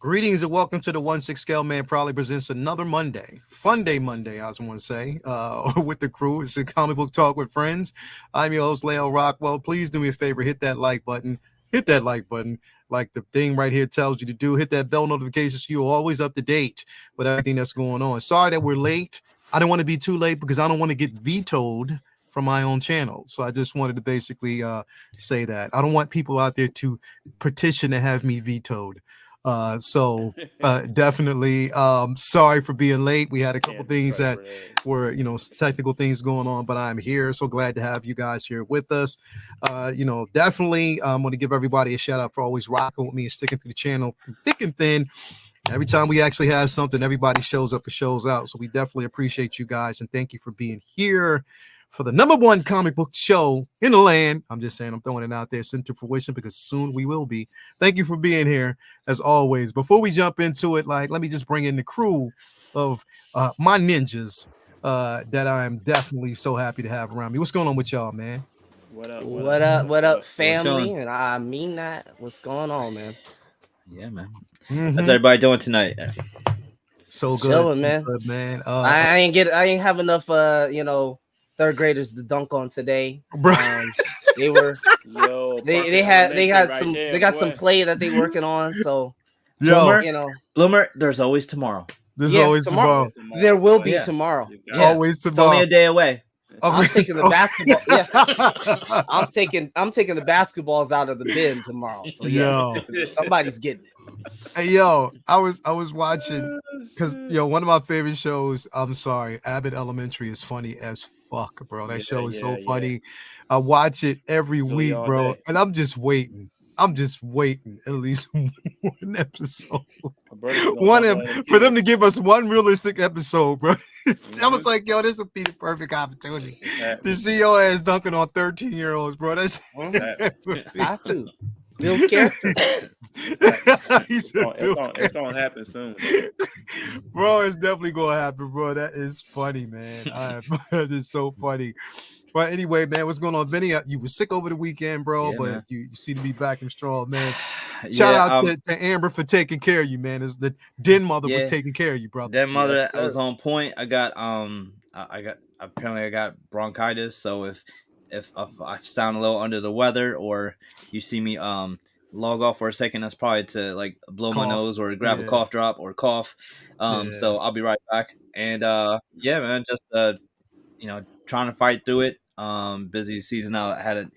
Greetings and welcome to the 1-6 Scale Man proudly presents another Monday. Fun Day Monday, I was want to say, with the crew. It's a comic book talk with friends. I'm your host, Leo Rockwell. Please do me a favor, hit that like button. Hit that like button, like the thing right here tells you to do. Hit that bell notification so you're always up to date with everything that's going on. Sorry that we're late. I don't want to be too late because I don't want to get vetoed from my own channel. So I just wanted to basically say that. I don't want people out there to petition to have me vetoed. So definitely sorry for being late. We had a couple things that were, technical things going on, but I'm here. So glad to have you guys here with us. Definitely I'm going to give everybody a shout out for always rocking with me and sticking to the channel through thick and thin. Every time we actually have something, everybody shows up and shows out. So we definitely appreciate you guys and thank you for being here for the #1 comic book show in the land. I'm just saying, I'm throwing it out there, sent to fruition, because soon we will be. Thank you for being here, as always. Before we jump into it, let me just bring in the crew of my ninjas that I'm definitely so happy to have around me. What's going on with y'all, man? What up, family? And I mean that. What's going on, man? Yeah, man. How's everybody doing tonight? So good, Chilling, man. Good, man. I ain't have enough third graders to dunk on today. Bro. They were they got some play that they working on. So Bloomer, there's always tomorrow. There's always tomorrow. There will be tomorrow. Yeah. Always tomorrow. It's only a day away. I'm taking the basketball. Yeah. I'm taking the basketballs out of the bin tomorrow. So somebody's getting it. Hey, I was watching because one of my favorite shows. I'm sorry, Abbott Elementary is funny as fuck, bro. That show is so funny. I watch it every week, bro, and I'm just waiting. At least one episode. For them to give us one realistic episode, bro. I was like, this would be the perfect opportunity to see your ass dunking on 13-year-olds, bro. That's have to. Bill's character. It's gonna happen soon, bro. It's definitely gonna happen, bro. That is funny, man. That is so funny. But anyway, man, what's going on, Vinny? You were sick over the weekend, bro, but you seem to be back and strong, man. Shout out to Amber for taking care of you, man. The den mother was taking care of you, brother. Den mother was on point. I got bronchitis, so if I sound a little under the weather or you see me log off for a second, that's probably to blow my nose or grab a cough drop or cough. So I'll be right back. And man, just trying to fight through it. Busy season. I had a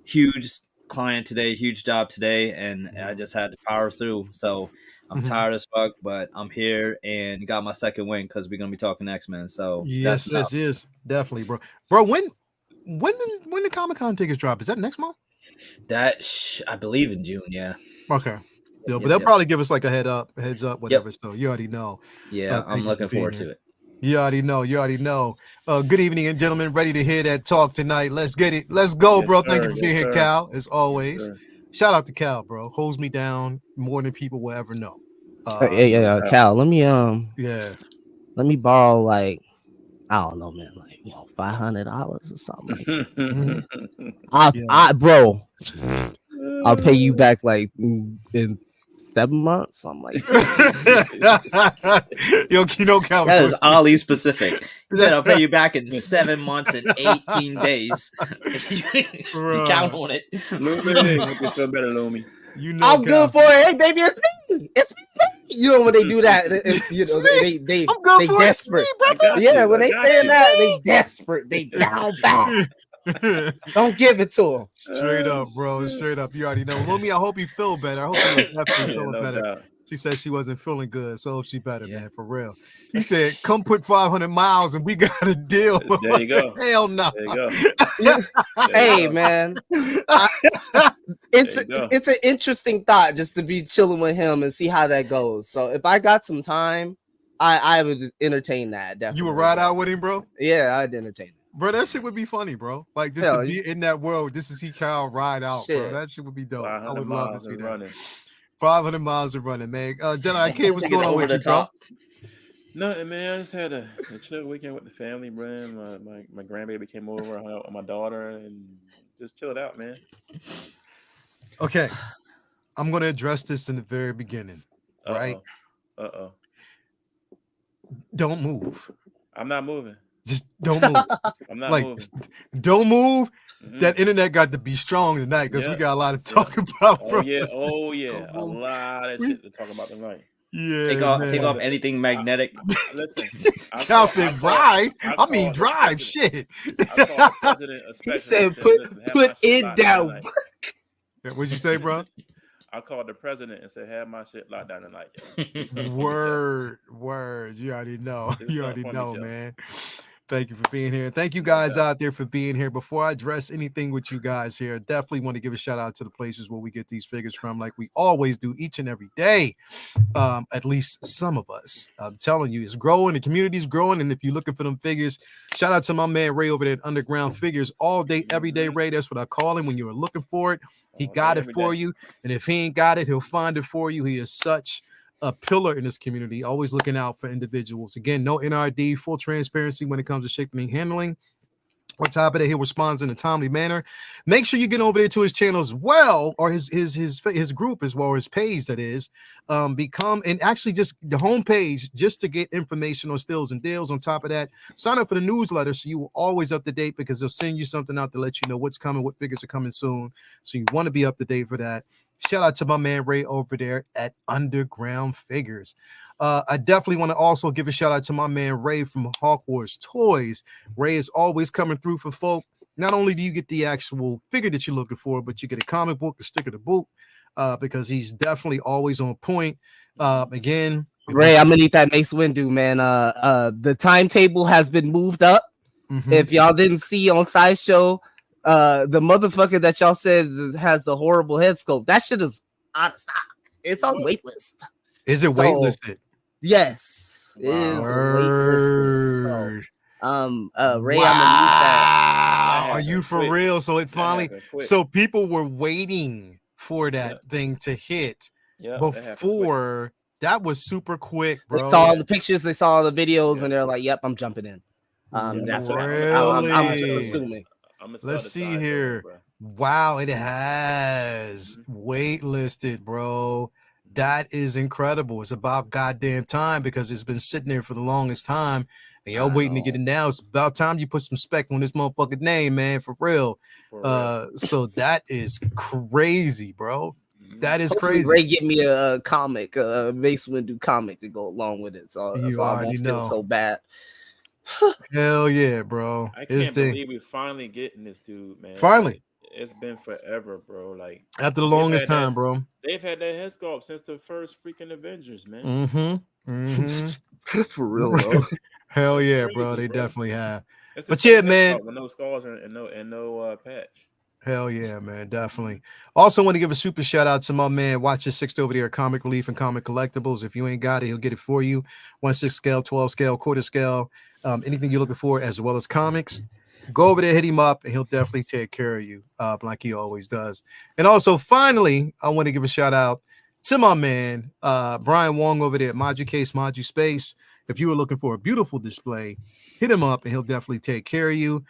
huge client today, huge job today, and I just had to power through. So I'm tired as fuck, but I'm here and got my second win because we're gonna be talking X-Men. So yes, definitely, bro. Bro, when the Comic-Con tickets drop? Is that next month? That I believe in June. Yeah. Okay. But they'll probably give us like a heads up, whatever. So you already know. Yeah, I'm looking forward to it. You already know. Good evening, and gentlemen. Ready to hear that talk tonight. Let's get it. Let's go, bro. Thank you for being here, Cal, as always. Shout out to Cal, bro. Holds me down more than people will ever know. Cal, let me borrow I don't know, man, $500 or something. Bro, I'll pay you back in 7 months. I'm like, Cal. That is oddly specific. He said I'll pay you back in 7 months and 18 days. You count on it. Lumi, make you feel better, Lumi. I'm good for it. Hey, baby, it's me. It's me. You know when they do that, they desperate. When they saying that, they desperate. They down bad. Don't give it to him. Straight up, bro. Straight up. You already know. Lumi, I hope you feel better. I hope you're definitely feeling better. Doubt. She said she wasn't feeling good, so she better, man, for real. He said, "Come put 500 miles, and we got a deal." There you go. Hell no. There you go. Hey, man. It's an interesting thought just to be chilling with him and see how that goes. So if I got some time, I would entertain that. Definitely. You would ride out with him, bro? Yeah, I'd entertain it. Bro, that shit would be funny, bro. Like, just to be in that world, just to see Kyle ride out, bro. That shit would be dope. I would love to see that. Running. 500 miles of running, man. Jedi Kid, what's going on with you, bro? Nothing, man. I just had a chill weekend with the family, bro. My grandbaby came over, hung out with my daughter, and just chilled out, man. Okay. I'm going to address this in the very beginning. right? Uh-oh. Don't move. I'm not moving. Just don't move. I'm not like, moving. Don't move. Mm-hmm. That internet got to be strong tonight because we got a lot to talk about. Oh yeah, a lot of shit to talk about tonight. Yeah, take off anything magnetic. Listen, Cal said drive. I mean drive. Shit. I called the president of He Spectrum. said, put it down. What'd you say, bro? I called the president and said, have my shit locked down tonight. Yo. Word. You already know. You already know, me, man. Thank you for being here. Thank you guys out there for being here. Before I address anything with you guys here, definitely want to give a shout out to the places where we get these figures from, like we always do each and every day. At least some of us. I'm telling you, it's growing. The community's growing. And if you're looking for them figures, shout out to my man Ray over there at Underground Figures. All day, every day, Ray. That's what I call him when you're looking for it. He got it for you. And if he ain't got it, he'll find it for you. He is such a pillar in this community, always looking out for individuals. Again, no NRD, full transparency when it comes to shipping and handling. On top of that, he responds in a timely manner. Make sure you get over there to his channel as well, or his group as well, or his page, that is. Become, and actually just the homepage, just to get information on steals and deals. On top of that, sign up for the newsletter so you will always up to date, because they'll send you something out to let you know what's coming, what figures are coming soon. So you want to be up to date for that. Shout out to my man Ray over there at Underground Figures. I definitely want to also give a shout out to my man Ray from Hawk Wars Toys. Ray is always coming through for folk. Not only do you get the actual figure that you're looking for, but you get a comic book, a sticker to boot, because he's definitely always on point. Again, Ray, I'm gonna need that Mace Windu, man. The timetable has been moved up. Mm-hmm. If y'all didn't see on Sideshow, the motherfucker that y'all said has the horrible head sculpt, that shit is out of stock. It's on waitlist. Is it waitlisted? Yes, it is waitlisted. So, Ray, I'm gonna need that. Are you for real? So it finally, so people were waiting for that thing to hit before. That was super quick, bro. They saw the pictures, they saw the videos, and they're like, "Yep, I'm jumping in." That's what I'm just assuming. Let's see here. Wow, it has waitlisted, bro. That is incredible. It's about goddamn time, because it's been sitting there for the longest time, and y'all waiting to get it now. It's about time you put some spec on this motherfucking name, man, for real. So that is crazy, bro. That is crazy. Ray, get me a comic, Mace Windu comic to go along with it. So that's why I don't feel so bad. Hell yeah, bro. I can't believe we're finally getting this dude, man. Finally. It's been forever, bro. Like, after the longest time, bro. They've had that head sculpt since the first freaking Avengers, man. For real, bro. Hell yeah, crazy, bro. They definitely have. But yeah, man. With no scars and no patch. Hell yeah, man, definitely. Also want to give a super shout out to my man Watch Your 6 over there at Comic Relief and Comic Collectibles. If you ain't got it, he'll get it for you. 1/6 scale, 12 scale, quarter scale, anything you're looking for, as well as comics. Go over there, hit him up, and he'll definitely take care of you, like he always does. And also, finally, I want to give a shout out to my man Brian Wong over there at Maju Case, Maju Space. If you were looking for a beautiful display, hit him up, and he'll definitely take care of you.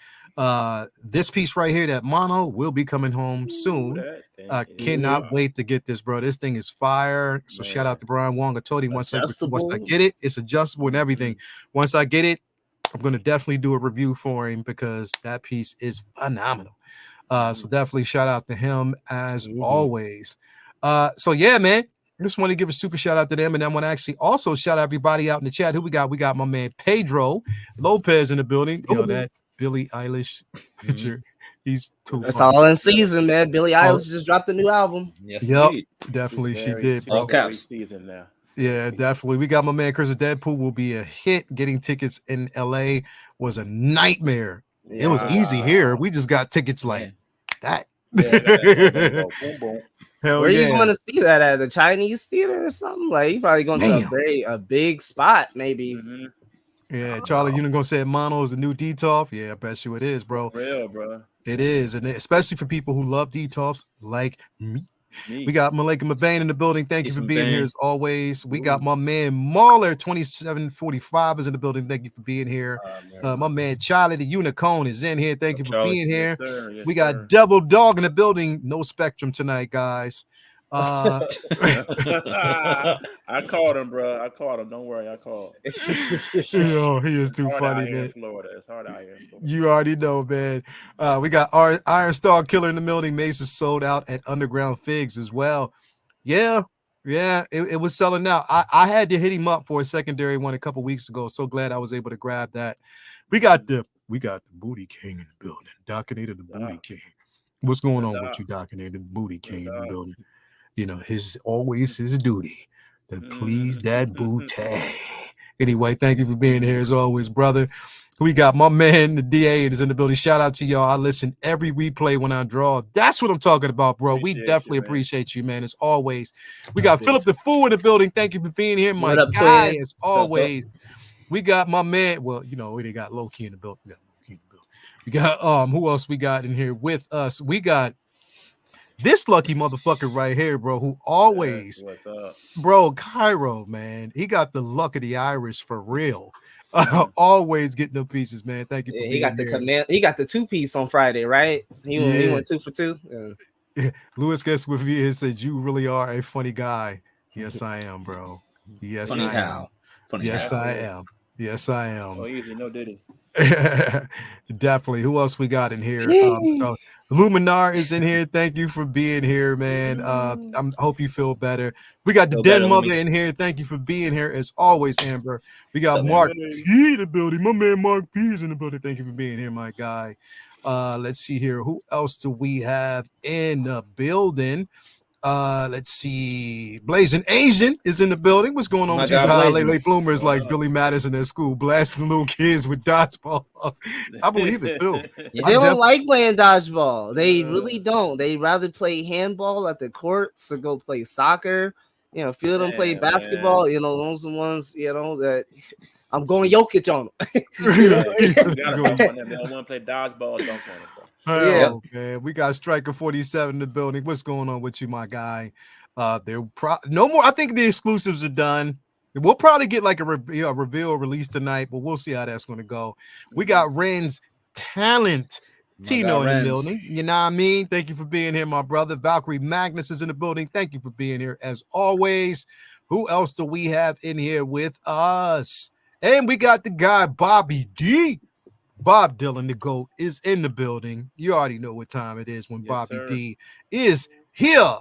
This piece right here, that mono, will be coming home soon. I cannot wait to get this, bro. This thing is fire. So shout out to Brian Wong. I told him once I get it, it's adjustable and everything. Once I get it, I'm going to definitely do a review for him, because that piece is phenomenal. So definitely shout out to him as always. So yeah, man, I just want to give a super shout out to them. And I want to actually also shout out everybody out in the chat. Who we got? We got my man Pedro Lopez in the building. You know, that Billie Eilish picture. He's too That's all in season, man. Billie Eilish just dropped a new album. Yes, yep, definitely she did, bro. All caps. Season now. Yeah, definitely. We got my man Chris of Deadpool will be a hit. Getting tickets in LA was a nightmare. Yeah. It was easy here. We just got tickets like that. Hell Where are you going to see that at? The Chinese theater or something? Like, you probably going to a big spot, maybe. Yeah, Charlie, you gonna say mono is the new DTOF? Yeah, I bet you it is, bro. For real, bro. It is, and especially for people who love DTOFs like me. We got Malika Mabane in the building. Thank you for being here as always. We got my man Mahler 2745 is in the building. Thank you for being here. My man Charlie the Unicorn is in here. Thank you for being here. Yes, we got Devil Dog in the building. No Spectrum tonight, guys. I called him, bro. I called him. Don't worry, I called. Yo, he is too funny, man. In Florida. It's hard out here in Florida. You already know, man. We got our Iron Star Killer in the building. Mace is sold out at Underground Figs as well. Yeah, it was selling out. I had to hit him up for a secondary one a couple weeks ago. So glad I was able to grab that. We got the Booty King in the building. Dockinator the Booty King. What's going on with you, Dockinator the Booty King in the building? You know, always his duty to please that booty. Anyway, thank you for being here as always, brother. We got my man, the DA is in the building. Shout out to y'all. I listen every replay when I draw. That's what I'm talking about, bro. We definitely appreciate you, man. As always. We got Philip the Fool in the building. Thank you for being here, my guy. As always. We got my man. Well, you know, we got Low Key in the building. We got who else we got in here with us? We got this lucky motherfucker right here, bro, who always, what's up? Bro, Cairo, man, he got the luck of the Irish for real. Always getting the pieces, man. Thank you for being he got here. the command. He got the 2-piece on Friday, right? He went 2 for 2. Yeah. Louis Guest with you said you really are a funny guy. Yes, I am, bro. Yes, funny I how. am. Funny yes, how. I am. Yes, I am. Oh, easy, no Diddy. Definitely. Who else we got in here? So Luminar is in here. Thank you for being here, man. I hope you feel better. We got the Den Mother in here. Thank you for being here as always, Amber. We got Mark P in the building. My man Mark P is in the building. Thank you for being here, my guy. Let's see here. Who else do we have in the building? Let's see. Blazing Asian is in the building. What's going on with you? Late Bloomer is like Billy Madison at school, blasting little kids with dodgeball. I believe it too. They don't like playing dodgeball. They really don't. They rather play handball at the courts or go play soccer. You know, a few of them play basketball. Man. You know, those are the ones, you know, that I'm going Jokic on them. You gotta dunk on them. They don't want to play dodgeball, dunk on them. Oh, man. We got Striker 47 in the building. What's going on with you, my guy? No more. I think the exclusives are done. We'll probably get like a reveal release tonight, but we'll see how that's going to go. We got Ren's Talent Tino in the building. You know what I mean? Thank you for being here, my brother. Valkyrie Magnus is in the building. Thank you for being here as always. Who else do we have in here with us? And we got the guy Bobby D. Bob Dylan, the GOAT, is in the building. You already know what time it is when Bobby D is here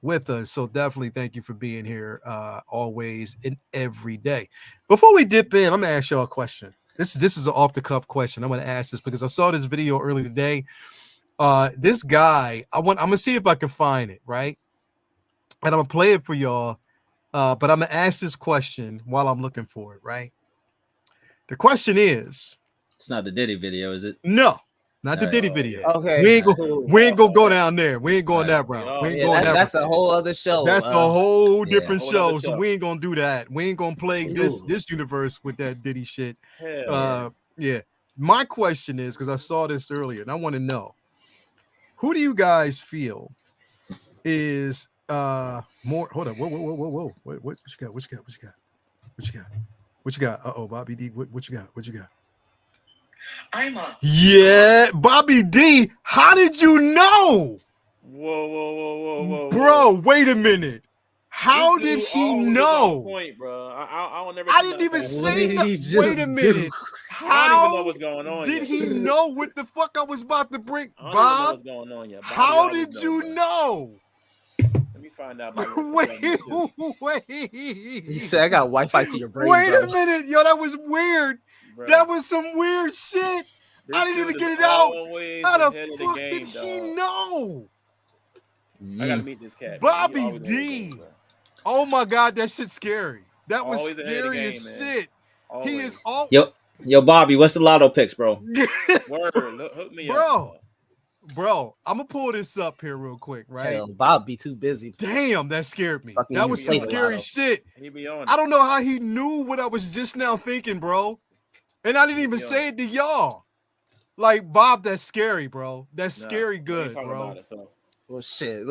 with us. So definitely thank you for being here always and every day. Before we dip in, I'm going to ask y'all a question. This is an off-the-cuff question. I'm going to ask this because I saw this video earlier today. This guy, I'm going to see if I can find it, right? And I'm going to play it for y'all, but I'm going to ask this question while I'm looking for it, right? The question is, it's not the Diddy video, is it? No, not the Diddy video. Okay, we ain't gonna go down there. We ain't going that route. We ain't going that. That's a whole other show. That's a whole different show. So we ain't gonna do that. We ain't gonna play this universe with that Diddy shit. Yeah. My question is, because I saw this earlier, and I want to know, who do you guys feel is more? Hold on. Whoa. What you got? What you got? Bobby D. What you got? Bobby D. How did you know? Whoa. Bro, wait a minute. How did he know? Point, bro. I didn't even say nothing. Wait a minute. I don't even know what's going on. Did he know what the fuck I was about to bring? I don't even know what's going on yet. How did you know? Let me find out. Wait. He said, I got Wi-Fi to your brain. Wait a minute. Yo, that was weird. Bro. That was some weird shit. I didn't even get it out. How the fuck did he know? I gotta meet this cat. Bobby D. Oh my God, that shit's scary. That was scary as shit. He is all. Yo, Bobby, what's the lotto picks, bro? Word, hook me up. Bro, I'm gonna pull this up here real quick, right? Hell, Bob be too busy. Damn, that scared me. That was some scary shit. I don't know how he knew what I was just now thinking, bro. And I didn't even say it to y'all. Like, Bob, that's scary, bro. That's scary good, bro. Well, shit.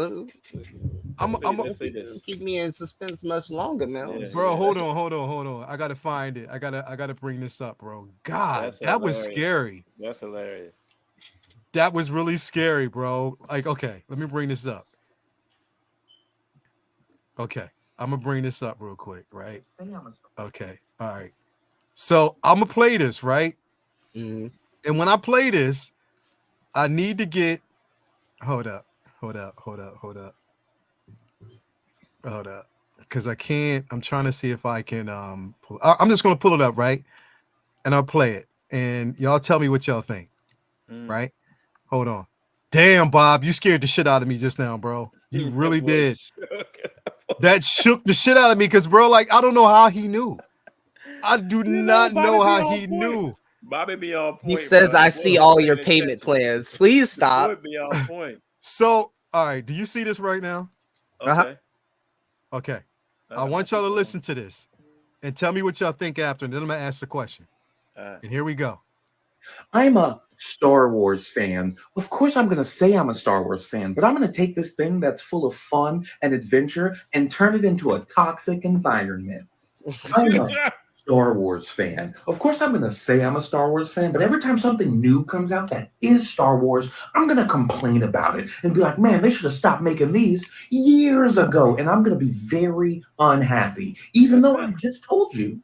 I'm keep me in suspense much longer, man. Bro, hold on. I gotta find it. I gotta bring this up, bro. God, that was scary. That's hilarious. That was really scary, bro. Like, okay, let me bring this up. Okay, I'm gonna bring this up real quick, right? Okay, all right. So I'm gonna play this, right? Mm-hmm. And when I play this, I need to get. Hold up, hold up, hold up, hold up, hold up, because I can't. I'm trying to see if I can. I'm just gonna pull it up, right? And I'll play it, and y'all tell me what y'all think, right? Hold on. Damn, Bob, you scared the shit out of me just now, bro. You really did. That shook the shit out of me because, bro, like, I don't know how he knew. I do not know how he knew. Bobby be on point. He says, bro. I see all your payment plans. Please stop. Would be on point. So, all right, do you see this right now? Okay. Okay. I want y'all to listen to this and tell me what y'all think after, and then I'm going to ask the question. And here we go. I'm a Star Wars fan. Of course, I'm going to say I'm a Star Wars fan, but I'm going to take this thing that's full of fun and adventure and turn it into a toxic environment. I'm a Star Wars fan. Of course, I'm going to say I'm a Star Wars fan, but every time something new comes out that is Star Wars, I'm going to complain about it and be like, man, they should have stopped making these years ago. And I'm going to be very unhappy, even though I just told you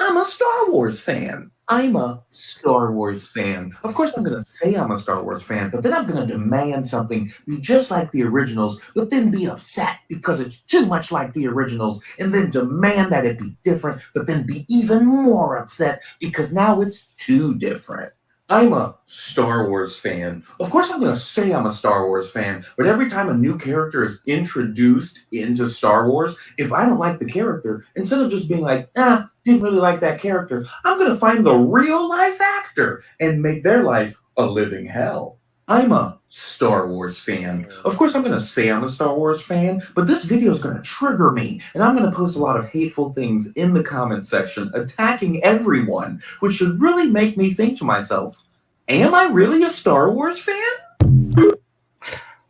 I'm a Star Wars fan. I'm a Star Wars fan. Of course, I'm going to say I'm a Star Wars fan, but then I'm going to demand something be just like the originals, but then be upset because it's too much like the originals, and then demand that it be different, but then be even more upset because now it's too different. I'm a Star Wars fan. Of course, I'm going to say I'm a Star Wars fan, but every time a new character is introduced into Star Wars, if I don't like the character, instead of just being like, didn't really like that character, I'm going to find the real life actor and make their life a living hell. I'm a Star Wars fan. Of course, I'm going to say I'm a Star Wars fan, but this video is going to trigger me, and I'm going to post a lot of hateful things in the comment section, attacking everyone, which should really make me think to myself, am I really a Star Wars fan?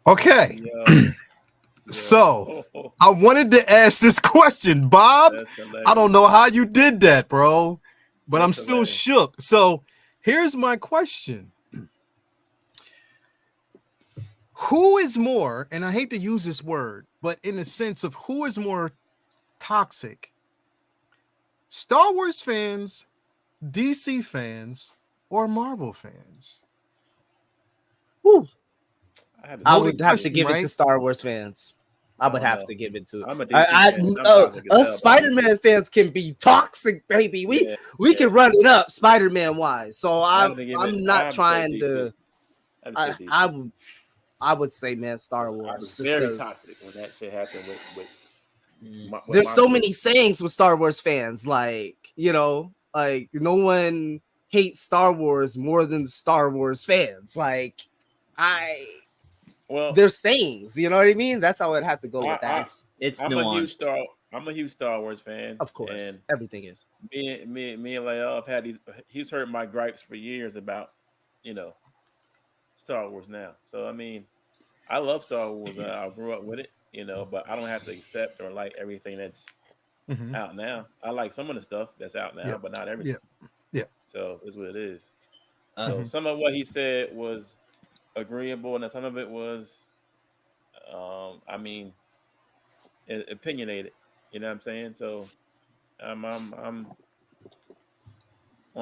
Okay. So, I wanted to ask this question, Bob. I don't know how you did that, bro, but I'm still shook. So, here's my question. Who is more, and I hate to use this word, but in the sense of who is more toxic? Star Wars fans, DC fans, or Marvel fans? Whew. I would have to give it to Star Wars fans. I would have to give it to. Us Spider-Man fans can be toxic, baby. We can run it up Spider-Man wise. So I'm not trying to. I would say, man, Star Wars. I was very toxic when that shit happened with there's so many sayings with Star Wars fans, like, you know, like no one hates Star Wars more than Star Wars fans. Like, there's sayings, you know what I mean? That's how I'd have to go with that. It's I'm nuanced. I'm a huge Star Wars fan, of course, and everything is. Me and Leo have had these. He's heard my gripes for years about, Star Wars now. So I mean, I love Star Wars. I grew up with it, but I don't have to accept or like everything that's out now. I like some of the stuff that's out now, but not everything. Yeah. So it's what it is. So some of what he said was agreeable, and some of it was, opinionated. You know what I'm saying? So I'm on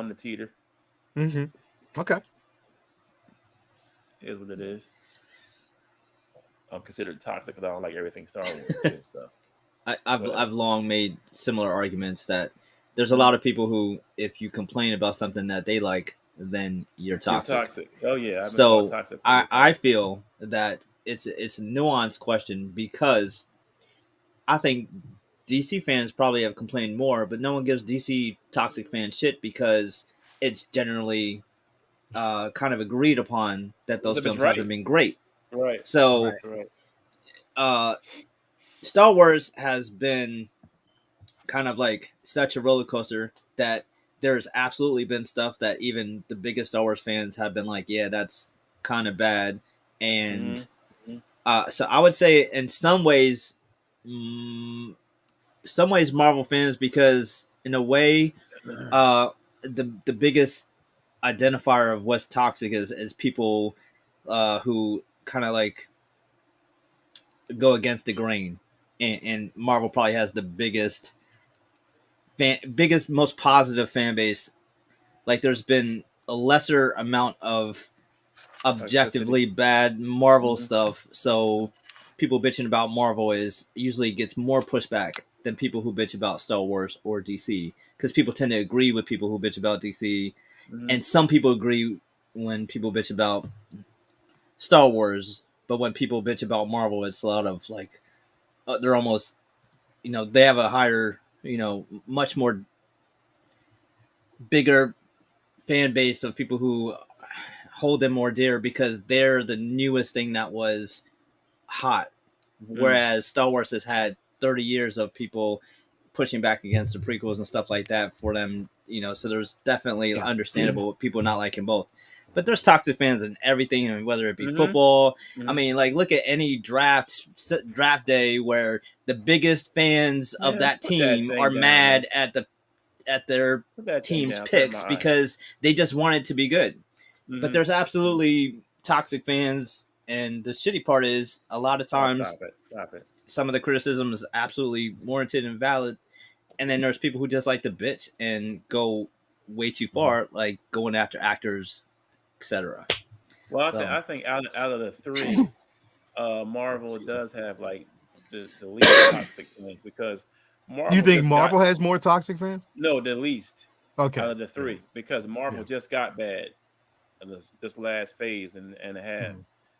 the teeter. Okay. Is what it is. I'm considered toxic because I don't like everything Star Wars too. So I've long made similar arguments that there's a lot of people who, if you complain about something that they like, then you're toxic. You're toxic. Oh yeah. So I feel that it's a nuanced question because I think DC fans probably have complained more, but no one gives DC toxic fans shit because it's generally kind of agreed upon that those films haven't been great. Right. So, Star Wars has been kind of like such a roller coaster that there's absolutely been stuff that even the biggest Star Wars fans have been like, yeah, that's kind of bad. And so I would say in some ways Marvel fans, because in a way, the biggest identifier of what's toxic is people who kind of like go against the grain. and Marvel probably has the biggest, most positive fan base. Like, there's been a lesser amount of objectively bad Marvel stuff, so people bitching about Marvel is usually gets more pushback than people who bitch about Star Wars or DC, because people tend to agree with people who bitch about DC, and some people agree when people bitch about Star Wars, but when people bitch about Marvel, it's a lot of like they're almost, they have a higher, much more bigger fan base of people who hold them more dear because they're the newest thing that was hot. Whereas Star Wars has had 30 years of people pushing back against the prequels and stuff like that for them, so there's definitely understandable people not liking both. But there's toxic fans in everything, and whether it be football. I mean, like, look at any draft day where the biggest fans of that team are mad at their team's picks because they just want it to be good. But there's absolutely toxic fans, and the shitty part is a lot of times Stop it. Some of the criticism is absolutely warranted and valid, and then there's people who just like to bitch and go way too far, like going after actors, etc. Well, I think out of the three, Marvel does have like the least toxic fans, because Marvel. You think Marvel has more toxic fans? No, the least. Okay. Out of the three, because Marvel just got bad in this last phase and a half.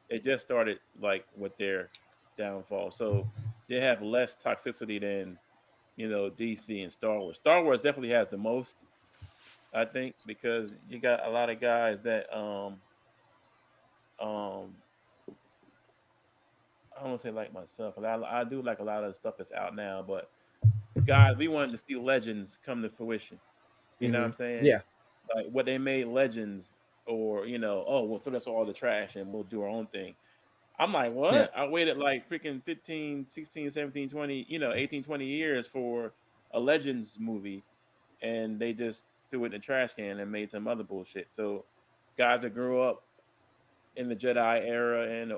It just started like with their downfall, so they have less toxicity than DC and Star Wars. Star Wars definitely has the most, I think, because you got a lot of guys that I don't want to say like myself, but I do like a lot of the stuff that's out now. But guys, we wanted to see Legends come to fruition. You know what I'm saying? Yeah. Like what they made Legends, or oh, we'll throw us all the trash and we'll do our own thing. I'm like, what? Yeah. I waited like freaking 15, 16, 17, 20, 18, 20 years for a Legends movie, and they just threw it in the trash can and made some other bullshit. So guys that grew up in the Jedi era and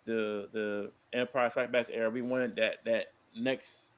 the Empire Strikes Back era, we wanted that next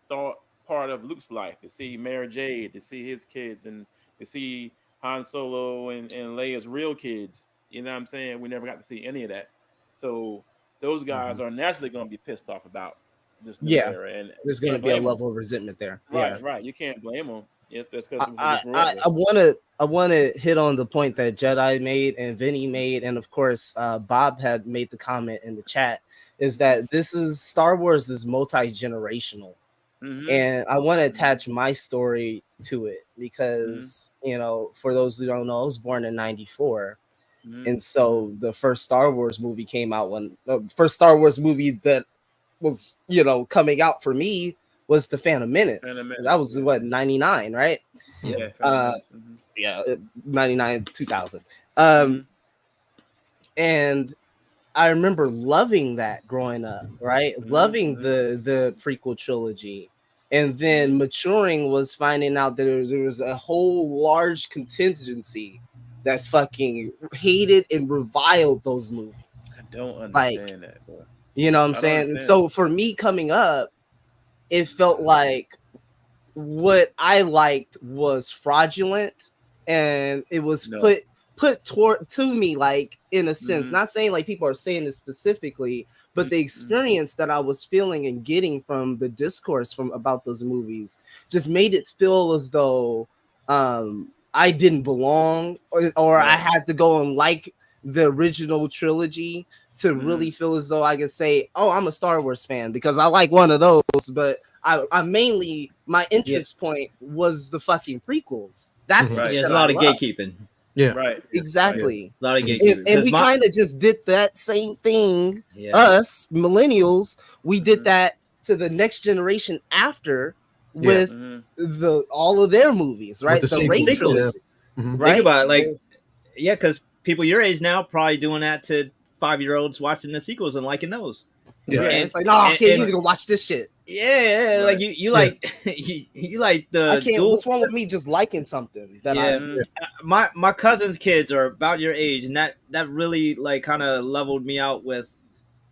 thought part of Luke's life, to see Mara Jade, to see his kids, and to see Han Solo and Leia's real kids. You know what I'm saying? We never got to see any of that. So those guys are naturally going to be pissed off about this new era, and there's going to be a level of resentment there. Right. You can't blame them. Yes, that's because I want to hit on the point that Jedi made and Vinny made, and of course Bob had made the comment in the chat, is that this is Star Wars is multi-generational. And I want to attach my story to it because, for those who don't know, I was born in 94. And so the first Star Wars movie came out when the first Star Wars movie that was, coming out for me was the Phantom Menace. That was 99, right? Yeah. 99, 2000. And I remember loving that growing up, right? Loving the prequel trilogy. And then maturing was finding out that there was a whole large contingency that fucking hated and reviled those movies. I don't understand that, bro. You know what I'm saying? And so for me coming up, it felt like what I liked was fraudulent, and it was put to me, like, in a sense, not saying like people are saying this specifically, but the experience that I was feeling and getting from the discourse about those movies just made it feel as though I didn't belong, or I had to go and like the original trilogy to really feel as though I could say, oh, I'm a Star Wars fan because I like one of those. But I mainly, my interest point was the fucking prequels. That's there's a lot of gatekeeping. Yeah, right. Exactly. A lot of gatekeeping. And we kind of just did that same thing. Us millennials, we did that to the next generation after with all of their movies, right? The sequels. Right? Think about it, because people your age now probably doing that to 5-year-olds watching the sequels and liking those. Yeah, and it's like, no, kid, you need to go watch this shit. Yeah, like you like you like the. I can't. What's wrong with me just liking something that my cousin's kids are about your age, and that really like kind of leveled me out with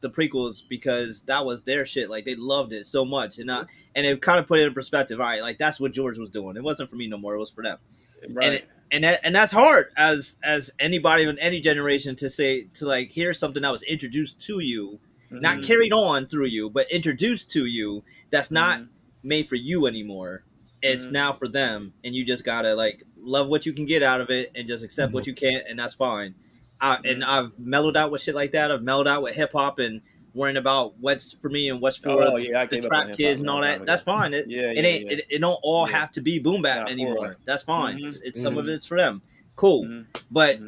the prequels because that was their shit. Like they loved it so much, and it kind of put it in perspective. All right, like that's what George was doing. It wasn't for me no more. It was for them. Right. And that's hard as anybody in any generation to say to like here's something that was introduced to you, not carried on through you, but introduced to you. That's not made for you anymore. It's now for them, and you just gotta like love what you can get out of it and just accept what you can't, and that's fine. And I've mellowed out with shit like that. I've mellowed out with hip hop and worrying about what's for me and what's for the trap kids and all that. That's fine. It don't all have to be boom bap anymore. That's fine. It's some of it's for them. Cool. But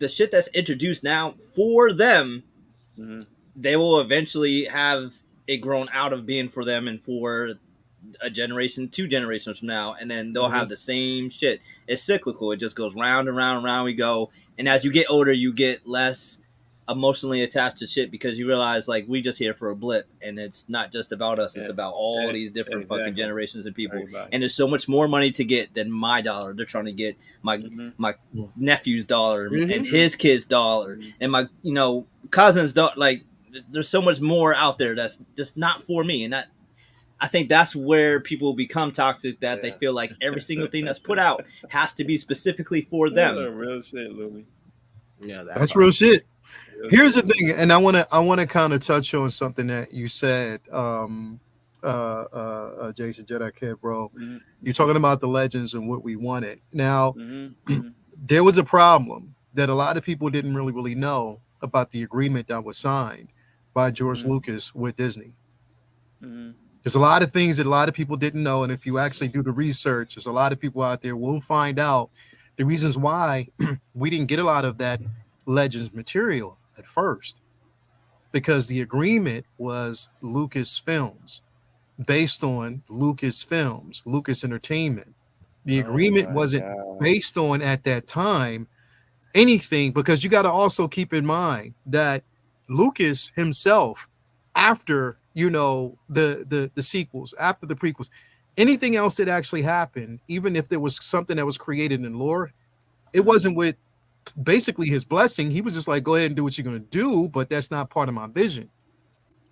the shit that's introduced now for them, they will eventually have it grown out of being for them and for a generation, 2 generations from now, and then they'll have the same shit. It's cyclical. It just goes round and round and round we go. And as you get older, you get less emotionally attached to shit because you realize like we just here for a blip, and it's not just about us. It's about all these different fucking generations of people. Everybody. And there's so much more money to get than my dollar. They're trying to get my nephew's dollar and his kid's dollar and my cousin's dollar. Like there's so much more out there that's just not for me, and that. I think that's where people become toxic, that they feel like every single thing that's put out has to be specifically for them. That's real shit, Louis. Yeah, that's real shit. Here's the thing, and I want to kind of touch on something that you said, Jason Jedi Kid, bro. You're talking about the legends and what we wanted. Now, there was a problem that a lot of people didn't really know about the agreement that was signed by George Lucas with Disney. There's a lot of things that a lot of people didn't know, and if you actually do the research, there's a lot of people out there will find out the reasons why we didn't get a lot of that Legends material at first, because the agreement was Lucas Films, based on Lucas Films, Lucas Entertainment. The agreement wasn't based on at that time anything, because you got to also keep in mind that Lucas himself, after the sequels, after the prequels, anything else that actually happened, even if there was something that was created in lore, it wasn't with basically his blessing. He was just like, go ahead and do what you're going to do, but that's not part of my vision.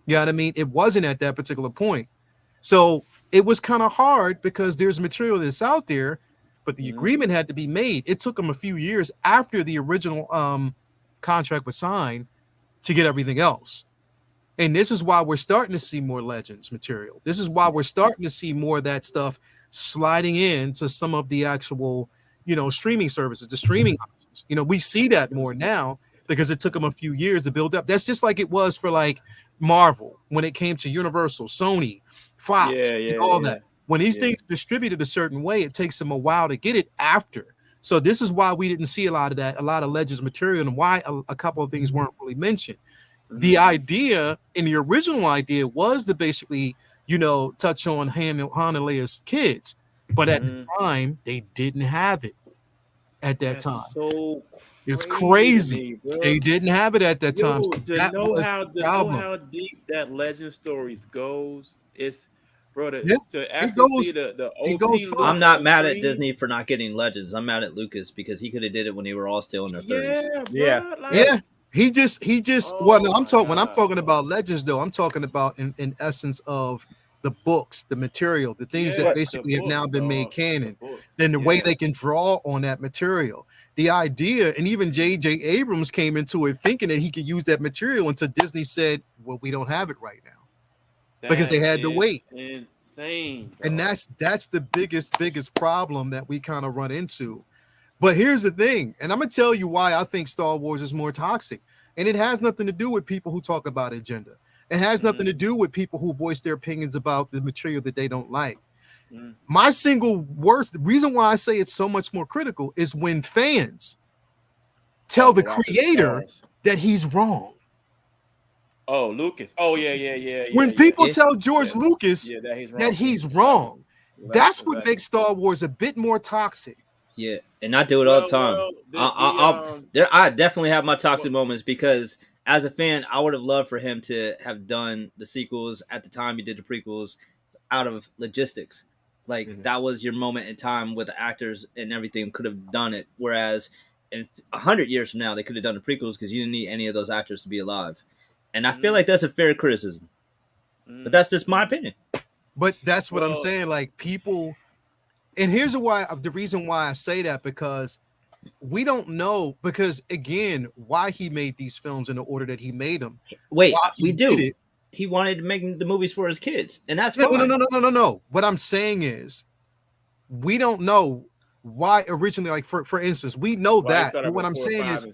You know what I mean? It wasn't at that particular point. So it was kind of hard because there's material that's out there, but the agreement had to be made. It took him a few years after the original contract was signed to get everything else. And this is why we're starting to see more Legends material. This is why we're starting to see more of that stuff sliding into some of the actual, streaming services, the streaming options. We see that more now because it took them a few years to build up. That's just like it was for like Marvel when it came to Universal, Sony, Fox, all that. When these things are distributed a certain way, it takes them a while to get it after. So this is why we didn't see a lot of that, a lot of Legends material, and why a couple of things weren't really mentioned. The idea and the original idea was to basically, touch on Han and Leia's kids, but at the time they didn't have it. At that time, so it's crazy. They didn't have it at that time. So to know how deep that Legend stories goes, it's to actually see the OP. I'm not mad at Disney for not getting Legends. I'm mad at Lucas because he could have did it when they were all still in their 30s. He just when I'm talking about Legends, though, I'm talking about in essence of the books, the material, the things that basically have now been made canon, then the way they can draw on that material. The idea, and even J.J. Abrams came into it thinking that he could use that material until Disney said, well, we don't have it right now. Because they had to wait. Insane. Bro. And that's the biggest problem that we kind of run into. But here's the thing, and I'm going to tell you why I think Star Wars is more toxic. And it has nothing to do with people who talk about agenda. It has nothing to do with people who voice their opinions about the material that they don't like. My single worst reason why I say it's so much more critical is when fans tell the creator that he's wrong. Oh, Lucas. Oh, yeah. When people tell George Lucas that he's wrong, that's what makes Star Wars a bit more toxic. Yeah, and I do it all the time. I definitely have my toxic moments because as a fan, I would have loved for him to have done the sequels at the time he did the prequels out of logistics. Like that was your moment in time where the actors and everything could have done it. Whereas in 100 years from now, they could have done the prequels because you didn't need any of those actors to be alive. And I feel like that's a fair criticism. But that's just my opinion. But that's what I'm saying. Like people, and here's the reason why I say that, because we don't know, because again, why he made these films in the order that he made them. Wait, we do. He wanted to make the movies for his kids, and that's fine. No. What I'm saying is, we don't know why originally. Like for instance, we know that. But what I'm saying is,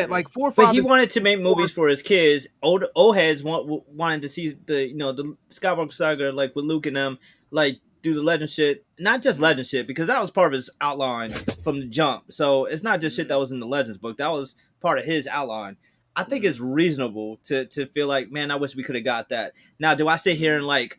like 4, 5. But he wanted to make movies for his kids. Old heads wanted to see the the Skywalker saga, like with Luke and them, like do the legend shit, not just legend shit, because that was part of his outline from the jump. So it's not just shit that was in the Legends book. That was part of his outline. I think it's reasonable to feel like, man, I wish we could have got that. Now, do I sit here and like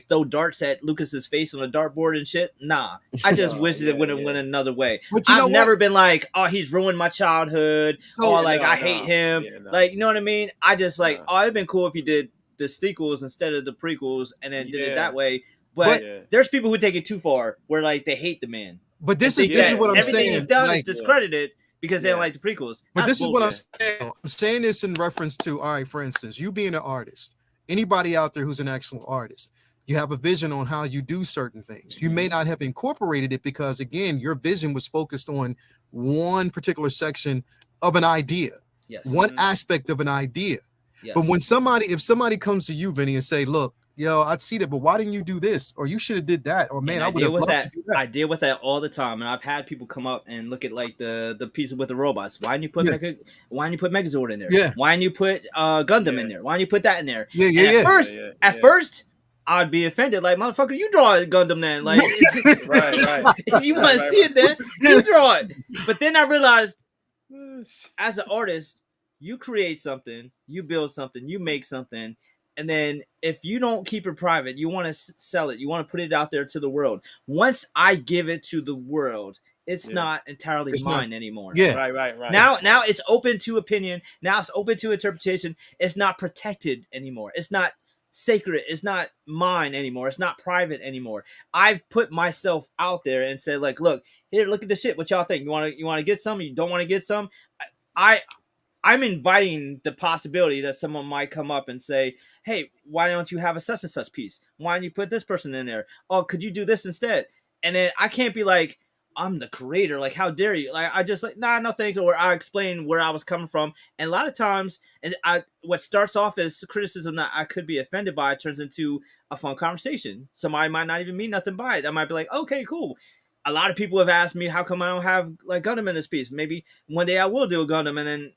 throw darts at Lucas's face on a dartboard and shit? Nah. I just wish it would have went another way. I've never been like, oh, he's ruined my childhood, or like I hate him. Like, you know what I mean? I just like, oh, it'd been cool if you did the sequels instead of the prequels and then did it that way. But there's people who take it too far, where like they hate the man. But this is what I'm saying. Everything he's done is discredited because they don't like the prequels. But this is what I'm saying. I'm saying this in reference to, all right, for instance, you being an artist, anybody out there who's an excellent artist, you have a vision on how you do certain things. You may not have incorporated it because, again, your vision was focused on one particular section of an idea, one aspect of an idea. But when if somebody comes to you, Vinny, and say, look, yo, I'd see that, but why didn't you do this? Or you should have did that. Or man, I would have loved to do that. I deal with that all the time, and I've had people come up and look at like the pieces with the robots. Why didn't you put Megazord in there? Yeah. Why didn't you put Gundam in there? Why didn't you put that in there? At first, I'd be offended. Like, motherfucker, you draw a Gundam then. Like, right. If you want to see it, then you draw it. But then I realized, as an artist, you create something, you build something, you make something. And then if you don't keep it private, you want to sell it, you want to put it out there to the world. Once I give it to the world, it's not entirely mine anymore. Yeah. Right. Now it's open to opinion. Now it's open to interpretation. It's not protected anymore. It's not sacred. It's not mine anymore. It's not private anymore. I put myself out there and said, like, look, here, look at the shit. What y'all think? You want to get some? You don't want to get some? I'm inviting the possibility that someone might come up and say, hey, why don't you have a such and such piece? Why don't you put this person in there? Oh, could you do this instead? And then I can't be like, I'm the creator. Like, how dare you? Like, I just like, nah, no thanks. Or I explain where I was coming from. And a lot of times, what starts off as criticism that I could be offended by turns into a fun conversation. Somebody might not even mean nothing by it. I might be like, okay, cool. A lot of people have asked me, how come I don't have like Gundam in this piece? Maybe one day I will do a Gundam, and then,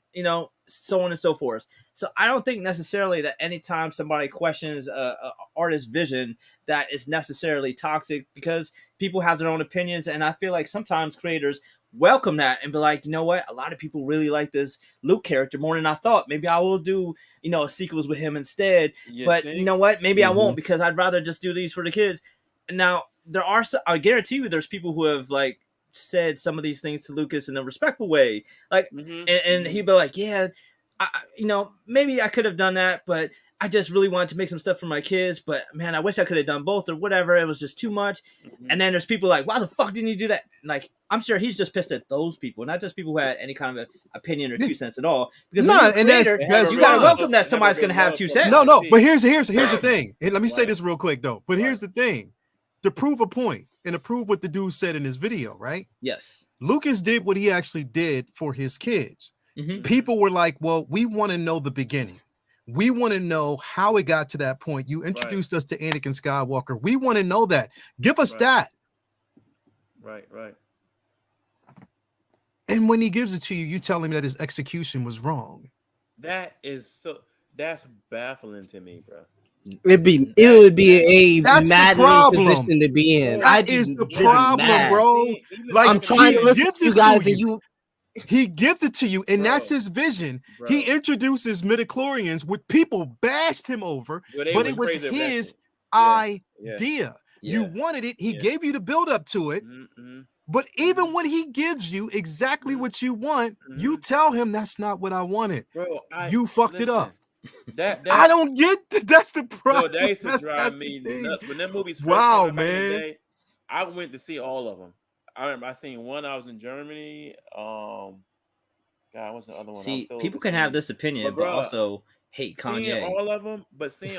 so on and so forth. So I don't think necessarily that anytime somebody questions a artist's vision that is necessarily toxic, because people have their own opinions. And I feel like sometimes creators welcome that and be like, you know what? A lot of people really like this Luke character more than I thought. Maybe I will do, sequels with him instead. But you know what? Maybe I won't, because I'd rather just do these for the kids. Now, I guarantee you there's people who have like said some of these things to Lucas in a respectful way, like, and he'd be like, yeah, maybe I could have done that, but I just really wanted to make some stuff for my kids, but man, I wish I could have done both or whatever. It was just too much. And then there's people like, why the fuck didn't you do that? Like, I'm sure he's just pissed at those people, not just people who had any kind of opinion or 2 cents at all. Because you gotta welcome that somebody's gonna have 2 cents. No, but here's the thing. Let me say this real quick though. But here's the thing. To prove a point and to prove what the dude said in his video, right? Yes. Lucas did what he actually did for his kids. People were like, well, we want to know the beginning. We want to know how it got to that point. You introduced us to Anakin Skywalker. We want to know that. Give us that. Right. And when he gives it to you, you tell him that his execution was wrong. That's baffling to me, bro. It would be a maddening position to be in. That is the problem, bro. Like, I'm trying to listen to you guys, and he gives it to you, and that's his vision. Bro. He introduces midichlorians, which people bashed him over, but it was his idea. You wanted it. He gave you the build up to it. But even when he gives you exactly what you want, you tell him that's not what I wanted. Bro, you fucked it up. I don't get that's the problem. Bro, that used to drive me nuts. When that movie's first came out back in the day, I went to see all of them. I remember I seen one. I was in Germany. God, what's the other one? See, people can have this opinion, but also hate Kanye. Seeing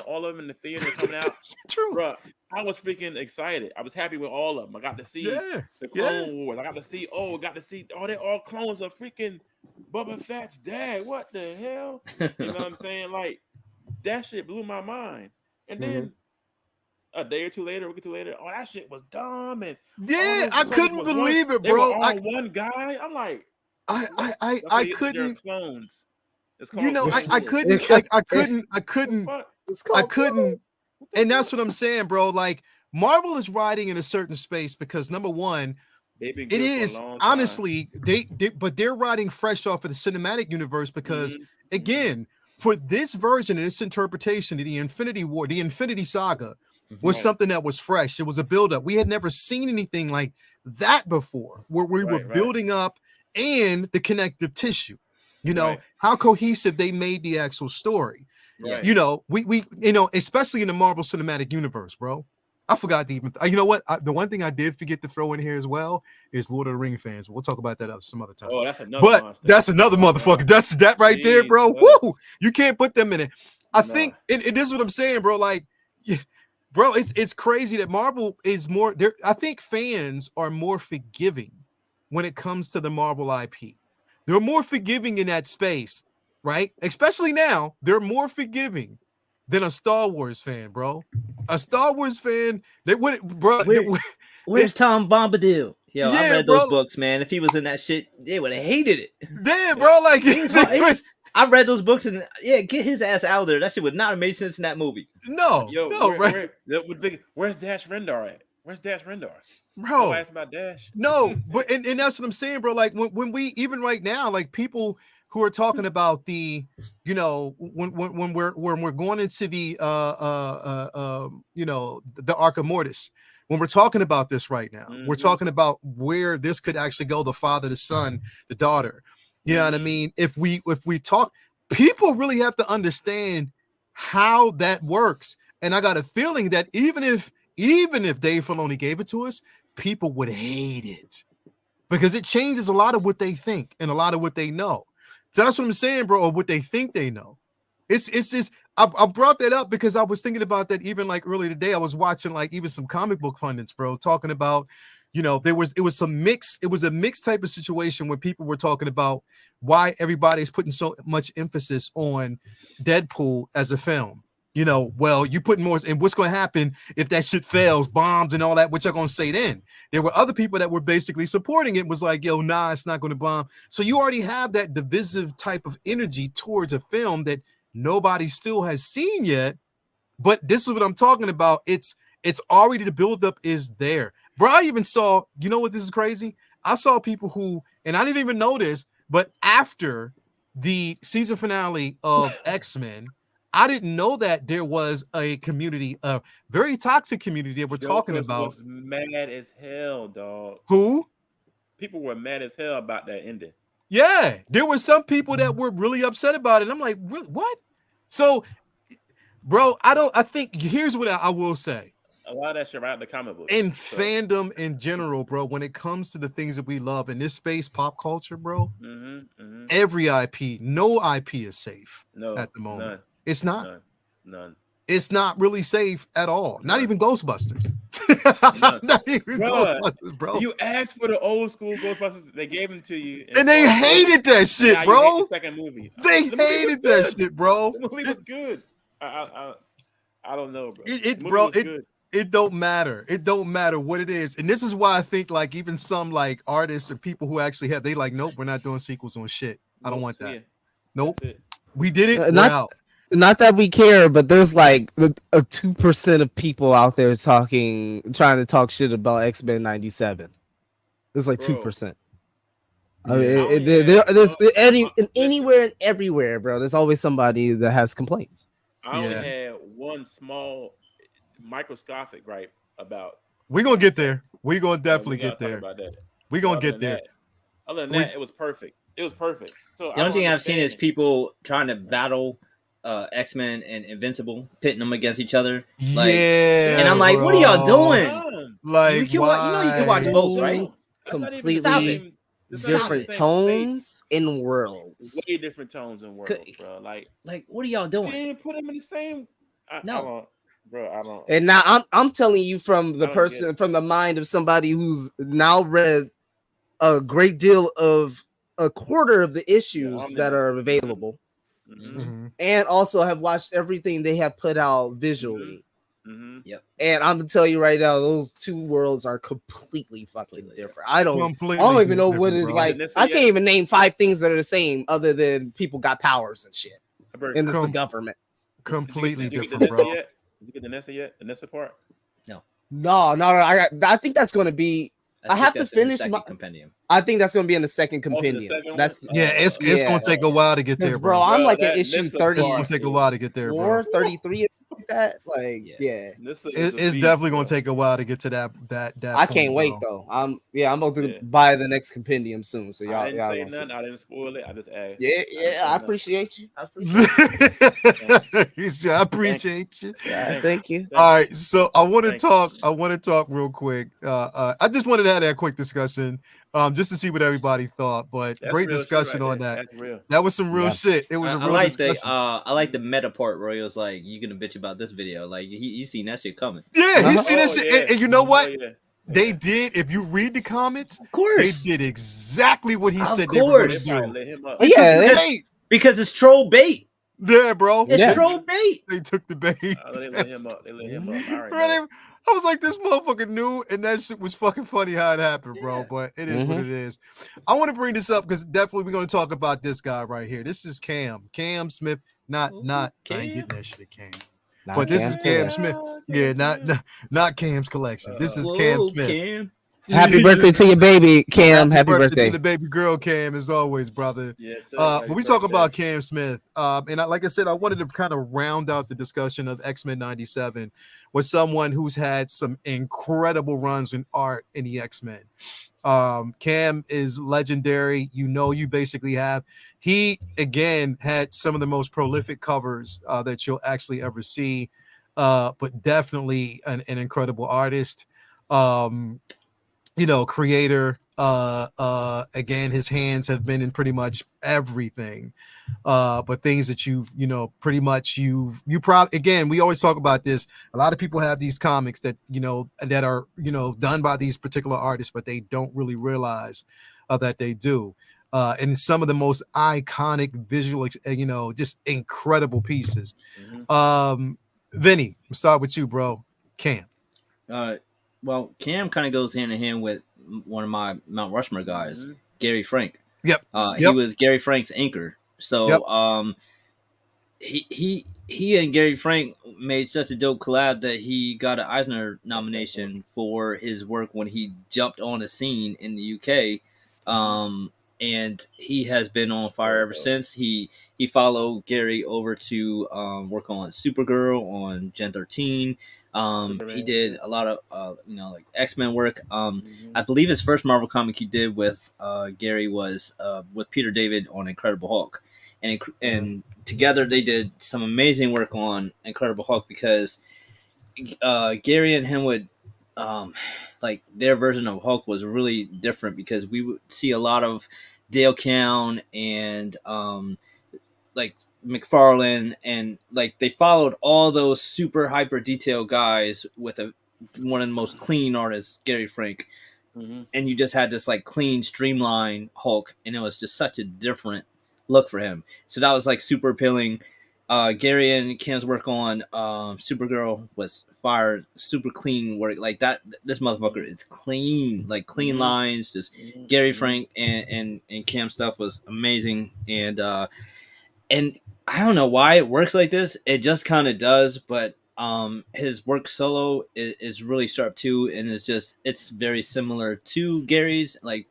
all of them in the theater coming out, true, bro. I was freaking excited. I was happy with all of them. I got to see the Clone Wars. I got to see. They're all clones of freaking Boba Fett's dad. What the hell? You know what I'm saying? Like that shit blew my mind. And then a day or two later, oh, that shit was dumb. And I couldn't believe it, bro. They were all one guy. I'm like, I couldn't. Clones. I couldn't. And that's what I'm saying, bro. Like Marvel is riding in a certain space because number one, it is honestly but they're riding fresh off of the cinematic universe because again, for this version and this interpretation of the Infinity War, the Infinity Saga was something that was fresh. It was a buildup. We had never seen anything like that before, where we were building up and the connective tissue. How cohesive they made the actual story. Right. We especially in the Marvel Cinematic Universe, bro. I forgot to even. You know what? The one thing I did forget to throw in here as well is Lord of the Ring fans. We'll talk about that some other time. Oh, that's another. Monster. That's another motherfucker. That's that right there, bro. Woo! You can't put them in it. I think it is what I'm saying, bro. Like, bro, it's crazy that Marvel is more. I think fans are more forgiving when it comes to the Marvel IP. They're more forgiving in that space, right? Especially now, they're more forgiving than a Star Wars fan, bro. A Star Wars fan, they wouldn't, bro. Where's Tom Bombadil? Yo, I read those books, man. If he was in that shit, they would have hated it. Damn, bro. Like, I read those books and get his ass out of there. That shit would not have made sense in that movie. Where's Dash Rendar at? Where's Dash Rendar? Bro, no ask about Dash. No, but and that's what I'm saying, bro. Like when we even right now, like people who are talking about the, when we're going into the the Arc of Mortis, when we're talking about this right now, we're talking about where this could actually go, the father, the son, the daughter. You know what I mean? If we talk, people really have to understand how that works. And I got a feeling that even if Dave Filoni gave it to us, people would hate it because it changes a lot of what they think and a lot of what they know. So that's what I'm saying, bro, or what they think they know. It's just I brought that up because I was thinking about that even like earlier today. I was watching like even some comic book pundits, bro, talking about, it was a mixed type of situation where people were talking about why everybody's putting so much emphasis on Deadpool as a film. You put more, and what's going to happen if that shit fails, bombs and all that, what you're going to say then? There were other people that were basically supporting it, was like, yo, nah, it's not going to bomb. So you already have that divisive type of energy towards a film that nobody still has seen yet. But this is what I'm talking about. It's already, the buildup is there. Bro, I even saw, you know what, this is crazy? I saw people who, and I didn't even know this, but after the season finale of X-Men, I didn't know that there was a community, a very toxic community that we're talking about. Was mad as hell, dog. Who? People were mad as hell about that ending. Yeah, there were some people that were really upset about it. I'm like, what? So, bro, I think here's what I will say. A lot of that shit right in the comic book. In fandom in general, bro, when it comes to the things that we love in this space, pop culture, bro, every IP, no IP is safe at the moment. None. It's not. None. It's not really safe at all. Not even Ghostbusters. Not even Ghostbusters, bro. You asked for the old school Ghostbusters, they gave them to you, and they hated that shit, bro. The second movie, they hated that shit, bro. The movie was good. I don't know, bro. It don't matter. It don't matter what it is, and this is why I think like even some like artists and people who actually have, they like, nope, we're not doing sequels on shit. I don't want that. Nope, we did it. Not that we care, but there's like a 2% of people out there trying to talk shit about X-Men 97. There's like 2%. I mean, there's anywhere and everywhere, bro. There's always somebody that has complaints. I only had one small microscopic gripe about. We're gonna get there. We're gonna definitely get there. We're gonna get there. Other than that, it was perfect. It was perfect. So the only thing I've seen is people trying to battle X-Men and Invincible, pitting them against each other. Like, and I'm like, what are y'all doing? Like, you can watch both, right? Completely different tones in worlds. Way different tones in worlds, bro. Like what are y'all doing? You didn't put them in the same. I don't. And now I'm telling you from the person, from the mind of somebody who's now read a great deal of a quarter of the issues that are available, and also have watched everything they have put out visually. Yep. And I'm gonna tell you right now, those two worlds are completely fucking different. I don't even know what is like. I can't even name 5 things that are the same, other than people got powers and shit. And it's the government. Completely different, bro. Did you get the Nessa yet? The Nessa part? No. I think that's going to be. I have to finish my compendium. I think that's going to be in the second compendium. It's going to take a while to get there, bro. I'm like at issue 30. It's going to take a while to get there, bro. 33. That it's definitely going to take a while to get to that I can't wait though. I'm about to buy the next compendium soon. So y'all I didn't say nothing. I didn't spoil it. I just asked. I appreciate you. I appreciate you. Thank you. All right, so I want to talk real quick. I just wanted to have that quick discussion. Just to see what everybody thought, but great discussion on that. That's real. That was some real shit. It was a real discussion. I like the meta part where he was like, "You gonna bitch about this video?" Like he seen that shit coming. Yeah, he seen that shit, and you know what? They did. If you read the comments, of course, they did exactly what he said they were going to do. Because it's troll bait. Yeah, bro. It's troll bait. They took the bait. They let him up. I was like, this motherfucker knew, and that shit was fucking funny how it happened, bro. But it is what it is. I want to bring this up because definitely we're going to talk about this guy right here. This is Cam Smith, not Cam. I ain't getting that shit at Cam. But this is Cam Smith. Yeah, not Cam's collection. This is Cam Smith. Cam. Happy birthday to your baby, Cam. Happy birthday to the baby girl, Cam, as always, brother. Yes, when we talk about Cam Smith, and like I said, I wanted to kind of round out the discussion of X-Men 97 with someone who's had some incredible runs in art in the X-Men. Cam is legendary. You basically have. He, again, had some of the most prolific covers that you'll actually ever see, but definitely an incredible artist. Creator. Again, his hands have been in pretty much everything. But things that you probably, again, we always talk about this. A lot of people have these comics that are done by these particular artists, but they don't really realize that they do. And some of the most iconic visual, just incredible pieces. Vinny, we'll start with you, bro. Cam. Well, Cam kind of goes hand in hand with one of my Mount Rushmore guys, Gary Frank. Yep. He was Gary Frank's anchor. So he and Gary Frank made such a dope collab that he got an Eisner nomination for his work when he jumped on the scene in the UK. And he has been on fire ever since. He followed Gary over to work on Supergirl, on Gen 13. He did a lot of like X-Men work. I believe his first Marvel comic he did with Gary was with Peter David on Incredible Hulk, and together they did some amazing work on Incredible Hulk because Gary and him would like their version of Hulk was really different because we would see a lot of Dale Keown and like McFarlane, and like they followed all those super hyper detailed guys with one of the most clean artists, Gary Frank, and you just had this like clean, streamlined Hulk, and it was just such a different look for him. So that was like super appealing. Gary and Cam's work on Supergirl was fire, super clean work like that. This motherfucker is clean, like clean lines. Just Gary Frank and Cam stuff was amazing, and I don't know why it works like this. It just kind of does, but his work solo is really sharp too, and it's very similar to Gary's. Like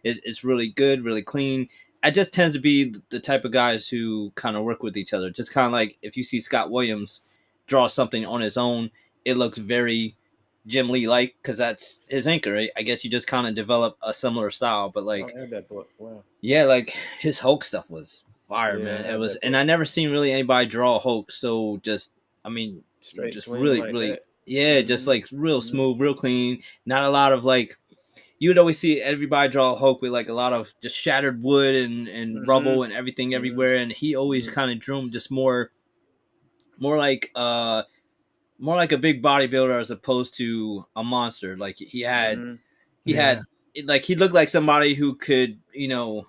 it's really good, really clean. It just tends to be the type of guys who kind of work with each other. Just kind of like if you see Scott Williams draw something on his own, it looks very Jim Lee like because that's his anchor. Right? I guess you just kind of develop a similar style, but like I had that book. Wow. Yeah, like his Hulk stuff was fire, man. It was, and I never seen really anybody draw Hulk so straight, just really, like really, that. just like real smooth, real clean. Not a lot of like, you would always see everybody draw Hulk with like a lot of just shattered wood and rubble and everything everywhere, and he always kind of drew him just more like more like a big bodybuilder as opposed to a monster. Like he had like he looked like somebody who could, you know,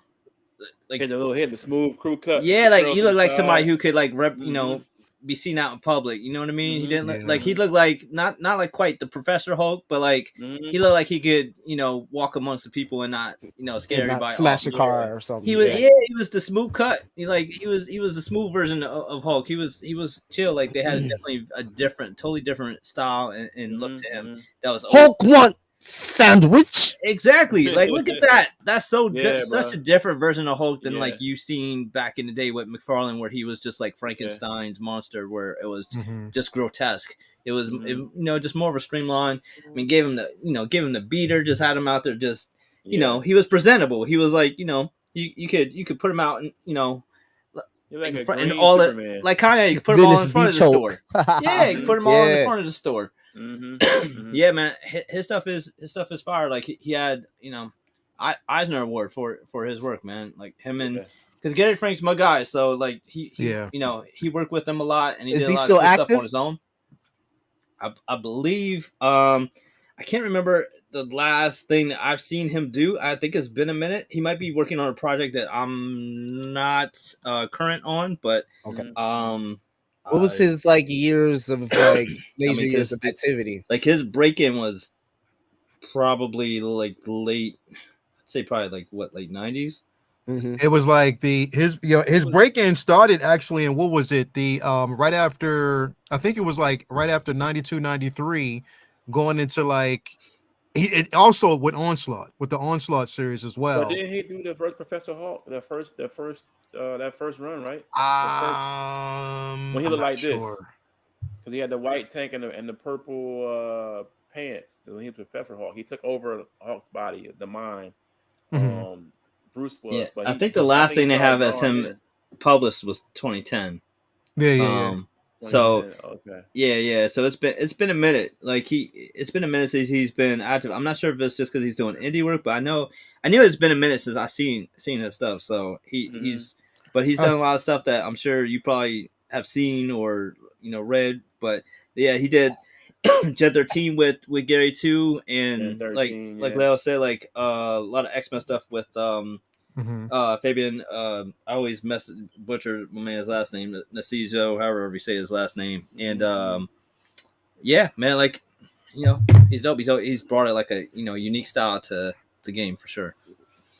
like hit the little hit, the smooth crew cut. Yeah, like he looked like somebody who could like you know, be seen out in public. You know what I mean? He didn't look, like he looked like not like quite the Professor Hulk, but like he looked like he could, you know, walk amongst the people and not, you know, scare everybody. Smash a car or something. He was he was the smooth cut. He was the smooth version of Hulk. He was chill. Like they had definitely a totally different style and look to him. That was Hulk want sandwich. Exactly. Like look at that. That's so such a different version of Hulk than like you seen back in the day with McFarlane, where he was just like Frankenstein's monster, where it was just grotesque. It was you know, just more of a streamline. I mean, gave him the beater, just had him out there, just you know, he was presentable. He was like, you know, you could put him out and, you know, like in front, and all it, like kind of you could put them all in front of the store. Yeah, you could put them all in the front of the store. Yeah, man, his stuff is fire. Like he had, you know, Eisner Award for his work, man. Like him and because Gary Frank's my guy, so like he you know, he worked with him a lot, and he did a lot of stuff on his own. I believe I can't remember the last thing that I've seen him do. I think it's been a minute. He might be working on a project that I'm not current on, but what was his like years of like major years of activity? Like his break-in was probably like late, I'd say probably like what, late 90s. It was like his break-in started actually in, what was it, the right after, I think it was like right after 92, 93, going into like it also with the Onslaught series as well. But didn't he do the first Professor Hulk, that first run, right? When he looked like this, because he had the white tank and the purple pants. So when he was Professor Hulk, he took over Hulk's body, the mind. Bruce was. Yeah, but I think the last thing they have as him published was 2010. So so it's been a minute. Like it's been a minute since he's been active. I'm not sure if it's just because he's doing indie work, but I knew it's been a minute since I seen his stuff. So he's done a lot of stuff that I'm sure you probably have seen or, you know, read. But yeah, he did Gen 13 with Gary too, and 13, like Leo said, like a lot of X-Men stuff with Fabian. I always butcher my man's last name, Nasizo, however you say his last name. And yeah, man, like, you know, he's dope. He's brought it like a, you know, unique style to the game for sure.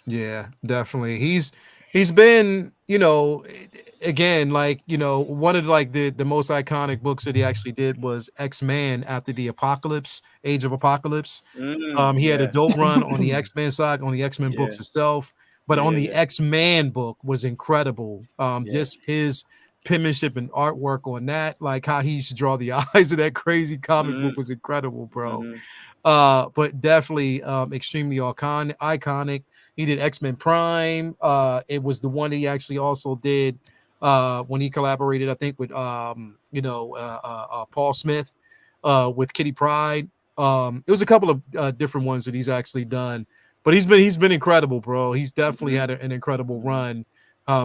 Yeah, definitely. He's been, you know, again, like, you know, one of like the most iconic books that he actually did was X-Men After the Apocalypse, Age of Apocalypse. He had a dope run on the X-Men side, on the X-Men books itself, but on the X-Men book was incredible. Just his penmanship and artwork on that, like how he used to draw the eyes of that crazy comic book was incredible, bro. But definitely extremely iconic. He did X-Men Prime. It was the one that he actually also did when he collaborated, I think, with Paul Smith with Kitty Pryde. It was a couple of different ones that he's actually done, but he's been incredible, bro. He's definitely had an incredible run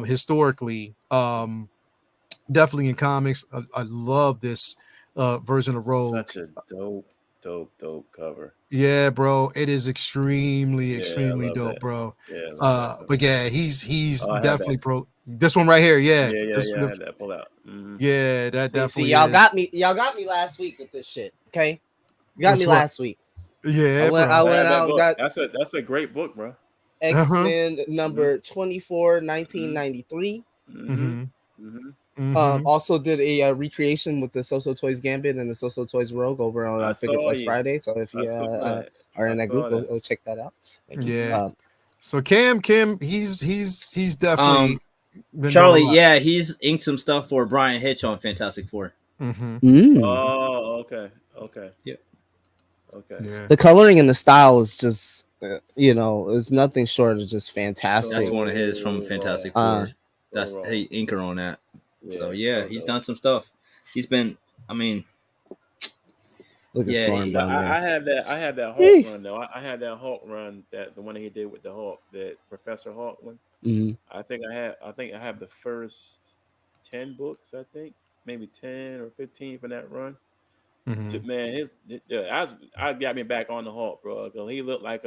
historically. Definitely in comics. I love this version of Rogue. Such a dope cover. Yeah, bro, it is extremely dope, bro. But yeah, he's definitely pro. This one right here, I had that pulled out. Yeah, that definitely. See, y'all got me last week with this shit. Okay, you got me last week. Yeah, I went out and got. That's a great book, bro. X-Men number 24, 1993. Also did a recreation with the So Toys Gambit and the So Toys Rogue over on Figure Fest Friday. So if you are in that group, go check that out. So Kim, he's definitely Charlie. Yeah, he's inked some stuff for Brian Hitch on Fantastic Four. Oh, okay. Yeah. Okay. Yeah. The coloring and the style is just, you know, it's nothing short of just fantastic. That's one of his from Fantastic Four. That's inker on that. So yeah, he's done some stuff. He's been, I mean, Look at Storm down there. I had that Hulk run though. I had that Hulk run, that the one that he did with the Hulk, that Professor Hulk one. Mm-hmm. I think I have the first 10 books. I think maybe 10 or 15 from that run. Mm-hmm. Man, I got me back on the Hulk, bro. Cause he looked like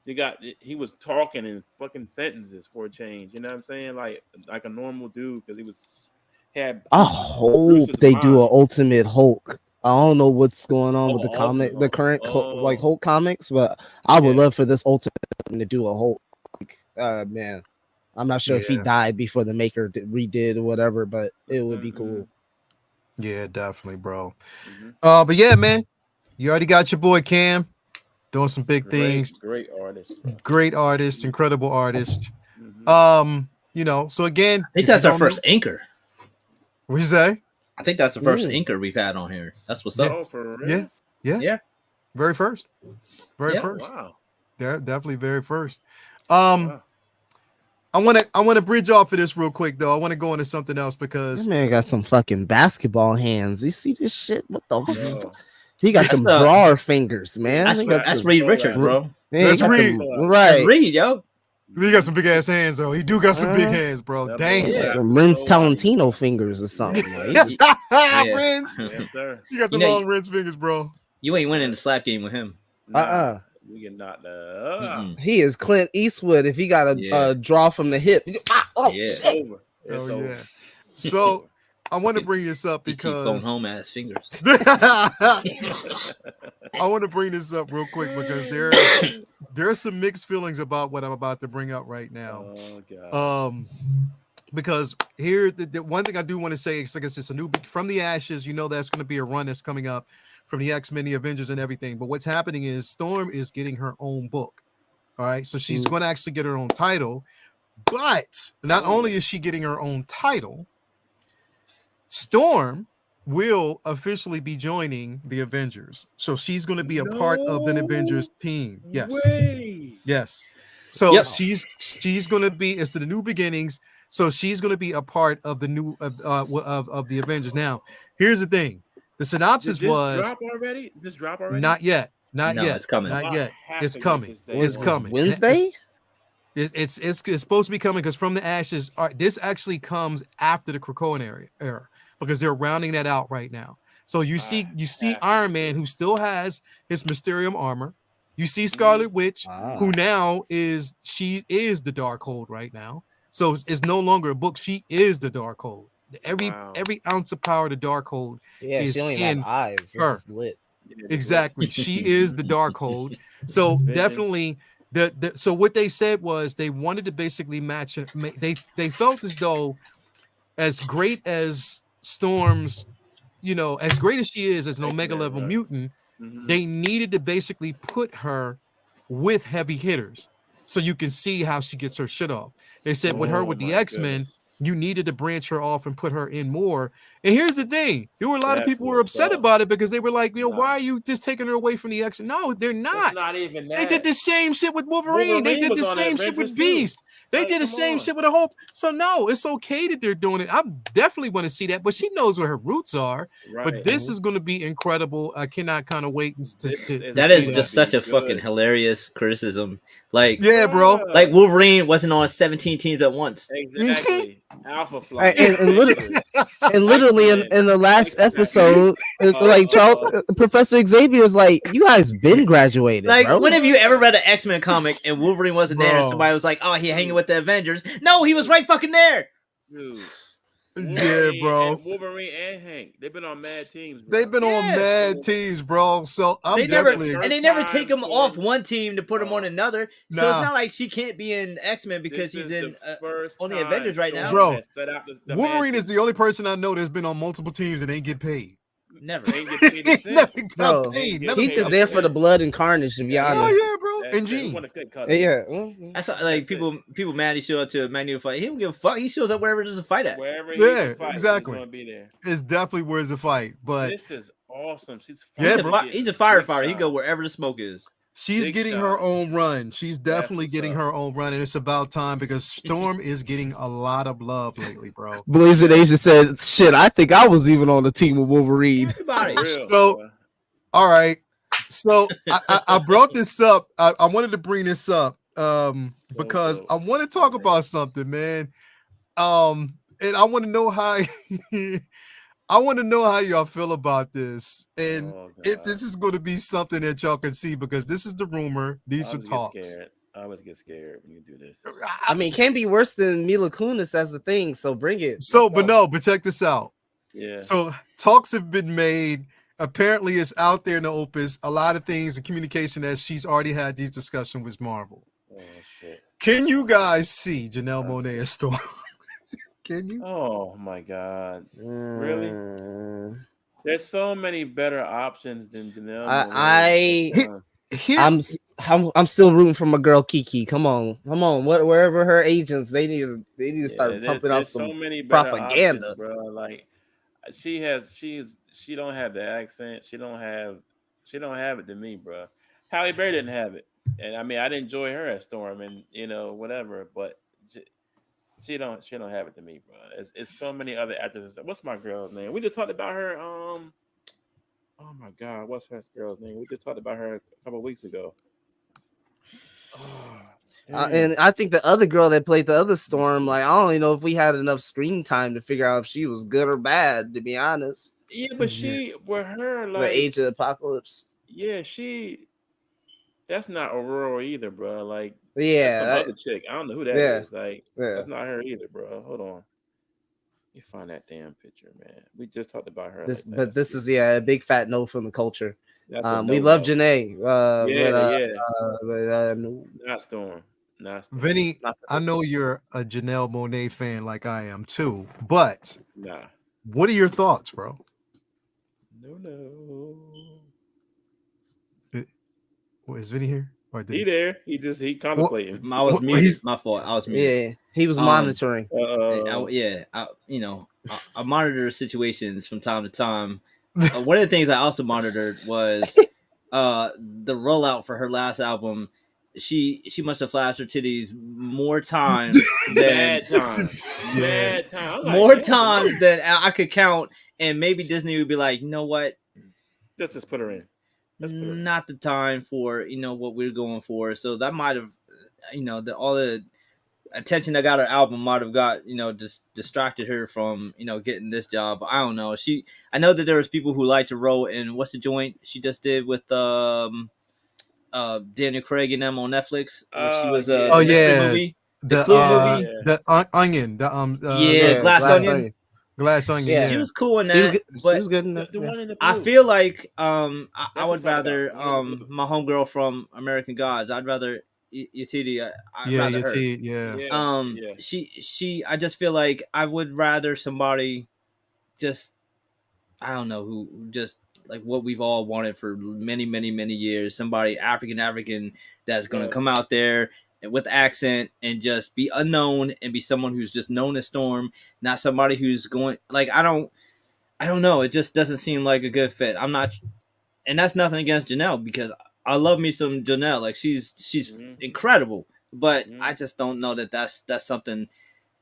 he was talking in fucking sentences for a change. You know what I'm saying? Like a normal dude, because I hope they do an Ultimate Hulk. I don't know what's going on with the comic, the current like Hulk comics, but I would love for this Ultimate to do a Hulk. Man, I'm not sure if he died before the maker redid or whatever, but it would be cool. Yeah, definitely, bro. But yeah, man, you already got your boy Cam doing some big things. Great artist, incredible artist. You know, so again, I think that's our first anchor. What you say? I think that's the first anchor we've had on here. That's what's up. Oh, for real? Yeah. Very first. First. Wow. Yeah, definitely very first. I want to bridge off of this real quick though. I want to go into something else because this man got some fucking basketball hands. You see this shit? What the fuck? He got some drawer fingers, man. That's Reed Richards, bro. That's Reed. Right. That's Reed, yo. He got some big ass hands though. He do got some big hands, bro. Dang. Ren's Talentino fingers or something. Ren's. Yes, sir. You got the long Ren's fingers, bro. You ain't winning the slap game with him. We get knocked out. He is Clint Eastwood if he got a draw from the hip. It's over. Yeah. So I want to bring this up because phone home ass fingers. I want to bring this up real quick because there are some mixed feelings about what I'm about to bring up right now. Oh God. Because here the one thing I do want to say is, like I said, it's a new from the ashes. You know that's going to be a run that's coming up from the X-Men, the Avengers, and everything. But what's happening is Storm is getting her own book. All right, so she's going to actually get her own title. But not only is she getting her own title, Storm will officially be joining the Avengers. So she's going to be a part of the Avengers team. Yes. Yes. So she's going to be, it's the new beginnings. So she's going to be a part of the new of the Avengers. Now, here's the thing. The synopsis was drop already? This drop already? Not yet. Not yet. It's coming. Not yet. It's coming. It's coming. Wednesday? It's supposed to be coming because from the ashes. This actually comes after the Krakoan era because they're rounding that out right now. So you see Iron Man, who still has his Mysterium armor. You see Scarlet Witch, who now is the Darkhold right now. So it's no longer a book. She is the Darkhold. Every ounce of power the Darkhold is she only in eyes. her. It's lit. Exactly. She is the Darkhold. So definitely so what they said was they wanted to basically match it. They felt as though as great as Storm's, as great as she is as an Omega level mutant, they needed to basically put her with heavy hitters so you can see how she gets her shit off. They said with the X-Men, you needed to branch her off and put her in more. And here's the thing. There were a lot of people who were upset about it because they were like, why are you just taking her away from the X-Men? No, they're not. It's not even that. They did the same shit with Wolverine. They did the same shit with Beast. They did the same shit with a Hope. So no, it's okay that they're doing it. I definitely want to see that, but she knows where her roots are. Right. But this is going to be incredible. I cannot kind of wait to that is just such a fucking hilarious criticism. Like, yeah, bro. Like Wolverine wasn't on 17 teams at once. Exactly. Alpha Flight. And literally in the last episode, Professor Xavier's like, you guys been graduated. Like, bro. when have you ever read an X-Men comic and Wolverine wasn't there and somebody was like, oh, he hanging with the Avengers? No, he was right fucking there. Dude. Yeah, bro. Wolverine and Hank, they've been on mad teams. Bro. They've been on mad teams, bro. So they never take him off one team to put him on another. So it's not like she can't be in X-Men because he's in only Avengers right now. Bro, Wolverine is the only person I know that's been on multiple teams and ain't get paid. Never. Never paid. He's just there for the blood and carnage, to be honest. Oh yeah, bro. And Gene. Yeah. That's like people mad he showed up to a Magneto fight. He don't give a fuck. He shows up wherever there's a fight at. Wherever exactly. He's gonna be there. It's definitely where's the fight. But this is awesome. He's a firefighter. He go wherever the smoke is. She's getting her own run. She's definitely getting her own run, and it's about time because Storm is getting a lot of love lately, bro. Blazing Asia said, "Shit, I think I was even on the team with Wolverine." Everybody. All right. So I brought this up. I wanted to bring this up because I want to talk about something, man. And I want to know how I want to know how y'all feel about this, and if this is going to be something that y'all can see, because this is the rumor. These are talks. I always get scared when you do this. I mean, it can't be worse than Mila Kunis as the thing. So bring it. So, but check this out. Yeah. So talks have been made. Apparently, it's out there in the opus. A lot of things in communication that she's already had these discussions with Marvel. Oh shit! Can you guys see Janelle Monáe as Storm? Can you? Oh my god! Really? There's so many better options than Janelle Monáe. I'm still rooting for my girl Kiki. Come on. Wherever her agents, they need to start pumping out some so many propaganda, options, bro. Like she don't have the accent. She don't have it to me, bro. Halle Berry didn't have it, and I mean I didn't enjoy her as Storm, and whatever, but she don't have it to me, bro. It's so many other actors. What's my girl's name? We just talked about her. Oh my god, what's her girl's name? We just talked about her a couple of weeks ago. And I think the other girl that played the other Storm, like I don't even know if we had enough screen time to figure out if she was good or bad, to be honest. Yeah, but with her, like the Age of Apocalypse. Yeah, that's not Aurora either, bro. Like, yeah, that's some other chick. I don't know who that is. Like, that's not her either, bro. Hold on. You find that damn picture, man. We just talked about her. This is a big fat no from the culture. That's we love Janae. Not Storm. Vinny, I know you're a Janelle Monáe fan like I am too, but what are your thoughts, bro? No. Is Vinny here? He there? He contemplating. I was muted. My fault. I was muted. Yeah, he was monitoring. I monitor situations from time to time. One of the things I also monitored was the rollout for her last album. She must have flashed her titties more times than mad time. More times than I could count, and maybe Disney would be like, you know what? Let's just put her in. Not the time for what we're going for. So that might have all the attention that got her album might have got just distracted her from getting this job. I don't know. I know that there was people who like to roll in what's the joint she just did with Daniel Craig and them on Netflix. She was movie. The Clue movie, the Onion, Glass Onion. Glass Onion. Yeah, she was cool in that. She was good in that. The one in the I feel like I would rather my homegirl from American Gods. I'd rather Yetiti. I'd rather her. She. I just feel like I would rather somebody just I don't know who just like what we've all wanted for many years. Somebody African that's gonna come out there with accent and just be unknown and be someone who's just known as Storm, not somebody who's going like I don't know. It just doesn't seem like a good fit. I'm not, and that's nothing against Janelle because I love me some Janelle. Like she's incredible, but I just don't know that that's something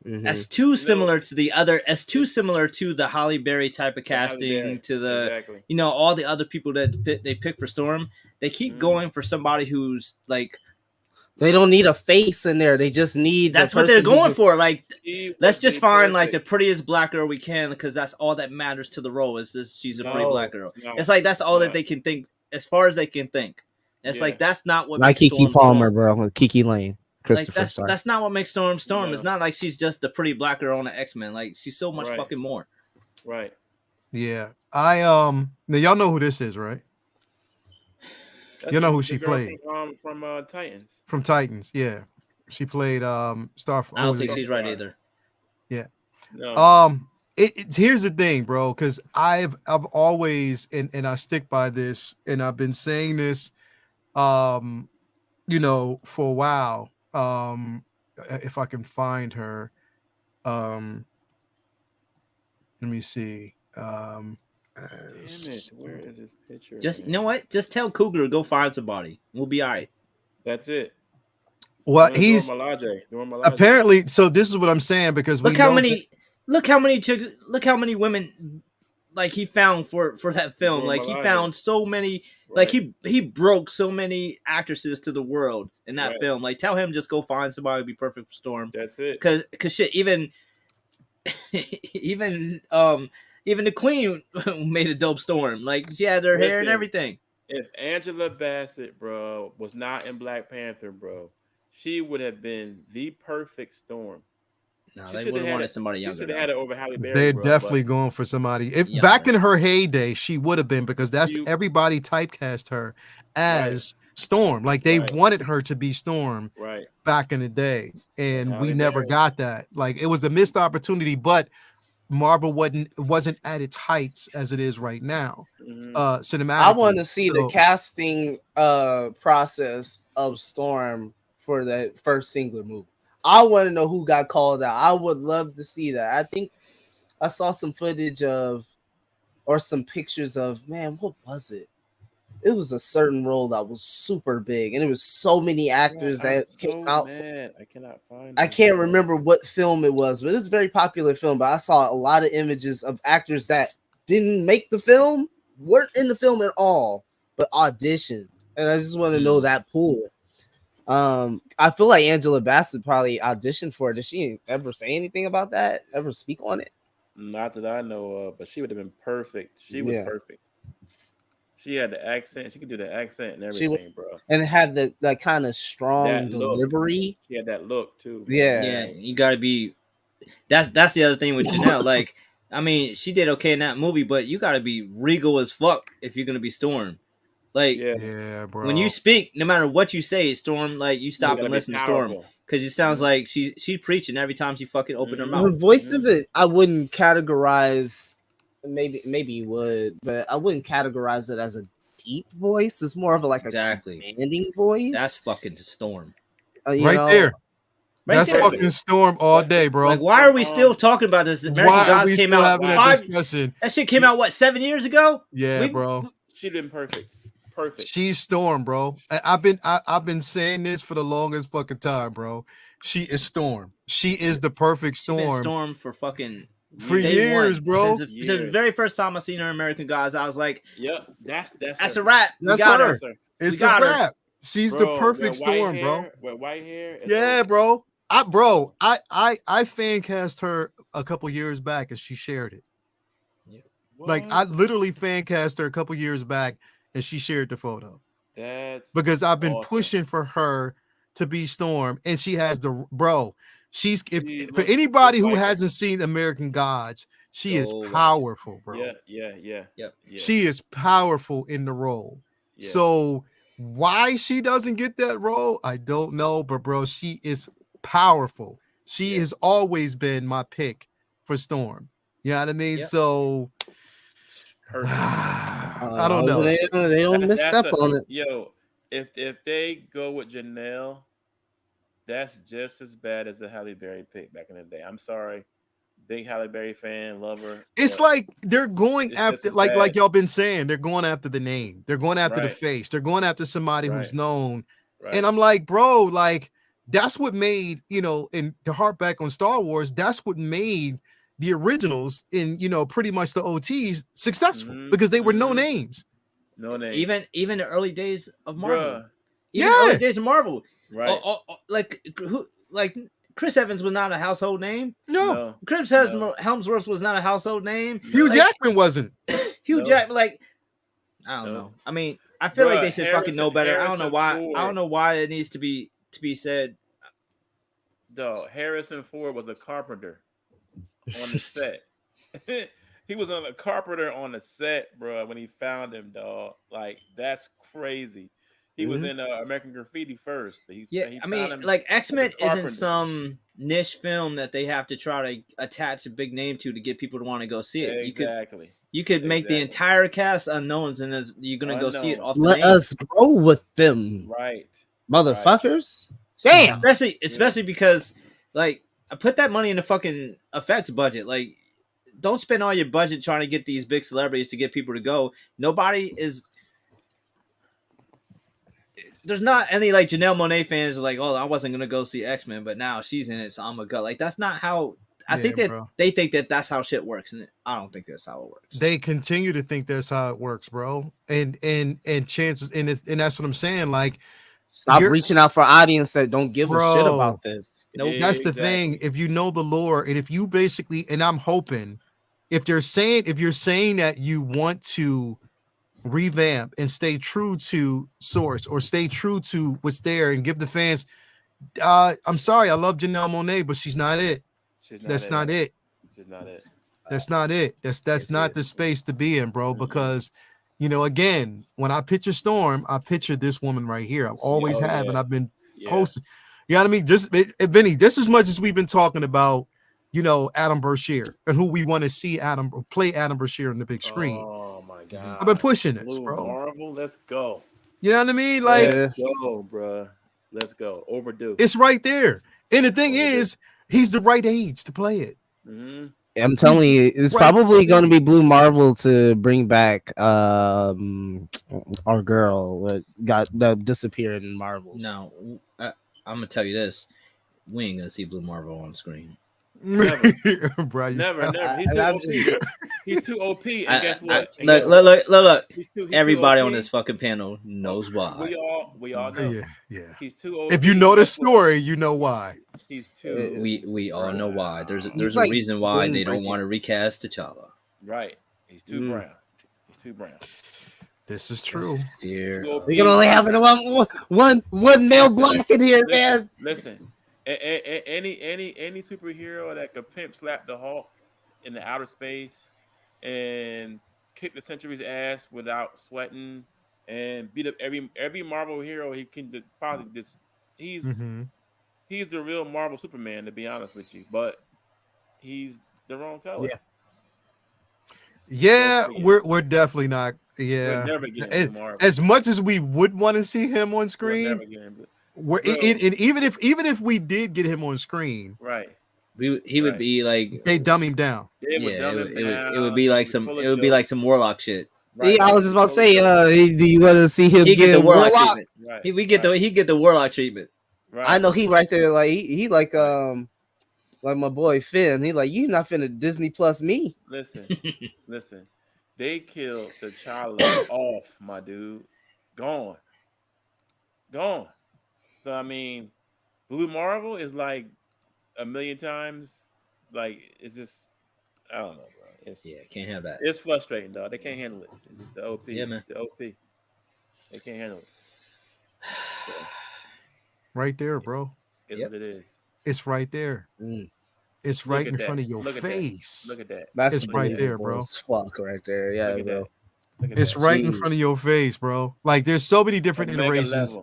as too similar to the other, as too similar to the Halle Berry type of casting, to the all the other people that they pick for Storm. They keep going for somebody who's like. They don't need a face in there. They just need. That's what they're going for. Like, let's just find like the prettiest black girl we can because that's all that matters to the role. Is this? She's a pretty black girl. It's like that's all that they can think as far as they can think. It's like that's not what. Like Kiki Palmer, bro. Kiki Lane. Christopher. Like that's not what makes Storm Storm. It's not like she's just the pretty black girl on the X-Men. Like she's so much fucking more. Right. Yeah. Now y'all know who this is, right? You know who she played from Titans. From Titans, yeah. She played Star. I don't think she's right either. Yeah. No. Here's the thing, bro, because I've always and I stick by this, and I've been saying this, for a while. If I can find her, let me see. Damn it! Where is this picture? You know what? Just tell Cougar to go find somebody. We'll be all right. That's it. Well, he's apparently. So this is what I'm saying because look how many women like he found for that film. Like he found so many, like he broke so many actresses to the world in that film. Like tell him just go find somebody to be perfect for Storm. That's it. Cause shit, even the Queen made a dope Storm. Like she had her hair and everything. If Angela Bassett, bro, was not in Black Panther, bro, she would have been the perfect Storm. No, they would have wanted somebody younger. She should have had it over Halle Berry. They're definitely going for somebody. If back in her heyday, she would have been, because that's everybody typecast her as Storm. Like they wanted her to be Storm back in the day, and we never got that. Like it was a missed opportunity, but Marvel wasn't at its heights as it is right now. Cinematic. I want to see the casting process of Storm for the first singular movie. I want to know who got called out. I would love to see that. I think I saw some footage of, or some pictures of, man, what was it? It was a certain role that was super big, and it was so many actors that came out. I cannot find. I can't remember what film it was, but it's a very popular film. But I saw a lot of images of actors that didn't make the film, weren't in the film at all, but auditioned. And I just want to know that pool. I feel like Angela Bassett probably auditioned for it. Did she ever say anything about that? Ever speak on it? Not that I know of, but she would have been perfect. She was perfect. She had the accent. She could do the accent and everything, bro. And had that kind of strong delivery. She had that look too. Yeah. You gotta be. That's the other thing with Janelle. Like, I mean, she did okay in that movie, but you gotta be regal as fuck if you're gonna be Storm. Like, bro. When you speak, no matter what you say, Storm, like you stop and listen to Storm, because it sounds like she's preaching every time she fucking opened her mouth. Her voice isn't. I wouldn't categorize. Maybe you would, but I wouldn't categorize it as a deep voice. It's more of a commanding voice. That's fucking Storm, there. That's fucking Storm all day, bro. Like, why are we still talking about this? American Gods came out. That shit came out 7 years ago? Yeah, bro. She did perfect. She's Storm, bro. I've been saying this for the longest fucking time, bro. She is Storm. She is the perfect Storm. She's been Storm for years, bro. Since the very first time I seen her in American Gods, I was like, "Yep, that's a wrap. That's her. It's a wrap. She's the perfect Storm, bro. With white hair, yeah, bro. I fan cast her a couple years back, and she shared it. Yeah. Like I literally fan cast her a couple years back, and she shared the photo. That's because I've been pushing for her to be Storm, and she has bro. She's for anybody who hasn't seen American Gods, she is powerful, bro. Yeah. She is powerful in the role. Yeah. So why she doesn't get that role, I don't know, but bro, she is powerful. She has always been my pick for Storm. You know what I mean? Yep. So I don't know. They don't misstep on it. Yo, if they go with Janelle, that's just as bad as the Halle Berry pick back in the day. I'm sorry. Big Halle Berry fan, lover. It's like they're going after, like y'all been saying, they're going after the name. They're going after the face. They're going after somebody who's known. And I'm like, bro, like that's what made, and to harp back on Star Wars, that's what made the originals in, pretty much the OTs successful because they were no names. No names. Even the early days of Marvel. The early days of Marvel. Right. Like Chris Evans was not a household name. No. Chris Hemsworth was not a household name. Hugh Jackman wasn't. Jackman, like, I don't know. I mean, I feel like they should fucking know better. I don't know why. I don't know why it needs to be said. No, Harrison Ford was a carpenter on the set. He was a carpenter on the set, bro. When he found him, dog, like that's crazy. He was in American Graffiti first. I mean, like X-Men isn't some niche film that they have to try to attach a big name to get people to want to go see it. Exactly. You could make the entire cast unknowns, and you're gonna go see it off. Let us grow with them, right, motherfuckers. Right. Damn, especially because, like, I put that money in the fucking effects budget. Like, don't spend all your budget trying to get these big celebrities to get people to go. There's not any like Janelle Monáe fans are like, oh, I wasn't gonna go see X-Men, but now she's in it, so I'm gonna go. Like that's not how I think that they think that that's how shit works, and I don't think that's how it works. They continue to think that's how it works, bro. And chances, and that's what I'm saying. Like, stop reaching out for audience that don't give a shit about this. Nope. That's the thing. If you know the lore, and if you basically, and I'm hoping, if you're saying that you want to revamp and stay true to source or stay true to what's there and give the fans, I'm sorry, I love Janelle Monáe, but she's not it. That's not it. She's not it. That's not it. That's not the space to be in, bro. Because, again, when I picture Storm, I picture this woman right here. I always have, and I've been posting. You know what I mean? Just Vinny, just as much as we've been talking about, Adam Brashear and who we want to see play Adam Brashear on the big screen. Oh my god! I've been pushing this, bro. Marvel, let's go. You know what I mean? Like, let's go, bro. Let's go. Overdue. It's right there. And the thing is, he's the right age to play it. Mm-hmm. I'm telling you, it's probably going to be Blue Marvel to bring back our girl that disappeared in Marvels. No, I'm gonna tell you this: we ain't gonna see Blue Marvel on screen. Never, bro, never. He's too OP. He's too OP. And guess what? Look. He's everybody on this fucking panel knows why. We all know. Yeah. He's too OP. If you know the story, you know why. He's too. We all know why. There's a reason why they don't want to recast T'Challa. Right. He's too brown. He's too brown. This is true. We can only have one male black in here, man. Listen. Any superhero that could pimp slap the Hulk in the outer space and kick the Century's ass without sweating and beat up every Marvel hero he can probably just he's the real Marvel Superman, to be honest with you, but he's the wrong color. Yeah, we're definitely not. Yeah, we're never getting Marvel. As much as we would want to see him on screen. Even if we did get him on screen, right? He would be like they dumb him down. It would be like some Warlock shit. Right. I was just about to say, do you want to see him get the Warlock treatment? Right. He get the Warlock treatment. Right. I know he right there, like he like my boy Finn. He like, you not finna Disney Plus me. Listen. They killed T'Challa off, my dude. Gone. So I mean, Blue Marvel is like a million times. Like it's just, I don't know, bro. Can't have that. It's frustrating, dog. They can't handle it. It's the OP. Yeah, man. The OP. They can't handle it. So, right there, bro. It's what it is. It's right there. It's right in front of your face. Look at that. It's right there, bro. It's fuck right there. Yeah, bro. It's right in front of your face, bro. Like there's so many different iterations.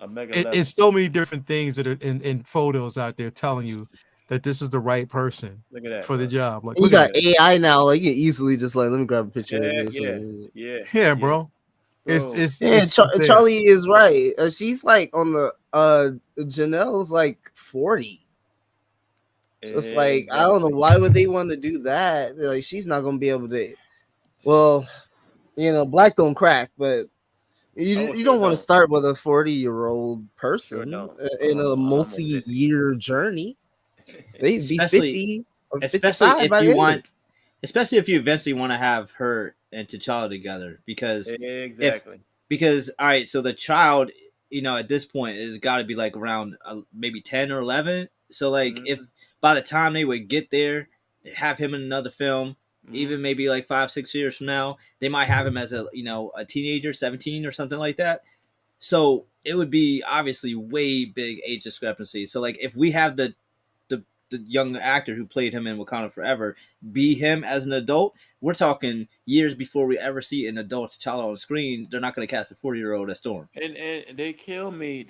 It's so many different things that are in photos out there telling you that this is the right person for the job. Like you got AI now, like you can easily just like, let me grab a picture of this. Yeah, bro. It's Charlie is right. She's like on the Janelle's like 40. So it's like I don't know why would they want to do that. Like she's not gonna be able to. Well, black don't crack, but you don't want to start with a 40-year-old person in a multi-year journey. They'd be 50 or 55 by then. Especially if you eventually want to have her and T'Challa together, because all right, so the child, at this point is got to be like around maybe 10 or 11. So like if by the time they would get there, have him in another film. Even maybe like 5-6 years from now, they might have him as a teenager, 17 or something like that. So it would be obviously way big age discrepancy. So like if we have the young actor who played him in Wakanda Forever be him as an adult, we're talking years before we ever see an adult T'Challa on screen. They're not going to cast a 40-year-old as Storm. And they kill me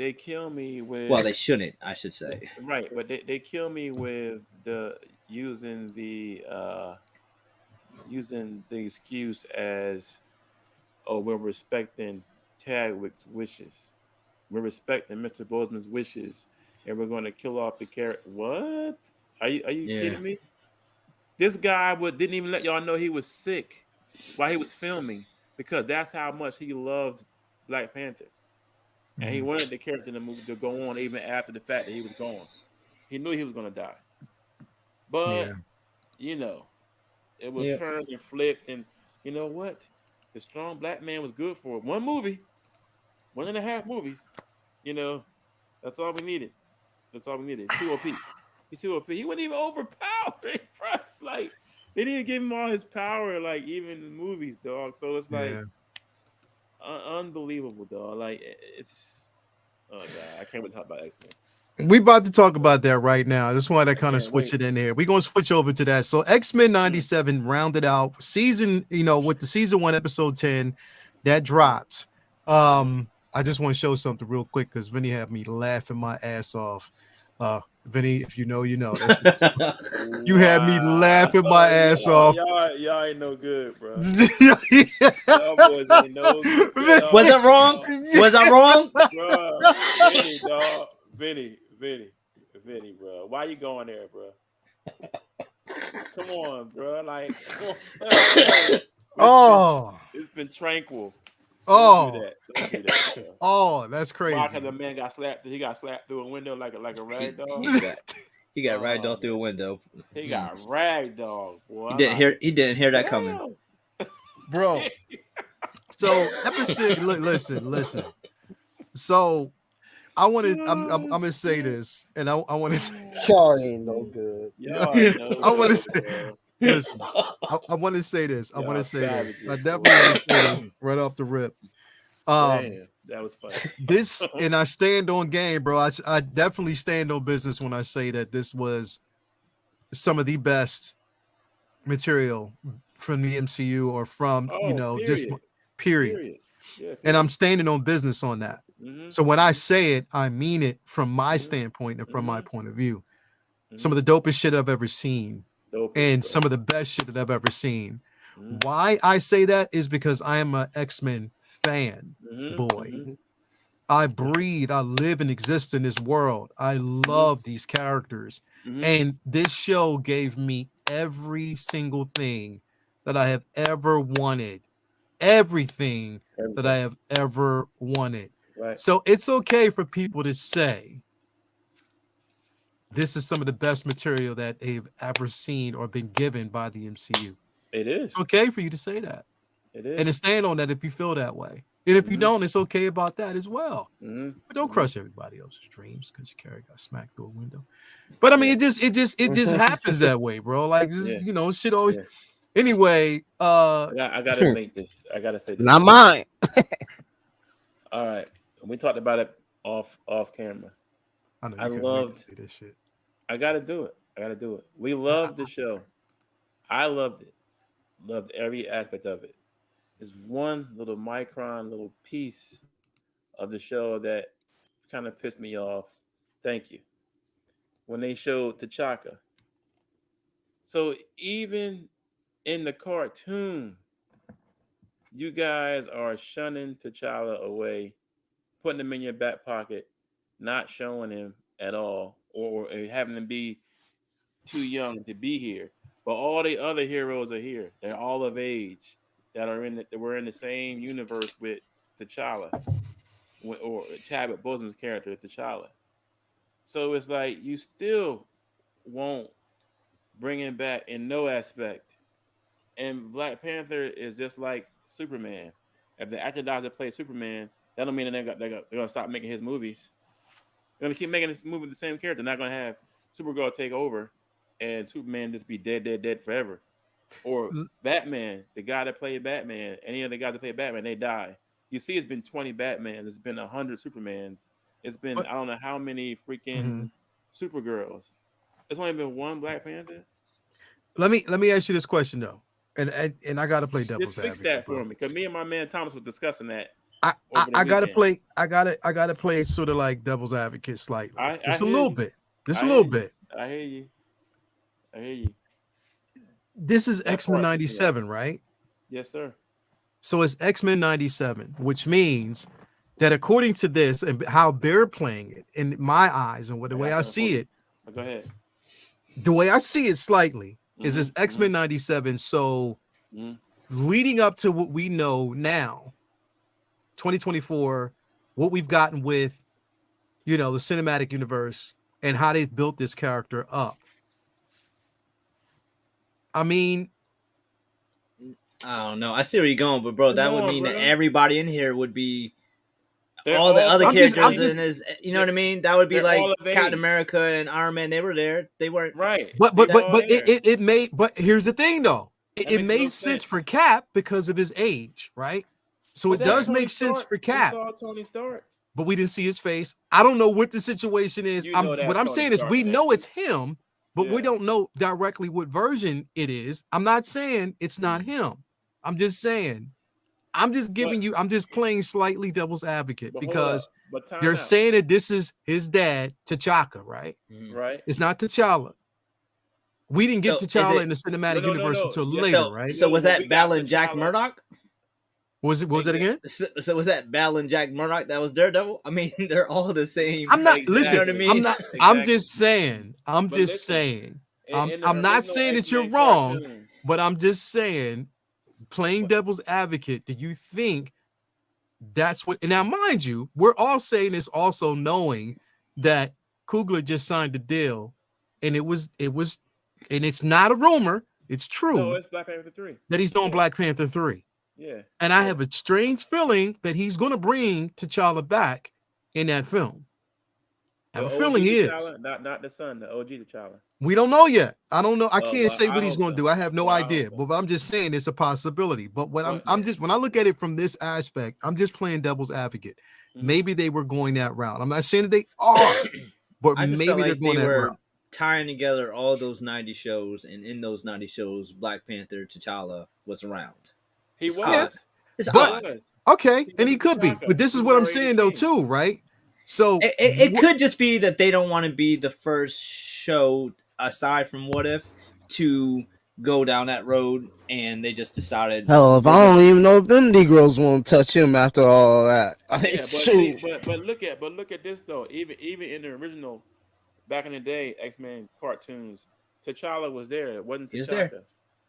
with. Well, they shouldn't, I should say. Right, but they kill me with using the excuse as, oh, we're respecting Chadwick's wishes. We're respecting Mr. Boseman's wishes, and we're going to kill off the character. What? Are you kidding me? This guy didn't even let y'all know he was sick while he was filming, because that's how much he loved Black Panther, and he wanted the character in the movie to go on even after the fact that he was gone. He knew he was going to die. But Yeah. you know, it was Yeah. turned and flipped, and you know what? The strong black man was good for one movie, 1.5 movies. You know, that's all we needed. That's all we needed. He's too OP. He's too OP. He wasn't even overpowered, bro. Like they didn't give him all his power, like even in the movies, dog. So it's like Yeah. unbelievable, dog. Like it's oh god, I can't wait to talk about X Men. We about to talk about that right now. I just wanted to I kind of can't switch wait. it in there. We're gonna switch over to that. So X-Men Mm, 97 rounded out season, with the season 1, episode 10 that mm, dropped. mm. I just want to show something real quick because Vinny had me laughing my ass off. Vinny, if you know, you know. That's you had me Wow, laughing my ass off. y'all ain't no good, bro. Y'all boys ain't no good at Was all, I wrong? dog. Was I wrong? Bro, Vinny, dog, Vinny, bro. Why you going there, bro? Come on, bro. Like, come on. it's been Oh, it's been tranquil. Don't do oh, that. Don't do that, bro. oh, that's Why? Cause crazy. the man got slapped. He got slapped through a window like a rag He, dog. he got he got Oh ragdolled through a man, window. he Hmm. got rag dog. Boy, He I'm didn't hear like, he didn't hear that coming. damn. Bro. So episode listen. So I'm Oh gonna say shit. this, and I want to Y'all ain't no good. Y'all ain't no I want to good, say bro. listen. I want to say this. I want to Y'all say this. I savages, definitely boy. want to say this right off the rip. Um, Damn, that was funny. this and I stand on game, bro. I definitely stand on business when I say that this was some of the best material from the MCU or from Oh, this period, period. period. Yeah, And I'm period. standing on business on that. Mhm, So when I mhm, say it, I mean it from my mhm, standpoint and from my mhm, point of view. Some of mhm. the dopest shit I've ever seen Dopest, and bro. some of the best shit that I've ever seen. Mhm, Why I say that is because I am an X-Men fan, mhm, boy. mhm, I yeah, breathe, I live and exist in this world. I mhm, love these characters. mhm. And this show gave me every single thing that I have ever wanted. Everything that I Everything, have ever wanted. right? So it's okay for people to say this is some of the best material that they've ever seen or been given by the MCU. It It's is. okay for you to say that It and to is. stand on that if you feel that way. And if you Mhm, don't, it's okay about that as well. mhm, But don't mhm. crush everybody else's dreams because Carrie got smacked through a window. But I mean, Yeah, it just happens that way, bro. Like yeah, shit always. yeah. Anyway, I gotta make this. I gotta say this Not real quick. mine. All right, we talked about it off camera. I know I you couldn't wait to loved. say this shit. I gotta do it. I gotta do it. We I, loved the show. I loved it. Loved every aspect of it. There's one little micron, little piece of the show that kind of pissed me off. Thank you. When they showed T'Chaka. So even in the cartoon, you guys are shunning T'Challa away, putting him in your back pocket, not showing him at all, or having him be too young to be here. But all the other heroes are here. They're all of age that are that were in the same universe with T'Challa or Chadwick Boseman's character T'Challa. So it's like you still won't bring him back in no aspect. And Black Panther is just like Superman. If the actor dies that plays Superman, that don't mean that they're gonna stop making his movies. They're gonna keep making this movie with the same character. They're not gonna have Supergirl take over and Superman just be dead, dead, dead forever. Or Batman, the guy that played Batman, any of the guys that played Batman, they die. You see, it's been 20 Batmans, it's been 100 Supermans, it's been But I don't know how many mhm. freaking Supergirls. It's only been one Black Panther. Let me ask you this question though, and I gotta play Just devil's fix advocate, that for bro. me, because me and my man Thomas was discussing that I, I over the I gotta weekend. play. I gotta play sort of like devil's advocate slightly, I just a hear little you. bit, just a I hear little you. bit. I hear you. I hear you. This is That X-Men part pissed me off. 97, right? Yes, sir. So it's X-Men 97, which means that according to this and how they're playing it in my eyes and the I way got I something for see you. it, But go ahead. the way I see it slightly is Mm-hmm. this X-Men 97. So Mm-hmm. leading up to what we know now, 2024, what we've gotten with, the cinematic universe and how they've built this character up. I mean, I don't know. I see where you're going, but bro, that would mean that everybody in here would be all the other characters just, in his. You know what I mean? That would be like Captain America and Iron Man. They were there. They weren't right. But it made. But here's the thing, though. It made sense for Cap because of his age, right? So it does make sense for Cap. We saw Tony Stark, but we didn't see his face. I don't know what the situation is. What I'm saying is we know it's him, but we don't know directly what version it is. I'm not saying it's not him. I'm just saying, I'm just playing slightly devil's advocate because they're saying that this is his dad, T'Chaka, right? Right. It's not T'Challa. We didn't get T'Challa in the cinematic universe until later, right? So was that Balin Jack Murdoch? Was that again? So was that Balin Jack Murdoch that was Daredevil? I mean, they're all the same. I'm not listen. You know what I mean? I'm not. Exactly. I'm just saying. I'm not saying that you're wrong, but I'm just saying, playing devil's advocate. Do you think that's what? And now, mind you, we're all saying this also knowing that Coogler just signed a deal, and it was, and it's not a rumor. It's true. No, it's Black Panther 3. That he's doing Black Panther 3. Yeah. And I have a strange feeling that he's going to bring T'Challa back in that film. I have a feeling he is. Not the son, the OG T'Challa. We don't know yet. I don't know. I can't say what he's going to do. I have no idea. But I'm just saying it's a possibility. But when when I look at it from this aspect, I'm just playing devil's advocate. Mm-hmm. Maybe they were going that route. I'm not saying that they are, but maybe they're going that route. Tying together all those 90 shows, and in those 90 shows, Black Panther T'Challa was around. He was. Okay, and he could be. But this is what I'm saying though, too, right? So it could just be that they don't want to be the first show, aside from What If, to go down that road, and they just decided. Hell, if I don't even know if them Negroes won't touch him after all that. But look at this though. Even in the original, back in the day, X-Men cartoons, T'Challa was there. It wasn't T'Chaka.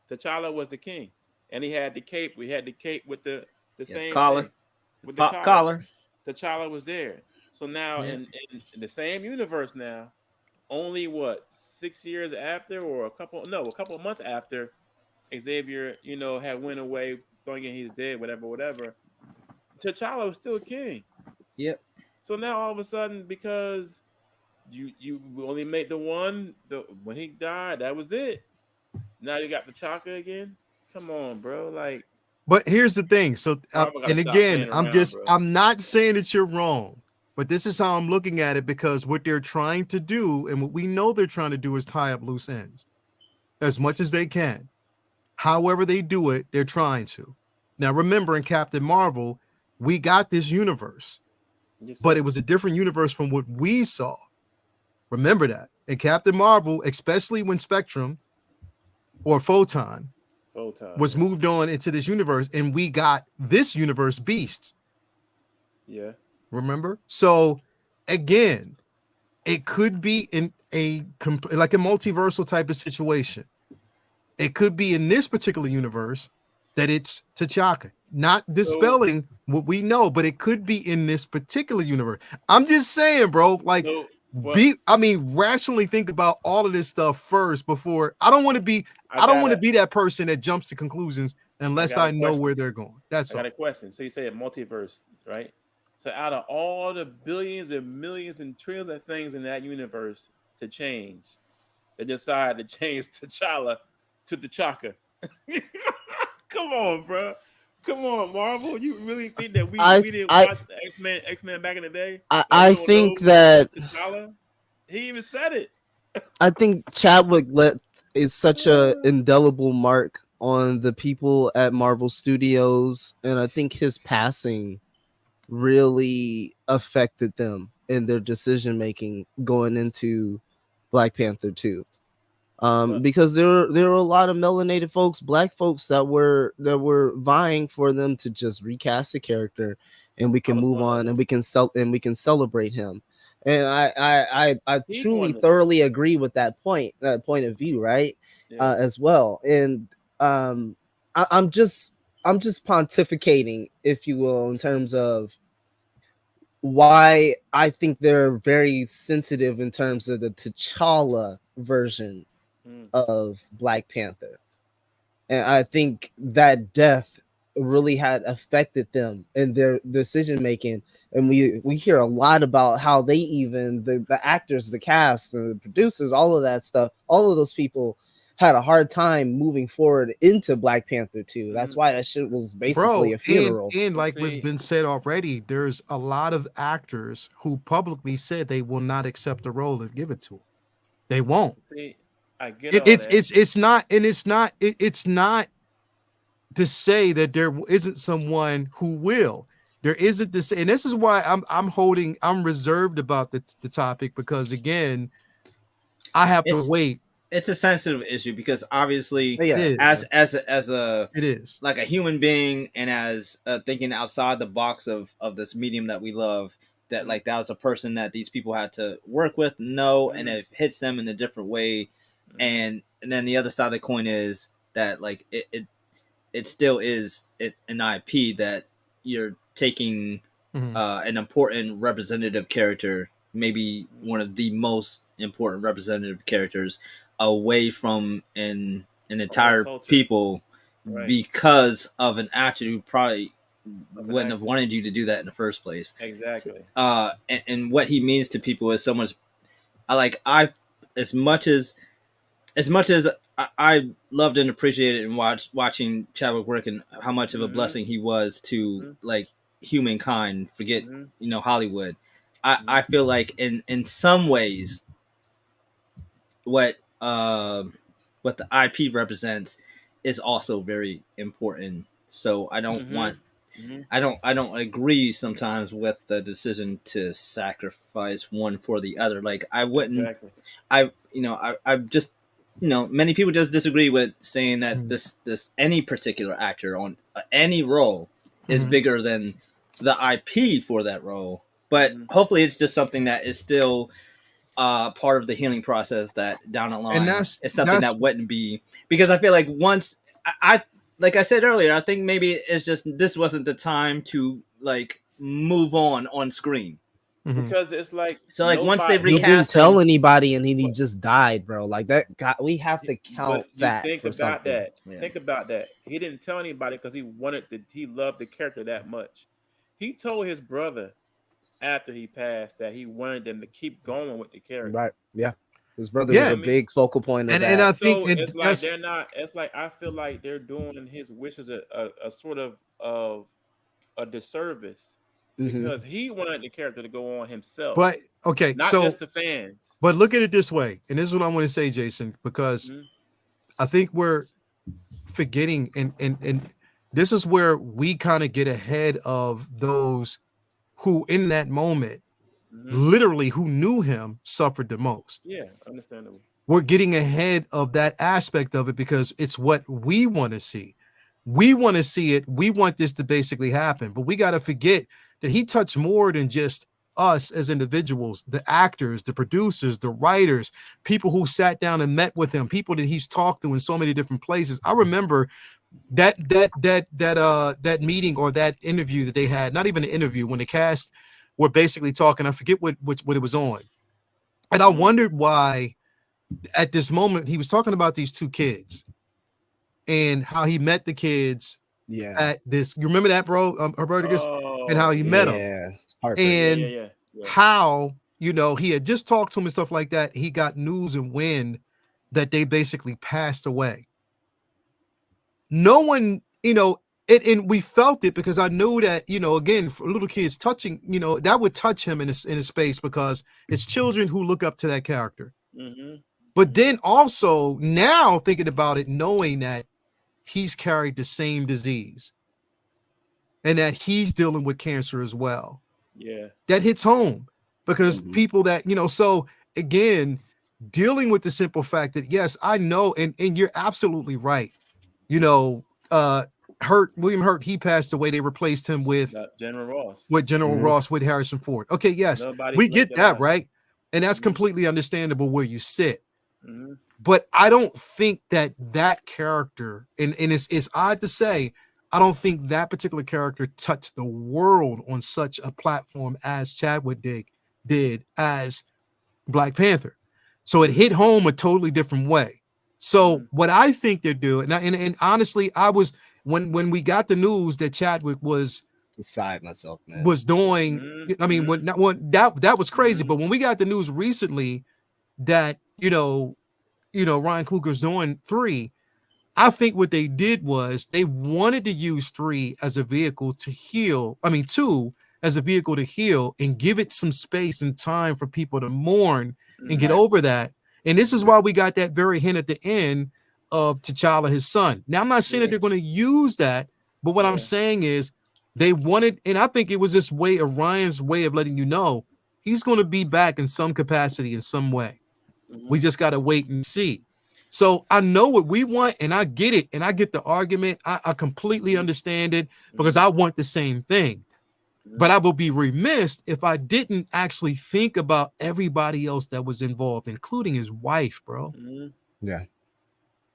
T'Challa was the king. And he had the cape. We had the cape with the same collar. Thing, with the collar. T'Challa was there. So now in the same universe now, only 6 years after, or a couple of months after Xavier, had went away, thinking he's dead, whatever. T'Challa was still king. Yep. So now all of a sudden, because you only made when he died, that was it. Now you got T'Chaka again. Come on, bro. But here's the thing. So, and again, I'm not saying that you're wrong, but this is how I'm looking at it, because what they're trying to do, and what we know they're trying to do, is tie up loose ends as much as they can. However they do it, they're trying to. Now, remember, in Captain Marvel, we got this universe, but it was a different universe from what we saw. Remember that. In Captain Marvel, especially when Spectrum or Photon was moved on into this universe, and we got this universe Beasts. Yeah. Remember? So again, it could be in like a multiversal type of situation. It could be in this particular universe that it's T'Chaka. Not dispelling what we know, but it could be in this particular universe. I'm just saying, bro, rationally think about all of this stuff first before. I don't want to be that person that jumps to conclusions unless I know where they're going. That's all. I got a question. So you say a multiverse, right? So out of all the billions and millions and trillions of things in that universe to change, they decide to change T'Challa to T'Chaka. Come on, bro. Come on, Marvel. You really think that we didn't watch X-Men back in the day? I think that T'Challa? He even said it. I think Chadwick is such a indelible mark on the people at Marvel Studios, and I think his passing really affected them in their decision making going into Black Panther 2. Because there were a lot of melanated folks, black folks that were vying for them to just recast the character, and we can move on, and we can celebrate him. And I truly thoroughly agree with that point of view, right? As well. And I'm just pontificating, if you will, in terms of why I think they're very sensitive in terms of the T'Challa version of Black Panther. And I think that death really had affected them in their decision making. And we hear a lot about how they even the actors, the cast, the producers, all of that stuff, all of those people had a hard time moving forward into Black Panther 2. That's why that shit was basically a funeral. And like what's been said already, there's a lot of actors who publicly said they will not accept the role if given to them. They won't. See, I get it's not, and it's not to say that there isn't someone who will. There isn't this, and this is why I'm reserved about the topic, because again, I have to wait. It's a sensitive issue because obviously, as a it is like a human being, and as thinking outside the box of this medium that we love, that like that was a person that these people had to work with, and it hits them in a different way, and then the other side of the coin is that like it still is an IP that you're taking an important representative character, maybe one of the most important representative characters, away from an entire people because of an actor who probably wouldn't have wanted you to do that in the first place. Exactly. And what he means to people is so much. As much as I loved and appreciated and watching Chadwick work, and how much of a blessing he was to like humankind. Forget Hollywood. I feel like in some ways, what the IP represents is also very important. So I don't want. I don't agree sometimes with the decision to sacrifice one for the other. Like I wouldn't. I just many people just disagree with saying that this any particular actor on any role is bigger than the IP for that role. But hopefully it's just something that is still part of the healing process, that down the line it's something that wouldn't be, because I feel like once I like I said earlier, I think maybe it's just this wasn't the time to like move on screen. Because it's like, so like once they recast, he didn't tell anybody, and he just died, bro. Like that guy, we have to count that. Think for about something. that. Yeah. Think about that. He didn't tell anybody because he loved the character that much. He told his brother after he passed that he wanted them to keep going with the character. Right. Yeah. His brother was a big focal point of that. And I think it's like they're not. It's like I feel like they're doing his wishes a sort of a disservice. Because he wanted the character to go on himself. But okay, not just the fans. But look at it this way, and this is what I want to say, Jason, because I think we're forgetting, and this is where we kind of get ahead of those who in that moment literally who knew him suffered the most. Yeah, understandable. We're getting ahead of that aspect of it because it's what we want to see. We want to see it. We want this to basically happen, but we got to forget that he touched more than just us as individuals, the actors, the producers, the writers, people who sat down and met with him, people that he's talked to in so many different places. I remember that meeting or that interview that they had, not even an interview, when the cast were basically talking. I forget what it was on. And I wondered why at this moment he was talking about these two kids and how he met the kids at this. You remember that, bro? Herbertus, and how he met them. And how, he had just talked to him and stuff like that. He got news and wind that they basically passed away. No one, and we felt it because I knew that, again, for little kids touching, that would touch him in a space because it's children who look up to that character. But then also now thinking about it, knowing that he's carried the same disease and that he's dealing with cancer as well. Yeah. That hits home because people that, so again, dealing with the simple fact that, yes, I know. And you're absolutely right. William Hurt, he passed away. They replaced him with General Ross, Ross, with Harrison Ford. Okay. Yes, we get that. Right. And that's completely understandable where you sit. But I don't think that character, and it's odd to say, I don't think that particular character touched the world on such a platform as Chadwick did as Black Panther. So it hit home a totally different way. So what I think they're doing, and honestly, I was when we got the news that Chadwick was beside myself, man, was doing. I mean, that was crazy. But when we got the news recently that Ryan Coogler's doing 3, I think what they did was they wanted to use 3 as a vehicle to heal. I mean, 2 as a vehicle to heal and give it some space and time for people to mourn and get over that. And this is why we got that very hint at the end of T'Challa, his son. Now, I'm not saying that they're going to use that, but what I'm saying is they wanted, and I think it was this way of Ryan's way of letting you know he's going to be back in some capacity in some way. We just got to wait and see. So I know what we want, and I get it, and I get the argument. I completely understand it because I want the same thing. But I would be remiss if I didn't actually think about everybody else that was involved, including his wife, bro. Yeah.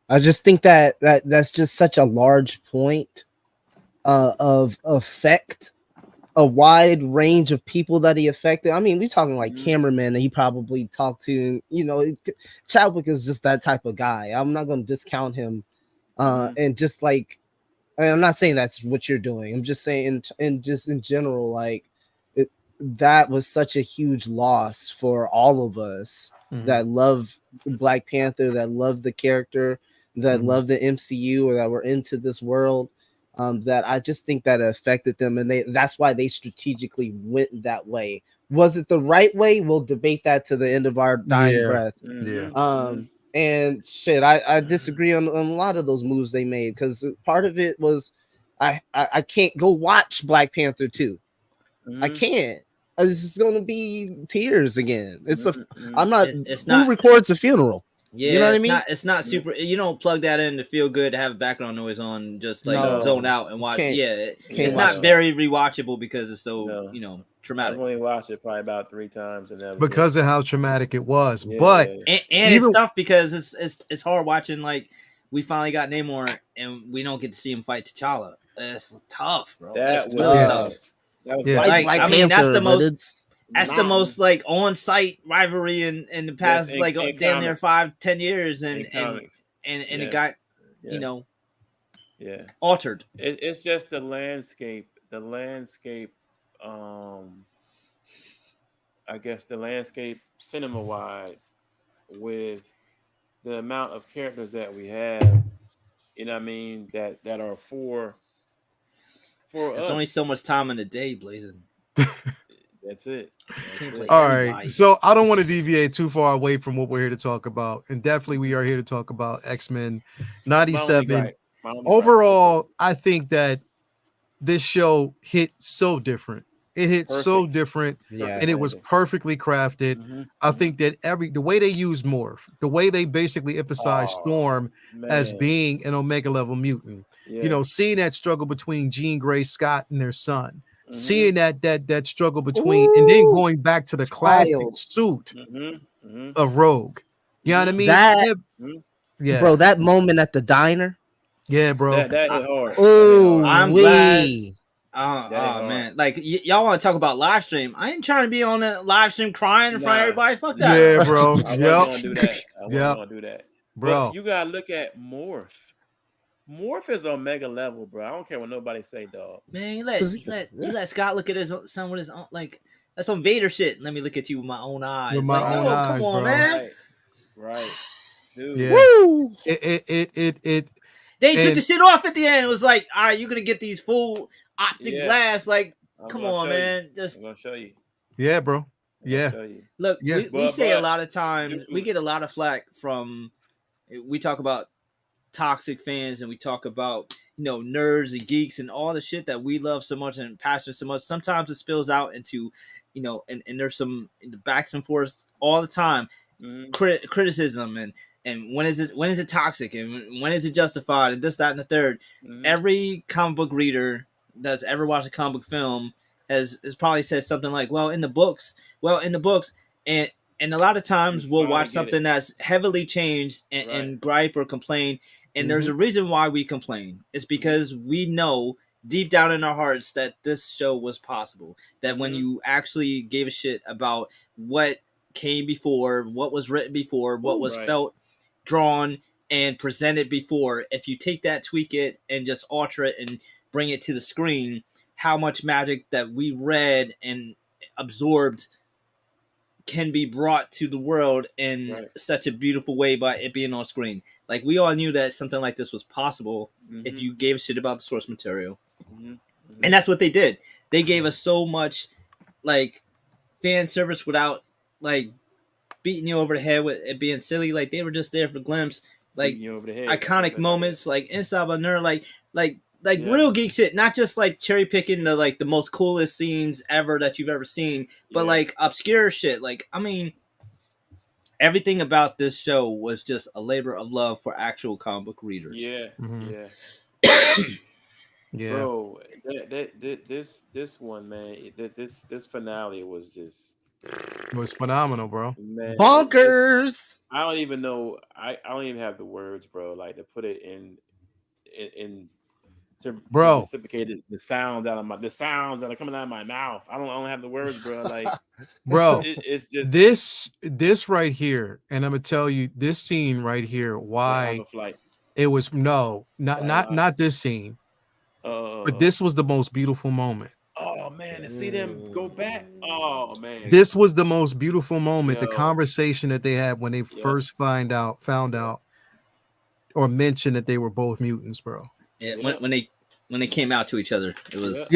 I just think that's just such a large point of effect, a wide range of people that he affected. I mean, we're talking like cameramen that he probably talked to. Chadwick is just that type of guy. I'm not going to discount him. And just like, I'm not saying that's what you're doing. I'm just saying, and just in general, like that was such a huge loss for all of us that love Black Panther, that love the character, that love the MCU, or that were into this world. That I just think that affected them, and that's why they strategically went that way. Was it the right way? We'll debate that to the end of our dying breath. And shit, I disagree on a lot of those moves they made, because part of it was I can't go watch Black Panther 2. I can't. It's gonna be tears again. I'm not. It's who records a funeral? Yeah, you know what I mean. It's not super. You don't plug that in to feel good to have background noise on, just like zone out and watch. It's not very rewatchable because it's so traumatic. I've only watched it probably about 3 times, and because of how traumatic it was. But and it's tough because it's hard watching. Like, we finally got Namor, and we don't get to see him fight T'Challa. It's tough, bro. That's really tough. That was like, I mean, that's the most. That's the most like on-site rivalry in the past damn near 5-10 years, and it got altered. It's just the landscape. I guess the landscape cinema-wide, with the amount of characters that we have, you know what I mean, that are for us. There's only so much time in the day, Blazing. That's it. All right. So I don't want to deviate too far away from what we're here to talk about. And definitely we are here to talk about X-Men 97. Overall, I think that this show hit so different. It hit so different, and it was perfectly crafted. I think that the way they used Morph, the way they basically emphasized Storm as being an Omega level mutant, seeing that struggle between Jean Grey Scott and their son, seeing that struggle between, and then going back to the classic suit of Rogue. You know what I mean? Bro, that moment at the diner. Yeah, bro. That hit hard. Oh, I'm glad. Oh man, like y'all want to talk about live stream? I ain't trying to be on a live stream crying in front of everybody. Fuck that. Yeah, bro. I wasn't gonna do that. I wasn't gonna do that, bro. But you gotta look at Morph. Morph is Omega level, bro. I don't care what nobody say, dog. Man, you let Scott look at his son with his own, like, that's some Vader shit. Let me look at you with my own eyes. With my own eyes, come on, bro. man. Right. Dude. Yeah. Woo! They took the shit off at the end. It was like, all right, you're gonna get these full optic glass. Like, come on, man. I'm gonna show you. Yeah, bro. Yeah. Look, we say a lot of times, we get a lot of flack from, we talk about toxic fans, and we talk about nerds and geeks and all the shit that we love so much and passion so much. Sometimes it spills out into and there's some in the backs and forths all the time, criticism and when is it toxic and when is it justified and this, that, and the third. Every comic book reader that's ever watched a comic book film has probably said something like, in the books, and a lot of times we'll watch something that's heavily changed and gripe or complain. And there's a reason why we complain. It's because we know deep down in our hearts that this show was possible. That when you actually gave a shit about what came before, what was written before, what was felt, drawn, and presented before, if you take that, tweak it, and just alter it and bring it to the screen, how much magic that we read and absorbed can be brought to the world in such a beautiful way by it being on screen. Like, we all knew that something like this was possible if you gave a shit about the source material. And that's what they did. They gave us so much, like, fan service without, like, beating you over the head with it being silly. Like, they were just there for glimpse, like, iconic moments, like Inside of a Nerd, like real geek shit, not just like cherry picking the most coolest scenes ever that you've ever seen, but like obscure shit. Like, I mean, everything about this show was just a labor of love for actual comic book readers. Bro, this one, man, this finale was just, it was phenomenal, bro. Man, bonkers. I don't even know. I don't even have the words, bro. Like, to put it in to reciprocate the sounds that are coming out of my mouth. I don't have the words, bro. Like, bro, it's just this right here, and I'm gonna tell you this scene right here. Why it was not this scene, but this was the most beautiful moment. Oh man, to see them go back. Oh man, this was the most beautiful moment. The conversation that they had when they first found out or mentioned that they were both mutants, bro. Yeah, when they came out to each other, it was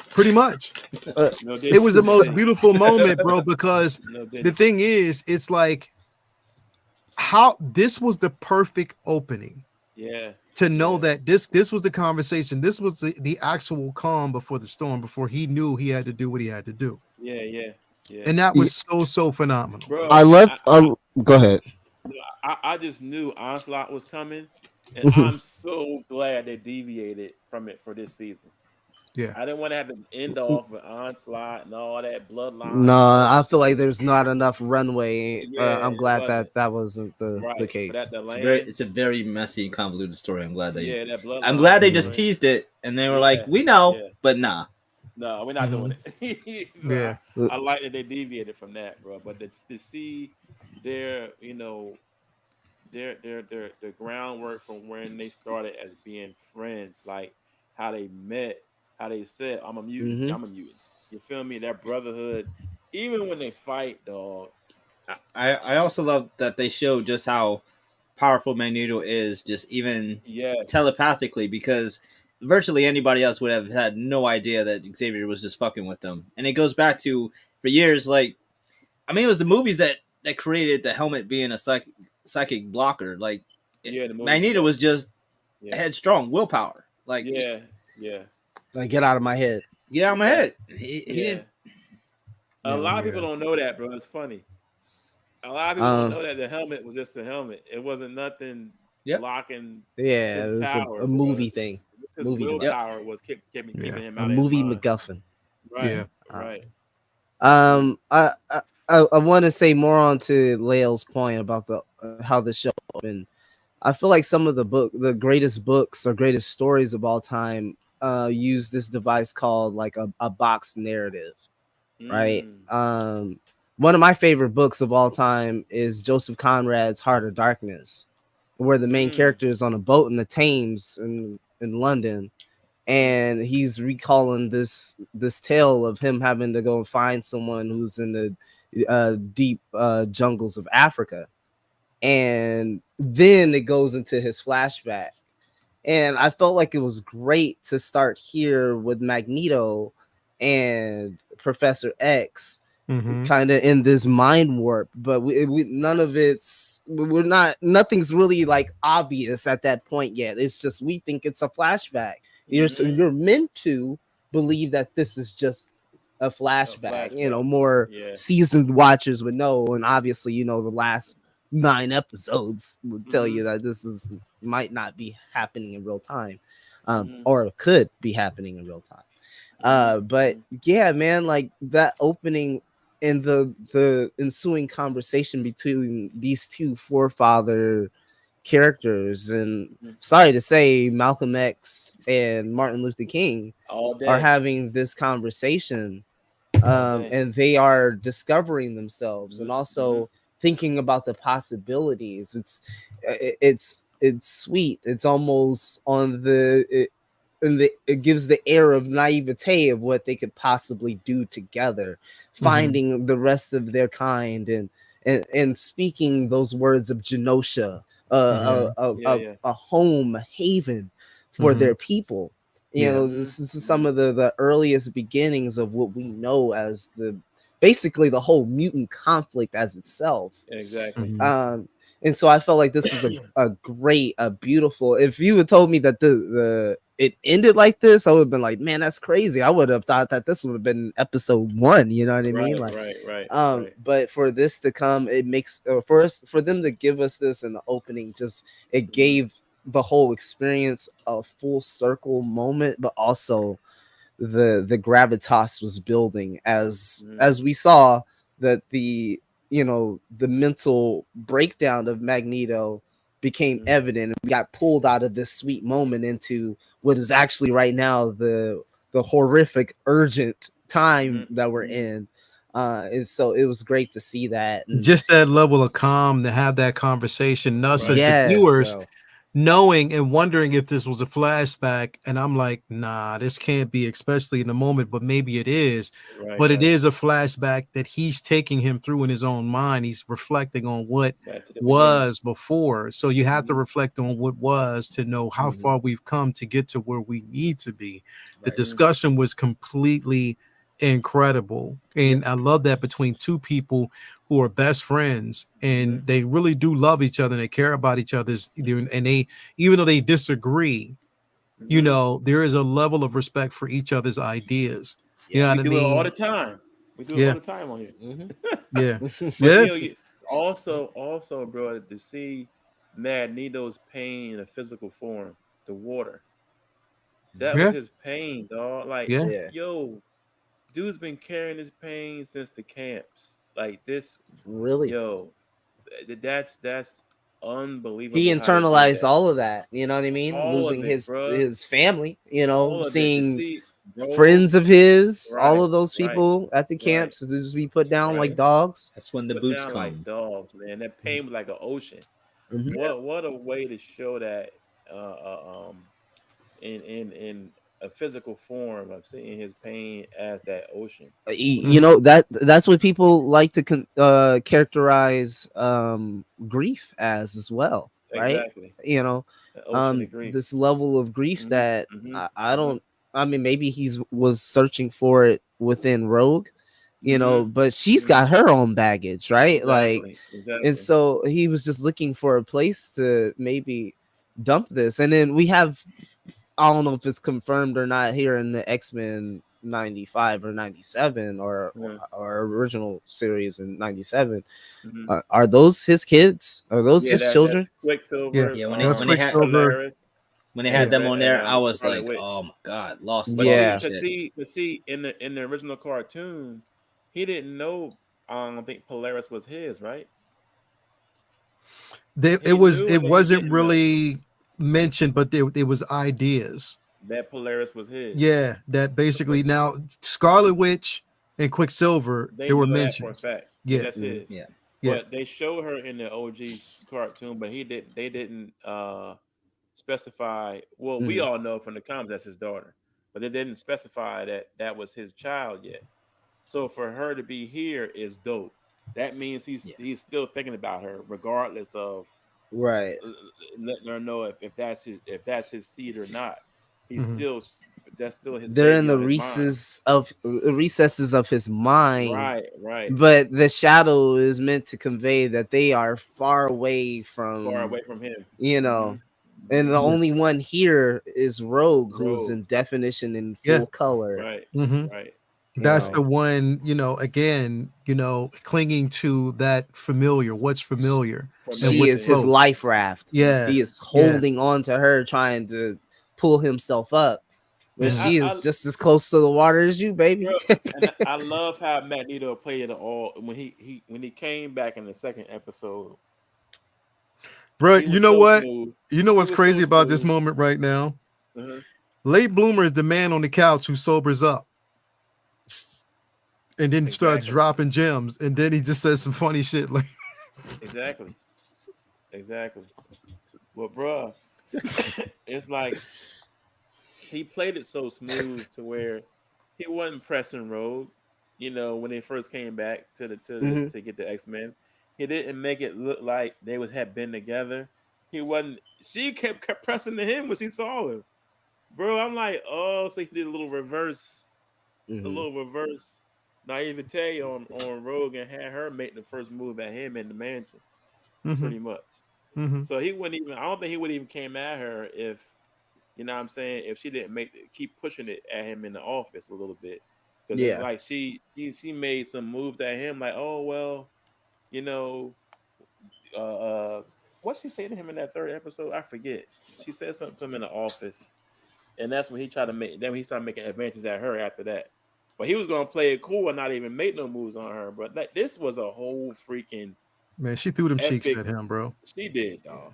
pretty much. It was the most beautiful moment, bro. Because the thing is, it's like how this was the perfect opening. To know that this was the conversation, this was the actual calm before the storm, before he knew he had to do what he had to do. And that was so phenomenal. Bro, go ahead. I just knew Onslaught was coming, and I'm so glad they deviated from it for this season. I didn't want to have to end off with Onslaught and all that bloodline. No, I feel like there's not enough runway. I'm glad that wasn't the case. It's a very messy, convoluted story. I'm glad I'm glad they just teased it, and they were like, "We know, but nah." No, we're not doing it. I like that they deviated from that, bro. But to see their, their groundwork from when they started as being friends, like how they met, how they said, "I'm a mutant, I'm a mutant." You feel me? That brotherhood, even when they fight, dog. I also love that they showed just how powerful Magneto is, just even telepathically, because virtually anybody else would have had no idea that Xavier was just fucking with them. And it goes back to, for years, like, I mean, it was the movies that created the helmet being a psychic blocker. Like, Magneto was just headstrong, willpower. Like, like, get out of my head. Get out of my head. He didn't. A lot of people don't know that, bro. It's funny. A lot of people don't know that the helmet was just the helmet. It wasn't nothing blocking. Yeah, it was power, a movie thing. His willpower was keeping him out. A movie MacGuffin. Right. Right. I want to say more on to Lael's point about how the show opened. I feel like some of the greatest books or greatest stories of all time use this device called like a box narrative, right? One of my favorite books of all time is Joseph Conrad's Heart of Darkness, where the main character is on a boat in the Thames in London, and he's recalling this tale of him having to go and find someone who's in the deep jungles of Africa. And then it goes into his flashback. And I felt like it was great to start here with Magneto and Professor X kind of in this mind warp, but none of nothing's really like obvious at that point yet. It's just, we think it's a flashback. You're meant to believe that this is just a flashback. More seasoned watchers would know. And obviously, the last 9 episodes would tell you that this might not be happening in real time, or could be happening in real time. But yeah, man, like that opening and the ensuing conversation between these two forefather characters, and sorry to say, Malcolm X and Martin Luther King are having this conversation, and they are discovering themselves and also thinking about the possibilities. It's it's sweet. It's almost on it gives the air of naivete of what they could possibly do together, finding the rest of their kind and speaking those words of Genosha, a home, a haven for their people. This is some of the earliest beginnings of what we know as basically the whole mutant conflict as itself. Exactly. And so I felt like this was a great, a beautiful. If you had told me that it ended like this, I would have been like, man, that's crazy. I would have thought that this would have been episode 1. You know what I mean? Like, right. But for this to come, it makes for them to give us this in the opening, just it gave the whole experience a full circle moment, but also the gravitas was building as we saw that the mental breakdown of Magneto became evident, and we got pulled out of this sweet moment into what is actually right now the horrific urgent time that we're in. And so it was great to see that, and just that level of calm to have that conversation, us as the viewers knowing and wondering if this was a flashback. And I'm like, nah, this can't be, especially in the moment, but maybe it is. But it is a flashback that he's taking him through in his own mind. He's reflecting on what was before. So you have to reflect on what was to know how far we've come to get to where we need to be. The discussion was completely incredible. And I love that between two people who are best friends, and they really do love each other and they care about each other's, and they, even though they disagree, you know, there is a level of respect for each other's ideas. You know what I mean? We do it all the time. We do it all the time on here. But also, bro, to see Magneto's pain in a physical form, the water, that was his pain, dog. Like, yo, dude's been carrying his pain since the camps. Like this, that's unbelievable. He internalized all of that. You know what I mean? Losing his family. You know, seeing friends of his, all of those people at the camps just be put down like dogs. That's when the boots come. Like dogs, man. That pain was like an ocean. What a way to show that in a physical form of seeing his pain as that ocean. You know, that's what people like to characterize grief as well, right? Exactly. You know, this level of grief that I don't. I mean, maybe was searching for it within Rogue, you know, but she's got her own baggage, right? And so he was just looking for a place to maybe dump this, and then we have. I don't know if it's confirmed or not here in the X-Men 95 or 97 or original series in 97. Are those his kids? Are those his children? Quicksilver. Yeah, when they had them on there, I was like, oh my god, lost. But see, in the original cartoon, he didn't know. I don't think Polaris was his, right? It wasn't really mentioned, but it was ideas that Polaris was his. Yeah, that basically now Scarlet Witch and Quicksilver they were mentioned. For a fact. Yeah, that's his. Yeah, but they showed her in the OG cartoon, but they didn't specify. Well, we all know from the comics that's his daughter, but they didn't specify that was his child yet. So for her to be here is dope. That means he's still thinking about her, regardless of letting her know if that's his seed or not. He's that's still his. They're in the recesses of his mind, right. But the shadow is meant to convey that they are far away from him. You know, and the only one here is Rogue, who's in definition in full color. Right. That's the one, again, clinging to that familiar, what's familiar. She is his life raft. Yeah. He is holding on to her, trying to pull himself up. But she is just as close to the water as you, baby. Bro, and I love how Magneto played it all when he came back in the second episode. Bro, you know what? Smooth. You know what's crazy about this moment right now? Late Bloomer is the man on the couch who sobers up. And then starts dropping gems, and then he just says some funny shit like. Exactly. But bruh, it's like he played it so smooth to where he wasn't pressing Rogue. You know, when they first came back to get the X-Men, he didn't make it look like they had been together. He wasn't. She kept pressing to him when she saw him, bro. I'm like, oh, so he did a little reverse naivete on Rogue and had her make the first move at him in the mansion, pretty much. So he wouldn't even. I don't think he would even came at her if, you know what I'm saying, if she didn't keep pushing it at him in the office a little bit. Because it's like she made some moves at him, like, oh well, you know, what she said to him in that third episode, I forget. She said something to him in the office, and that's when he tried to make. Then he started making advances at her after that. But he was gonna play it cool and not even make no moves on her. But this was a whole freaking man. She threw them cheeks at him, bro. She did, dog.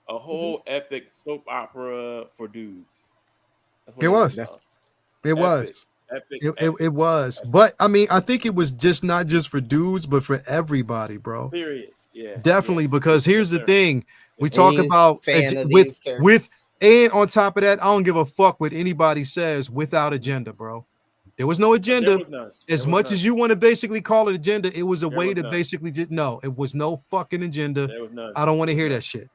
A whole epic soap opera for dudes. That's what it was. It was. It was. But I mean, I think it was just not just for dudes, but for everybody, bro. Period. Yeah. Definitely, because here's the thing. We talk about with and on top of that, I don't give a fuck what anybody says without agenda, bro. There was no agenda. As much as you want to basically call it agenda, it was a way to basically just no, it was no fucking agenda. I don't want to hear that shit.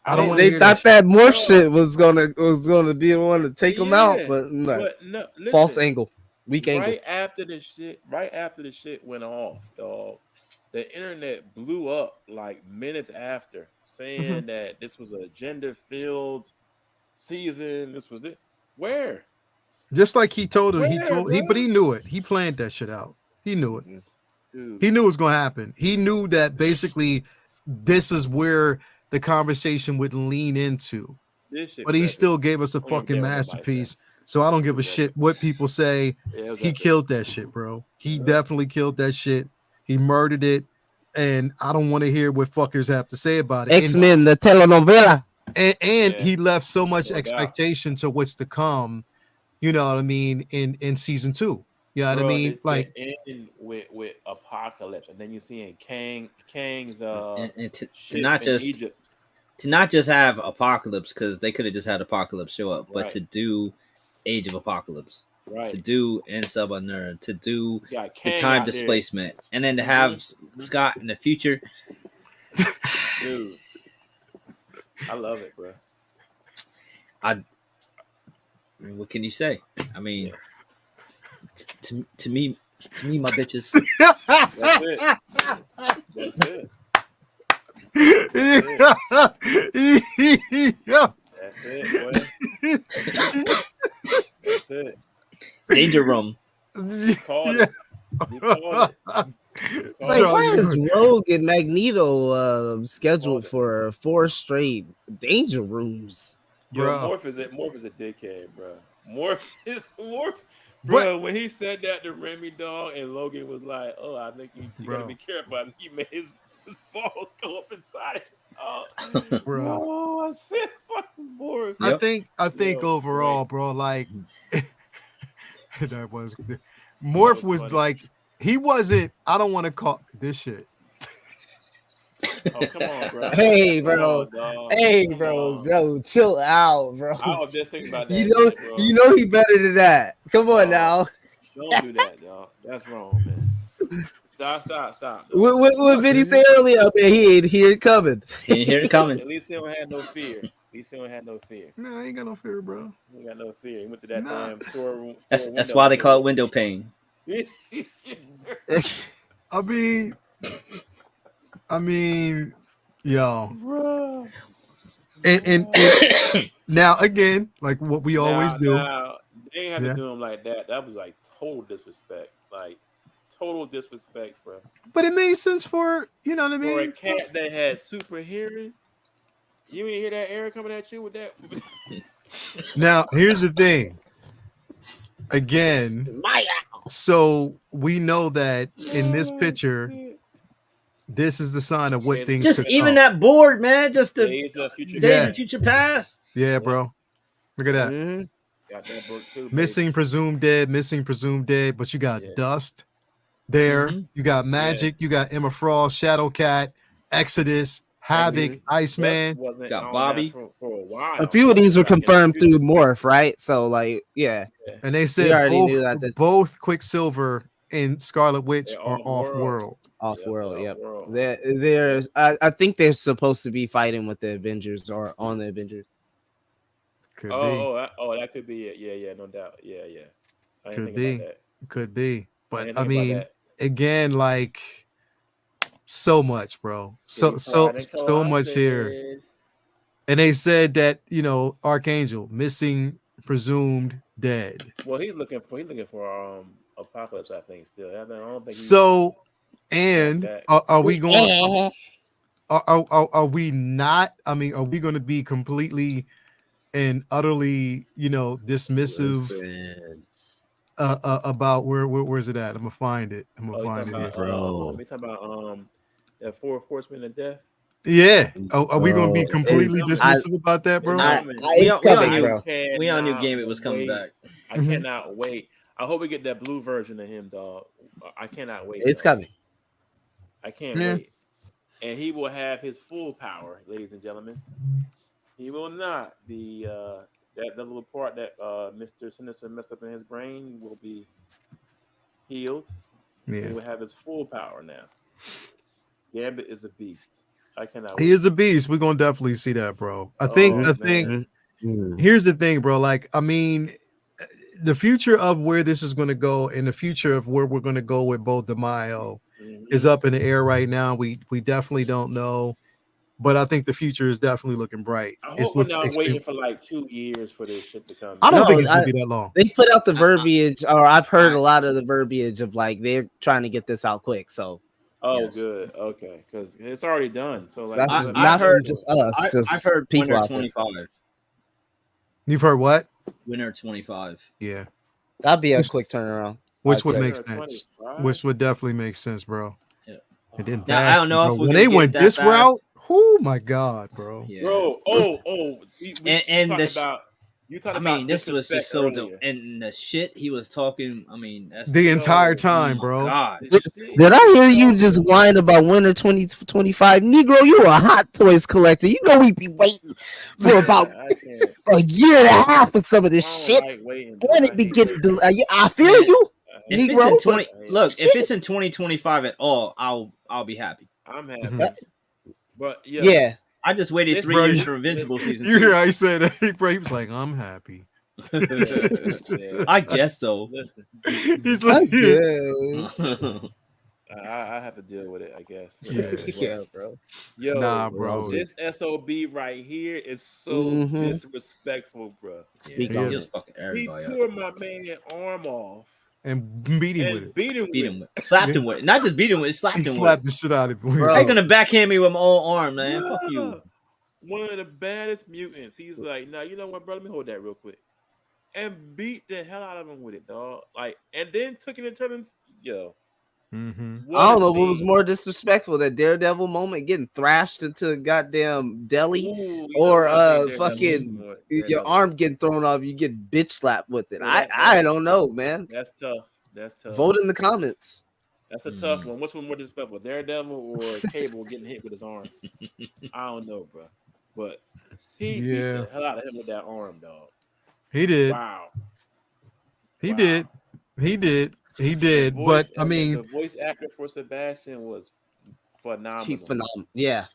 I don't want to hear that. They thought that morph shit was gonna be the one to take them out, but no, listen, false angle, weak angle. Right after the shit went off, dog, the internet blew up like minutes after, saying that this was an agenda-filled season. This was it. Where? Just like he told him, but he knew it. He planned that shit out. He knew it. Dude. He knew it was gonna happen. He knew that basically this is where the conversation would lean into. But he still gave us a fucking masterpiece. So I don't give a shit what people say. He killed that shit, bro. He definitely killed that shit. He murdered it. And I don't want to hear what fuckers have to say about it. X-Men, the telenovela. And he left so much expectation to what's to come. You know what I mean? In season 2. You know what I mean? Like end with Apocalypse, and then you see in Kang's and to not just Egypt. To not just have Apocalypse, because they could have just had Apocalypse show up, but to do Age of Apocalypse, to do In Sub Unner, to do the time displacement, and then to have Scott in the future. Dude, I love it, bro. I mean, what can you say? I mean, to me, my bitches. That's it. That's it. That's it, boy. That's it. Danger Room. You called it. It's like, why is Rogue and Magneto scheduled for 4 straight Danger Rooms? Yo, Morph is a dickhead, bro. Morph. Bro, when he said that to Remy, dog, and Logan was like, "Oh, I think you gotta be careful." I think he made his balls go up inside. Bro, oh, I said fucking Morph. I think overall, bro, like that was Morph was funny. Like he wasn't. I don't want to call this shit. Oh, come on, bro. Hey, bro. Bro, chill out, bro. I was just thinking about that. You know he better than that. Come on now. Don't do that, y'all. That's wrong, man. Stop. What Vinny say earlier? Man, he ain't here coming. He ain't here coming. At least he don't have no fear. No, I ain't got no fear, bro. He ain't got no fear. He went to that damn storeroom. That's why they call it window pane. I mean, yo, bro. And now again, like what we always do. They ain't have to do him like that. That was like total disrespect. Like total disrespect, bro. But it made sense for, you know what I mean? For a cat that had super hearing. You ain't hear that air coming at you with that? Now, here's the thing. Again, so we know that in this picture, this is the sign of what things just even that board, man. Just the Days of Future Past. Yeah, bro. Look at that. Mm-hmm. Got that book too. Missing, presumed dead. But you got Dust there. Mm-hmm. You got Magic. You got Emma Frost, Shadowcat, Exodus, Havoc, Iceman. Wasn't Got on Bobby. that for a while. A few of these were Back in the confirmed through future. Morph, right? So like, yeah. And they We said already knew that. both Quicksilver and Scarlet Witch They're are off-world. Off-world, Yep, yep. off-world. There's, I think they're supposed to be fighting with the Avengers or on the Avengers. Could be. That could be it. Yeah, no doubt. Yeah. I didn't Could think be. about that. Could be. But didn't I think about mean, that. again, like so much, bro. So much here. And they said that, Archangel missing, presumed dead. Well, he's looking for Apocalypse, I think. Still, I don't think. So, and are we going? Are we not? I mean, are we going to be completely and utterly, dismissive about where's it at? I'm gonna find it. I'm gonna find it, bro. We talking about the 4 Horsemen of Death. Yeah. Are we gonna be completely dismissive about that, bro? We all knew Gambit was coming back. I cannot wait. I hope we get that blue version of him, dog. I cannot wait. It's coming. I can't wait. And he will have his full power, ladies and gentlemen. He will not be that little part that Mr. Sinister messed up in his brain will be healed. Yeah. He will have his full power now. Gambit is a beast. I cannot. He is a beast. We're gonna definitely see that, bro. I think. Here's the thing, bro. Like, I mean, the future of where this is going to go and the future of where we're going to go with both DeMaio is up in the air right now. We definitely don't know, but I think the future is definitely looking bright. I hope we're not waiting for like 2 years for this shit to come. I don't think it's going to be that long. They put out the verbiage, or I've heard a lot of the verbiage of like they're trying to get this out quick. So. Good. Okay, because it's already done. So like, that's not heard just us. I've heard people winter 25. You've heard what? Winter 25. Yeah, that'd be a quick turnaround. Which would make sense. Which would definitely make sense, bro. Yeah. It didn't. Now, I don't know if when they went this route. Oh my god, bro. Yeah. Bro. This was just so dope. And the shit he was talking, that's the entire time, bro. God. Did I hear you just whine about winter 2025? Negro, you a Hot Toys collector. You know we be waiting for about a year and a half for some of this shit. And it be getting I feel you. Negro, if it's in 2025 at all, I'll be happy. I'm happy. But yeah. I just waited 3 years for Invincible season 2. You hear how he said that, bro? He was like, "I'm happy." I guess so. Listen, he's like, I have to deal with it, I guess. Yeah, bro. Yo, nah, bro. This SOB right here is so disrespectful, bro. Speak on it. He tore my man arm off. And beat him with it. Slapped him with it. Not just beat him with it, slapped him with it. He slapped the shit out of him. How you gonna backhand me with my own arm, man? Fuck you. One of the baddest mutants. He's like, nah, you know what, bro? Let me hold that real quick. And beat the hell out of him with it, dog. Like, and then took it and turned yo. Mm-hmm. I don't know what was more disrespectful, that Daredevil moment getting thrashed into a goddamn deli, or fucking your arm getting thrown off, you get bitch slapped with it. I don't know, man. That's tough. Vote in the comments. That's a tough one. What's one more disrespectful, Daredevil or Cable getting hit with his arm? I don't know, bro. But he beat the hell out of him with that arm, dog. He did. Wow. He did. But I mean, the voice actor for Sebastian was phenomenal. Phenomenal. Yeah.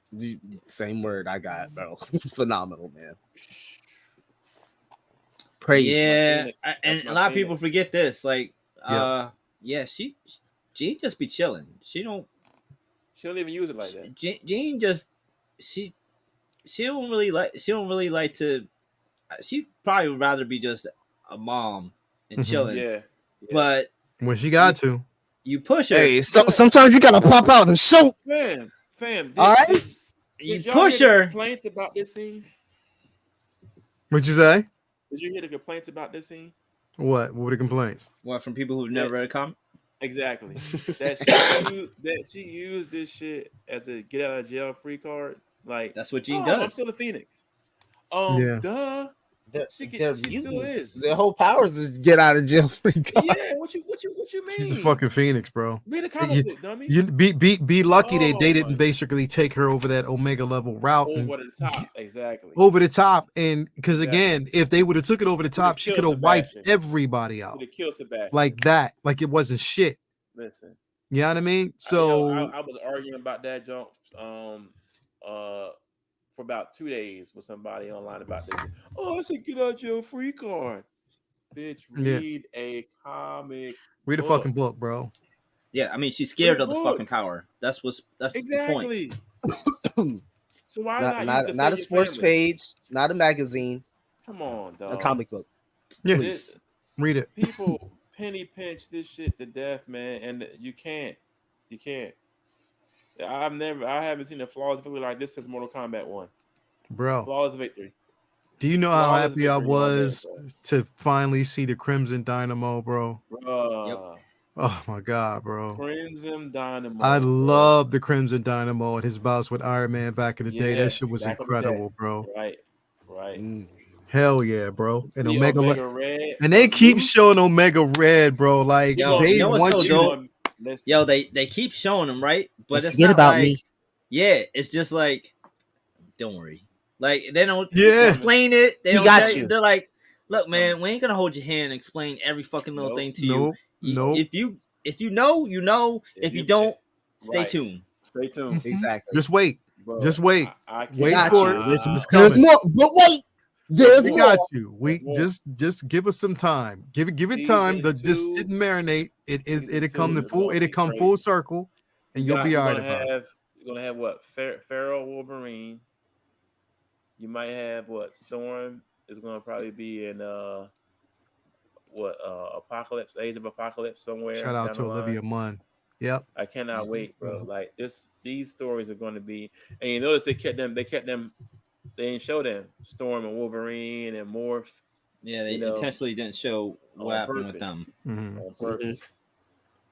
Same word I got, bro. Phenomenal, man. Crazy. Yeah. And a lot of people forget this. Like, she just be chilling. She don't even use it like that. Jean just she don't really like to. She'd probably rather be just a mom and chilling. Yeah. But when she got you push her. Hey, so sometimes you gotta pop out and shoot. Fam. All right. You push her. Complaints about this scene? What'd you say? Did you hear the complaints about this scene? What were the complaints? What, from people who've never read a comic? Exactly. that she used this shit as a get out of jail free card. Like, that's what Jean does. I'm still a Phoenix. Yeah. Duh. They're She still mutants. is. Their whole power is to get out of jail free card. Yeah, what you mean? She's the fucking Phoenix, bro. Read the comic book, dummy. You be lucky they Oh, didn't my. basically take her over that Omega level route Over the top, exactly. over the top, and because Exactly. again, if they would have took it over the top, she could have wiped everybody out Could have killed Sebastian. like that, like it wasn't shit. Listen, You know what I mean? I So was arguing about that jump for about 2 days with somebody online about this. Oh, I said get out your free card. Bitch, read a comic. Read a fucking book, bro. Yeah, I mean she's scared of the fucking power. That's exactly. the point. So why not a sports page, not a magazine. Come on, dog. A comic book. Yeah, read it. People penny pinch this shit to death, man, and you can't. I haven't seen a flawless victory like this since Mortal Kombat 1. Bro. Flawless victory. Do you know how happy I was to finally see the Crimson Dynamo, bro? Yep. Oh my god, bro. Crimson Dynamo. I love the Crimson Dynamo and his bouts with Iron Man back in the day. That shit was incredible, bro. Right. Hell yeah, bro. And Omega Red. And they keep showing Omega Red, bro. Like they want you. Yo, they keep showing them, right? But it's forget not about like, me. Yeah, it's just like, don't worry. Like they don't explain it. They don't got you. They're like, look, man, we ain't gonna hold your hand and explain every fucking little thing to you. Nope. If you know, you know. If you don't, stay tuned. Stay tuned. Exactly. Just wait. Bro, just wait. Wait for it. There's more. But wait. There's more. Got you. We just give us some time. Give it time to just sit and marinate. It'll come full circle, and you'll be all right about it. You're gonna have what? Pharaoh Wolverine. You might have what? Storm is gonna probably be in Apocalypse, Age of Apocalypse somewhere. Shout out to Olivia Munn. Yep. I cannot wait, bro. Like these stories are going to be, and you notice they kept them. They didn't show them Storm and Wolverine and Morph. Yeah, they intentionally didn't show what happened with them. Mm-hmm. On purpose.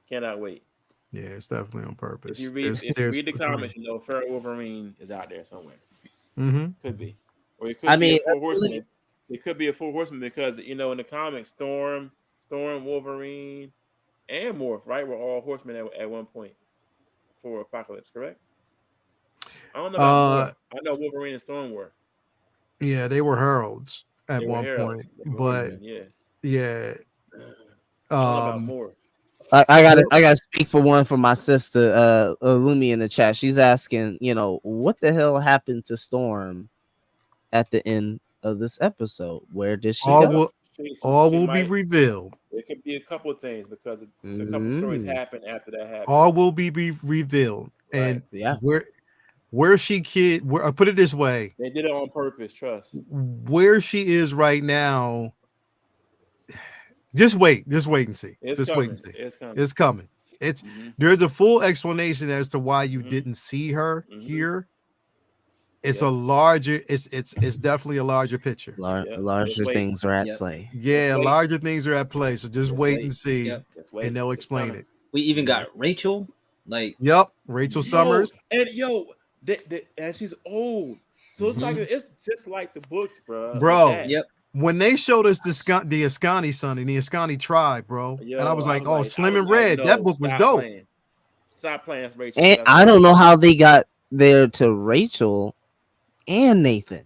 Cannot wait. Yeah, it's definitely on purpose. If you read the comments, you know Pharaoh Wolverine is out there somewhere. Mm-hmm. Could be, or it could be a full horseman. It could be a full horseman because in the comics, Storm, Wolverine, and Morph, right, were all horsemen at one point for Apocalypse, correct? I don't know about Morph. I know Wolverine and Storm were. Yeah, they were heralds at one point, but yeah. I don't know about Morph. I gotta speak for my sister, Lumi in the chat. She's asking, what the hell happened to Storm at the end of this episode? Where did she go? All will be revealed. It could be a couple of things because a couple stories happen after that happened. All will be revealed, and where she I put it this way: they did it on purpose. Trust. Where she is right now. Just wait and see. It's coming. There's a full explanation as to why you didn't see her here. It's a larger. It's definitely a larger picture. Larger things are at play. Yeah, larger things are at play. So just wait and see, and they'll explain it. We even got Rachel. Rachel Summers. And and she's old, so it's just like the books, bro. Bro. When they showed us the Ascani son and the Ascani tribe, bro, and I was like, Slim and Red, that book was dope. Stop playing Rachel. And I don't know how they got there to Rachel and Nathan.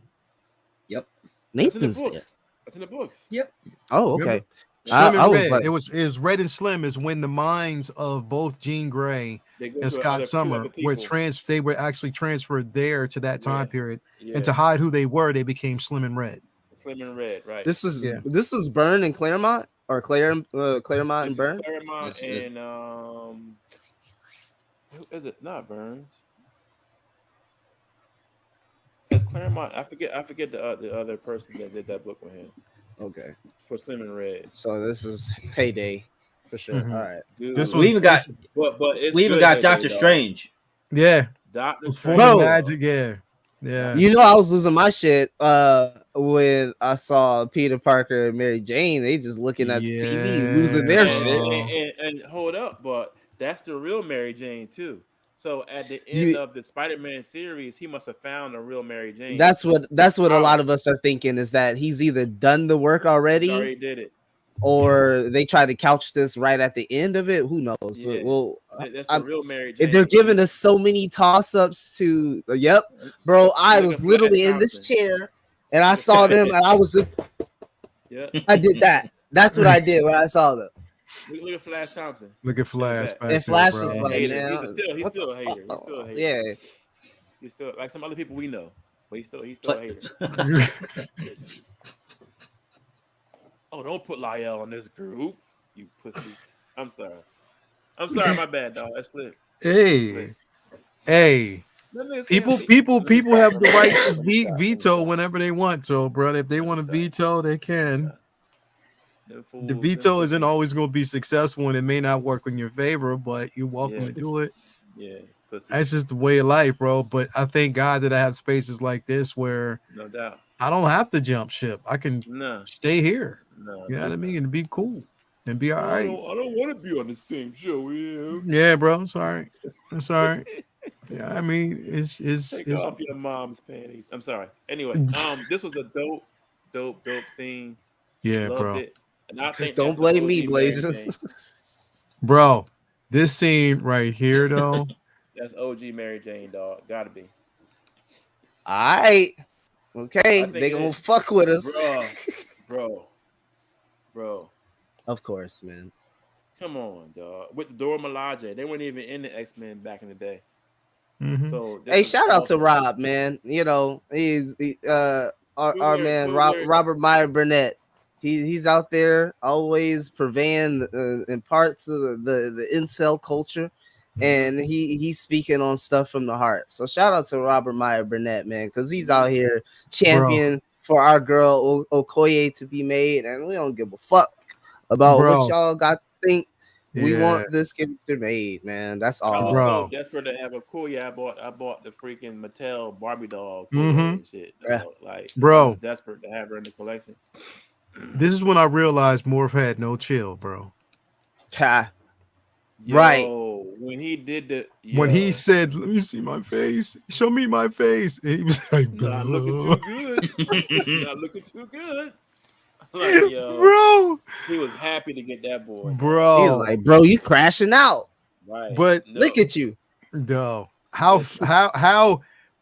Yep. Nathan's there. That's in the books. Yep. Oh, okay. Slim and Red. It was Red and Slim is when the minds of both Jean Grey and Scott Summer they were actually transferred there to that time period, and to hide who they were, they became Slim and Red. Slim and Red, right? This was Byrne and Claremont, or Claremont and Byrne. Claremont and who is it? Not Burns. It's Claremont. I forget the other person that did that book with him. Okay. For Slim and Red. So this is Payday for sure. Mm-hmm. All right. Dude, we even got Doctor Strange. Yeah. Doctor Strange. Bro. Magic. Yeah. Yeah. I was losing my shit when I saw Peter Parker and Mary Jane. They just looking at the TV, losing their shit. And hold up, but that's the real Mary Jane too. So at the end of the Spider-Man series, he must have found a real Mary Jane. That's what a lot of us are thinking, is that he's either done the work already did it, or they tried to couch this right at the end of it. Who knows? Yeah. Well, that's the real Mary Jane. they're giving us so many toss-ups to. Yep, bro. I was literally in this chair and I saw them and I was just. Yeah, I did that. That's what I did when I saw them. Look at Flash Thompson. Look at Flash. And Flash is bro. like, hater. man, He's still a hater. He's still a hater. Yeah. He's still like some other people we know, but he's still a hater. Oh, don't put Lyell on this group, you pussy. I'm sorry. My bad, dog. That's lit. Hey. People have the right to veto whenever they want to, bro. If they want to veto, they can. The veto isn't always going to be successful, and it may not work in your favor, but you're welcome to do it. Yeah, pussy. That's just the way of life, bro. But I thank God that I have spaces like this where no doubt I don't have to jump ship. I can stay here. You know what I mean? And be cool and be all right. I don't want to be on the same show. Yeah, bro. It's all right. It's all right. Yeah, I mean, it's take off your mom's panties. I'm sorry. Anyway, this was a dope scene. Yeah, Loved bro. It. And I think don't blame me, Blaze. Bro, this scene right here, though. That's OG Mary Jane, dog. Gotta be. All right. Okay, they gonna fuck with us, bro. Of course, man. Come on, dog. With the Dora Milaje, they weren't even in the X-Men back in the day. Mm-hmm. So hey, shout out to Rob, man. You know, he's our man Robert Meyer Burnett. He's out there always purveying in parts of the incel culture, and he's speaking on stuff from the heart. So shout out to Robert Meyer Burnett, man, because he's out here champion for our girl Okoye to be made, and we don't give a fuck about what y'all got to think. We want this character made, man. That's all. I was so desperate to have a Okoye. I bought the freaking Mattel Barbie doll and shit. Like, bro, I was desperate to have her in the collection. This is when I realized Morph had no chill, bro. Right. When he did when he said, "Let me see my face. Show me my face," and he was like, "Not looking too good. Not looking too good." Like, bro, he was happy to get that boy. Bro, he was like, "Bro, you crashing out." Right. But look at you. No. How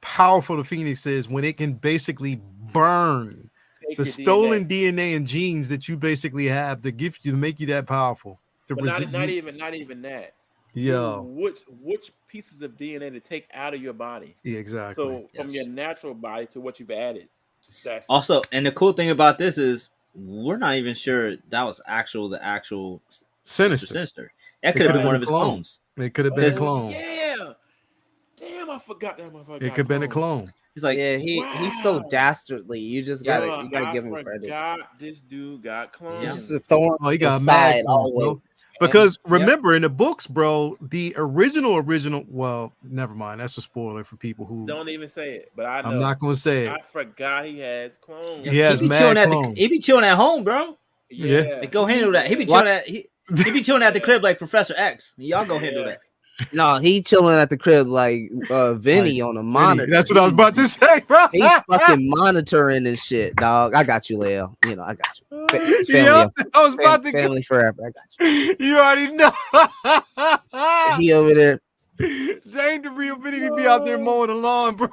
powerful the Phoenix is when it can basically burn the stolen DNA and genes that you basically have to give you to make you that powerful. But not even that. Yeah. Which pieces of DNA to take out of your body? Yeah, exactly. So from your natural body to what you've added. That's also, and the cool thing about this is we're not even sure that was the actual Sinister. That could have been one of his clones. It could have been a clone. Yeah. Damn, I forgot that motherfucker. It could have been a clone. He's like, he's so dastardly. You just gotta give him credit. This dude got cloned. This is a thorn. He got mad always. Because remember in the books, bro, the original. Well, never mind. That's a spoiler for people who don't even say it. But I know. I'm not gonna say it. I forgot he has clones. He has mad clones. He be chilling at home, bro. Yeah. Like, go handle that. He be chilling at he be chilling at the crib like Professor X. Y'all go handle that. No, he chilling at the crib like Vinny on a monitor. That's what I was about to say, bro. He's fucking monitoring and shit, dog. I got you, Leo. You know, I got you. Family forever. I got you. You already know. He over there. That ain't the real Vinny to be out there mowing the lawn, bro.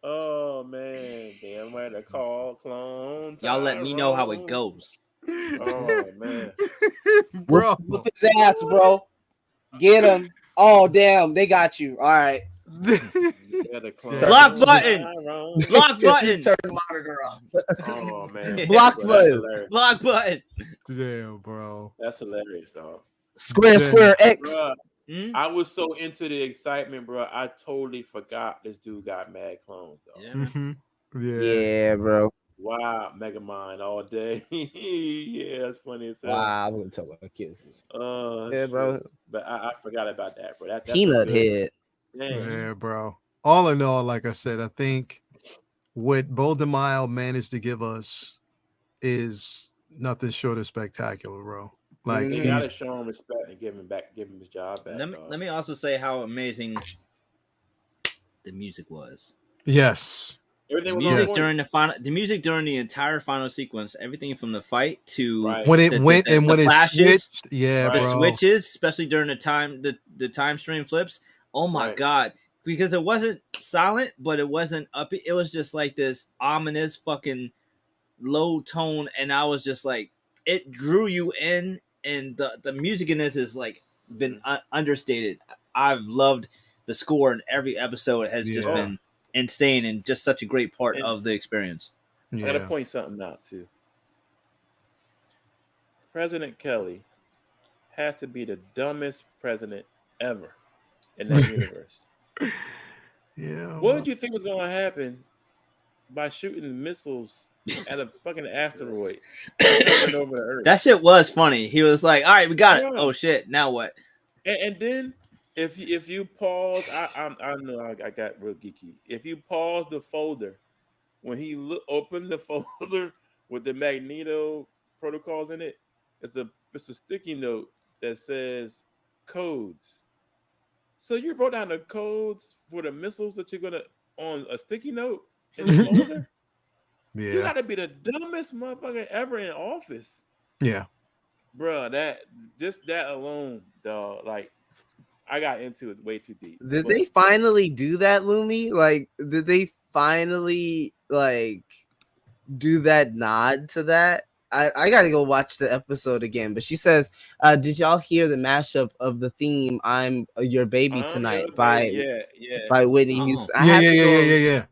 Oh man, damn right to call clone. Y'all let me know how it goes. Oh man, bro, with his ass, bro. Get him. Oh damn, they got you. All right. Block button. Block button. Turn the monitor off. Oh man. Block button. Block button. Damn, bro. That's hilarious, dog. Square X. Bruh, I was so into the excitement, bro. I totally forgot this dude got mad clones, though. Yeah, mm-hmm. Yeah, bro. Wow, Mega Mind all day. Yeah, that's funny as hell. Wow, I'm gonna tell my kids. Yeah, bro. But I forgot about that, bro. That's Peanut head. Yeah, bro. All in all, like I said, I think what Bo DeMille managed to give us is nothing short of spectacular, bro. Like You gotta show him respect and give him his job back. Let me also say how amazing the music was. Yes. The music during the entire final sequence, everything from the fight to when it went and when it switched, the switches, especially during the time stream flips. Oh my god, because it wasn't silent, but it wasn't up. It was just like this ominous fucking low tone, and I was just like, it drew you in, and the music in this is like been understated. I've loved the score, and every episode has just been insane and just such a great part of the experience. I gotta point something out too. President Kelly has to be the dumbest president ever in that universe. What did you think was gonna happen by shooting missiles at a fucking asteroid coming over the Earth? That shit was funny. He was like, "All right, we got it." Oh shit! Now what? And then if you pause, I know I got real geeky. If you pause the folder when he opened the folder with the Magneto protocols in it, it's a sticky note that says codes. So you wrote down the codes for the missiles that you're gonna on a sticky note in the folder. You gotta be the dumbest motherfucker ever in office. Yeah, bro. That alone, dog. Like, I got into it way too deep. Did they finally do that, Lumi? Like, did they finally like do that nod to that? I gotta go watch the episode again. But she says, "Did y'all hear the mashup of the theme 'I'm Your Baby Tonight' by Whitney Houston?" Yeah.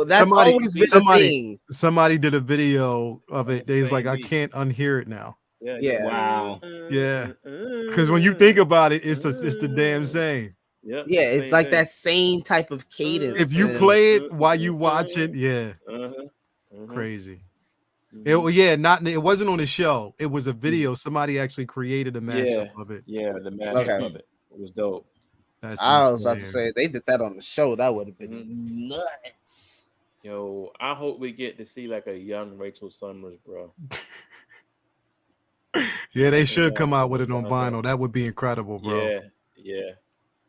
That's always been a thing. Somebody did a video of it. They's like, I can't unhear it now. Yeah. Wow. Yeah. Because when you think about it, it's the damn same. Yeah, it's like that same type of cadence. If you play it while you watch it, crazy. It wasn't on the show. It was a video. Somebody actually created a mashup of it. Yeah, the mashup of it. It was dope. I was about to say they did that on the show. That would have been nuts. Yo, I hope we get to see like a young Rachel Summers, bro. Yeah, they should come out with it on vinyl. That would be incredible, bro. Yeah.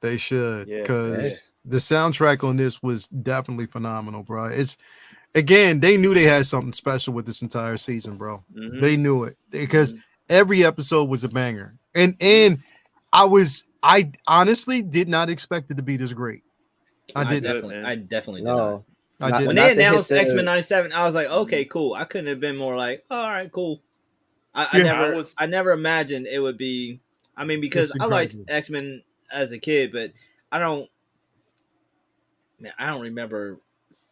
They should, because the soundtrack on this was definitely phenomenal, bro. It's again, they knew they had something special with this entire season, bro. They knew it because every episode was a banger, and I honestly did not expect it to be this great. I definitely did not. When they announced X-Men 97, I was like, okay, cool. I couldn't have been more like, all right, cool. I never imagined it would be. I mean, because I liked X-Men as a kid, but I don't remember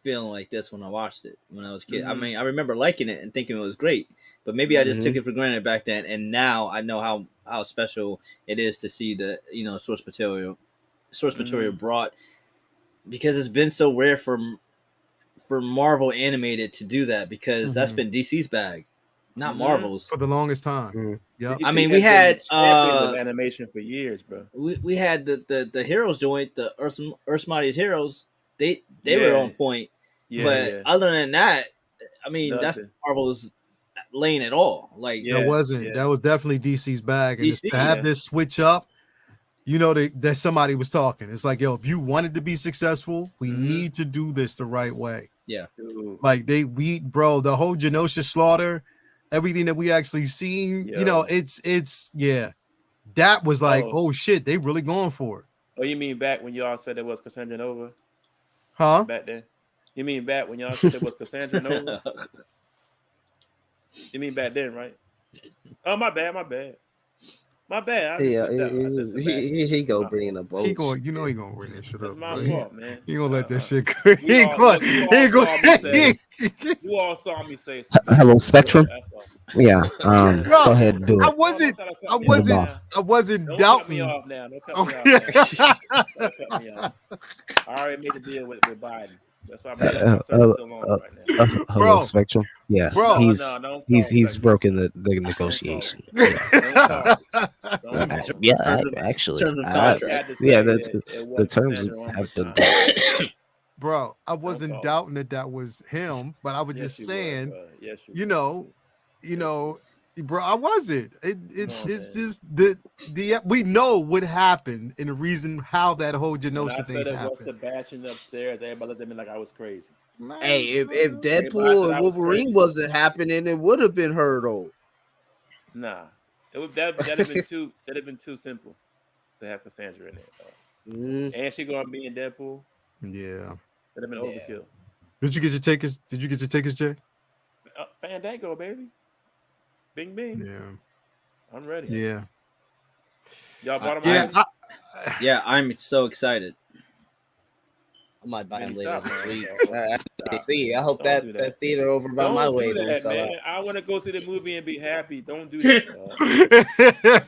feeling like this when I watched it when I was a kid. I mean, I remember liking it and thinking it was great, but maybe I just took it for granted back then, and now I know how special it is to see the source material brought, because it's been so rare for Marvel animated to do that, because that's been DC's bag, not Marvel's, for the longest time. Yeah, I mean, we had of animation for years, bro. We had the Heroes joint, the Earth's Mightiest Heroes. They were on point, but other than that, I mean, that's Marvel's lane at all. Like that wasn't. That was definitely DC's bag, and to have this switch up, that somebody was talking. It's like, yo, if you wanted to be successful, we need to do this the right way. Yeah, like the whole Genosha slaughter, everything that we actually seen, it's that was like, oh shit, they really going for it. Oh, you mean back when y'all said it was Cassandra Nova? Huh? Back then? You mean back when y'all said it was Cassandra Nova? You mean back then, right? Oh, my bad. He go bringing up both. He going to bring that shit up. That's my fault, man. He gonna let that shit go. You all saw me say hello, Spectrum. Yeah. Go ahead and do it. I wasn't Don't doubting. cut me off now. Don't cut me off. I already made the deal with Biden. That's why I'm still on right now. Hello, Spectrum. Yeah, bro. He's broken the negotiation. Actually, the terms have been. Bro, I wasn't doubting that was him, but I was just saying, bro, I wasn't. It's just the we know what happened and the reason how that whole Genosha thing happened. Was Sebastian upstairs, everybody looked at me like I was crazy. Hey, if Deadpool and Wolverine wasn't happening, it would have been her though. Nah, that'd have been too simple to have Cassandra in it. And she gonna be in Deadpool. Yeah, that'd have been overkill. Did you get your tickets? Jay? Fandango, baby. Bing bing. Yeah, I'm ready. Yeah. Y'all bought them? Yeah, I'm so excited. I might buy him later this week. See, I hope that theater over by my way don't sell out. I want to go see the movie and be happy. Don't do that.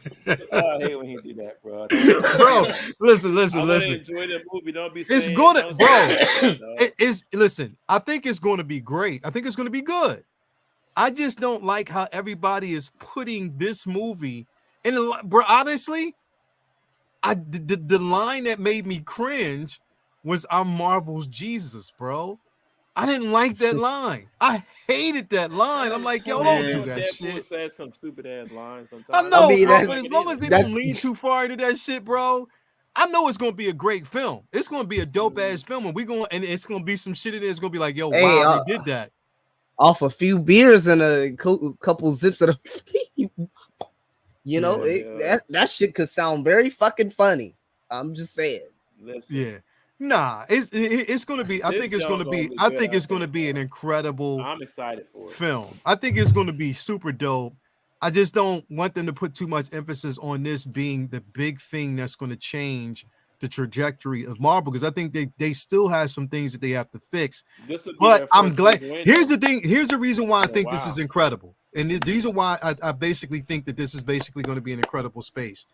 I hate when he do that, bro. Bro, listen. Enjoy the movie. Don't be. It's gonna, bro. Listen. I think it's going to be great. I think it's going to be good. I just don't like how everybody is putting this movie in. Bro, honestly, the line that made me cringe was "I'm Marvel's Jesus," bro. I didn't like that line. I hated that line. I'm like, yo, don't do that shit. Says some stupid ass lines sometimes. I know, bro, but as long as they don't lean too far into that shit, bro, I know it's gonna be a great film. It's gonna be a dope ass film, and it's gonna be some shit in there. It's gonna be like, yo, wow, they did that. Off a few beers and a couple zips of the, that shit could sound very fucking funny. I'm just saying. Listen. Yeah. Nah, it's gonna be. I think it's gonna be an incredible. I'm excited for it. Film. I think it's gonna be super dope. I just don't want them to put too much emphasis on this being the big thing that's going to change the trajectory of Marvel, because I think they still have some things that they have to fix. But I'm glad. Here's the thing. Here's the reason why I think this is incredible, and these are why I basically think that this is basically going to be an incredible space,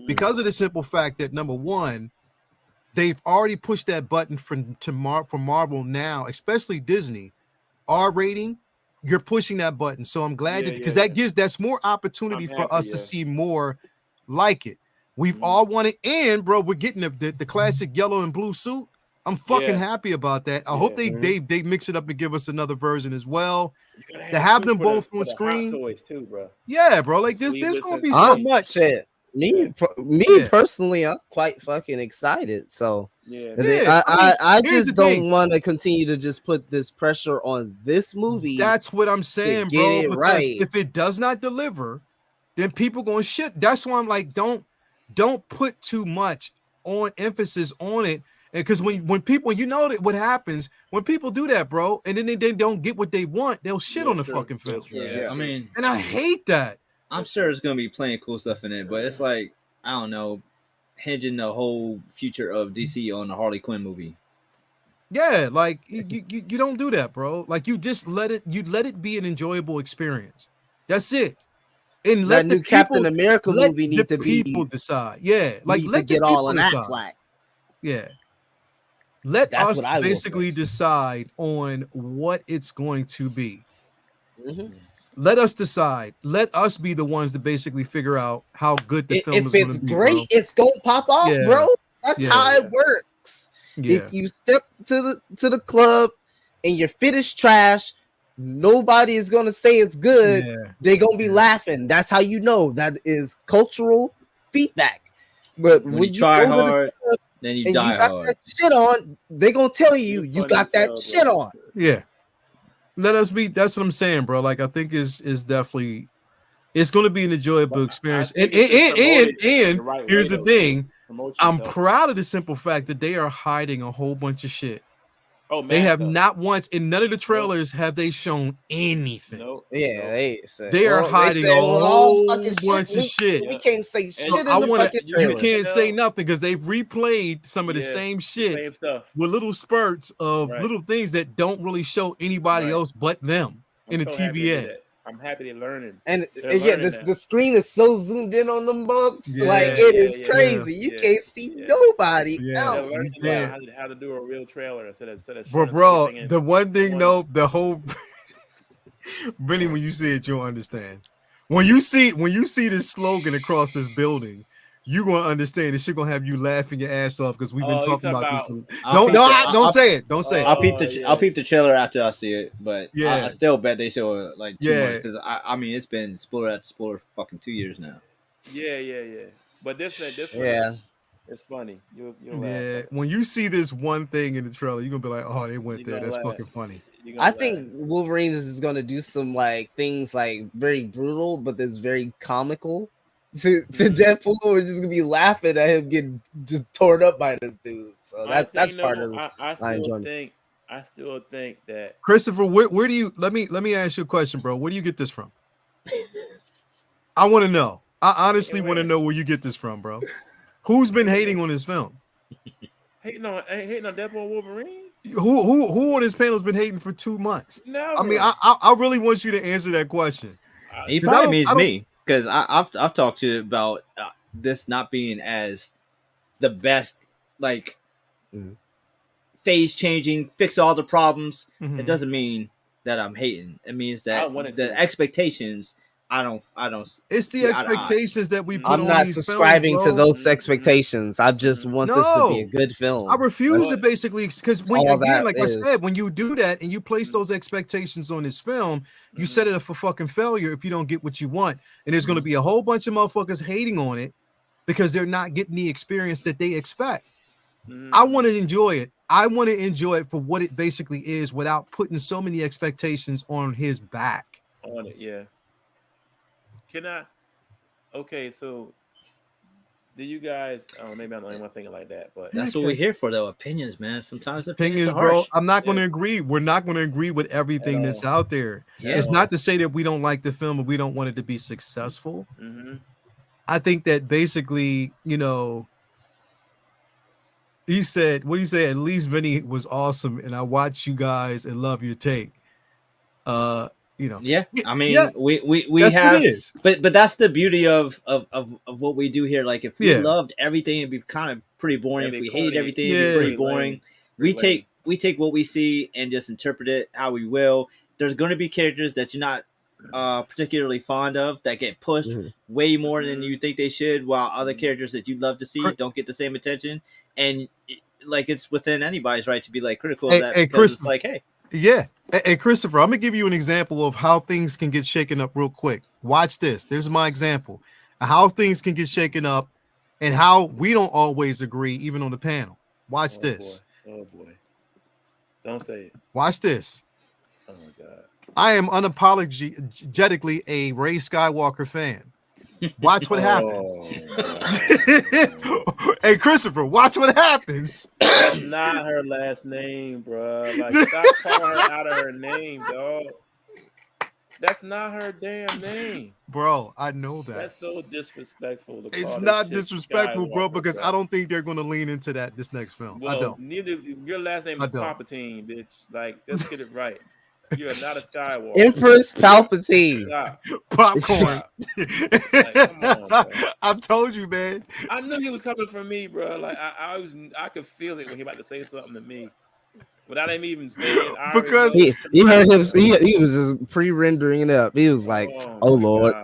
because of the simple fact that, number one, they've already pushed that button for Marvel now, especially Disney, R rating. You're pushing that button, so I'm glad because that's more opportunity for us to see more like it. We've all wanted, and bro, we're getting the classic yellow and blue suit. I'm fucking happy about that. I hope they mix it up and give us another version as well. To have them both on screen, toys too, bro. Yeah, bro. Like there's gonna be so much. Me personally, I'm quite fucking excited. So I just don't want to continue to just put this pressure on this movie. That's what I'm saying, bro. Because if it does not deliver, then people gonna shit. That's why I'm like, don't put too much on emphasis on it. Because when people, you know that what happens when people do that, bro, and then they don't get what they want, they'll shit on the fucking film. Yeah, I mean, and I hate that. I'm sure it's gonna be plenty of cool stuff in it, but it's like, I don't know, hinging the whole future of DC on the Harley Quinn movie. Yeah, like you don't do that, bro. Like you just let it be an enjoyable experience. That's it. And let that new Captain America movie need to be people decide. Yeah, like let get all on that flag. Yeah. Let us basically decide on what it's going to be. Mm-hmm. Let us decide. Let us be the ones to basically figure out how good the film is going to be. If it's great, bro, it's going to pop off, bro. That's how it works. Yeah. If you step to the club and your fit is trash, nobody is going to say it's good. Yeah. They're going to be laughing. That's how you know that is cultural feedback. But when you try hard, then you die hard. That shit on, they're going to tell you got that shit on. Yeah. Let us be. That's what I'm saying, bro. Like I think is definitely, it's going to be an enjoyable experience. And here's the thing, I'm proud of the simple fact that they are hiding a whole bunch of shit. Oh man, they have not once in none of the trailers have they shown anything. No. Yeah, they are hiding a whole bunch of shit. We can't say shit in the fucking trailer. You can't say nothing because they've replayed some of the same shit, same stuff, with little spurts of little things that don't really show anybody else but them in the TVA. I'm happy they're learning. And the screen is so zoomed in on them bugs. Like it is crazy. You can't see nobody else. They're learning how to do a real trailer instead of bro, the one thing though, the whole Benny, when you see it, you'll understand. When you see this slogan across this building, you're gonna understand this shit gonna have you laughing your ass off because we've been talking about this. Don't say it. Don't say it. I'll peep the trailer after I see it, but yeah, I still bet they show like too much because I mean it's been spoiler after spoiler for fucking 2 years now. Yeah. But this Yeah. it's funny. You'll laugh. When you see this one thing in the trailer, you're gonna be like, "Oh, they went there. That's fucking funny." I think Wolverine is gonna do some like things like very brutal, but that's very comical to Deadpool. We're just gonna be laughing at him getting just torn up by this dude. So that's part of I still think that Christopher, where do you let me ask you a question, bro? Where do you get this from? I want to know. I honestly want to know where you get this from, bro. Who's been hating on this film? Hating on Deadpool and Wolverine? Who on this panel has been hating for 2 months? No, I mean, I really want you to answer that question. He probably means me because I've talked to you about this not being as the best, like phase changing, fix all the problems. Mm-hmm. It doesn't mean that I'm hating. It means that the expectations. I don't. It's the expectations that we put on I'm not these subscribing films, to those expectations. I just want this to be a good film. I refuse to basically because when again, like I said, when you do that and you place those expectations on this film, you set it up for fucking failure if you don't get what you want. And there's going to be a whole bunch of motherfuckers hating on it because they're not getting the experience that they expect. I want to enjoy it. I want to enjoy it for what it basically is without putting so many expectations on his back. On it, yeah. Can I? Okay, so do you guys? Oh, maybe I'm the only one thinking like that, but that's what we're here for, though. Opinions, man. Sometimes opinions, bro. I'm not going to agree. We're not going to agree with everything that's out there. Yeah. It's not to say that we don't like the film or we don't want it to be successful. Mm-hmm. I think that basically, he said, what do you say? At least Vinny was awesome, and I watch you guys and love your take. Yeah, I mean, we have, but that's the beauty of what we do here. Like, if we loved everything, it'd be kind of pretty boring. If we hated everything, it'd be pretty boring. We take what we see and just interpret it how we will. There's going to be characters that you're not particularly fond of that get pushed way more than you think they should, while other characters that you'd love to see don't get the same attention. And it's within anybody's right to be like critical of that because it's like, hey. Yeah. Hey, Christopher, I'm going to give you an example of how things can get shaken up real quick. Watch this. There's my example of how things can get shaken up and how we don't always agree, even on the panel. Watch this. Oh, boy. Don't say it. Watch this. Oh, my God. I am unapologetically a Rey Skywalker fan. Watch what happens. Hey, Christopher, watch what happens. That's not her last name, bro. Like, stop calling her out of her name, dog. That's not her damn name. Bro, I know that. That's so disrespectful. It's not disrespectful, bro, because I don't think they're going to lean into that this next film. Well, I don't. Neither your last name is Palpatine, bitch. Like, let's get it right. You're not a Skywalker. Empress Palpatine. Stop. Popcorn. Like, come on, I told you, man. I knew he was coming for me, bro. Like I could feel it when he about to say something to me. Without him even saying it. Because he heard him. He was just pre-rendering it up. He was like, "Oh Lord,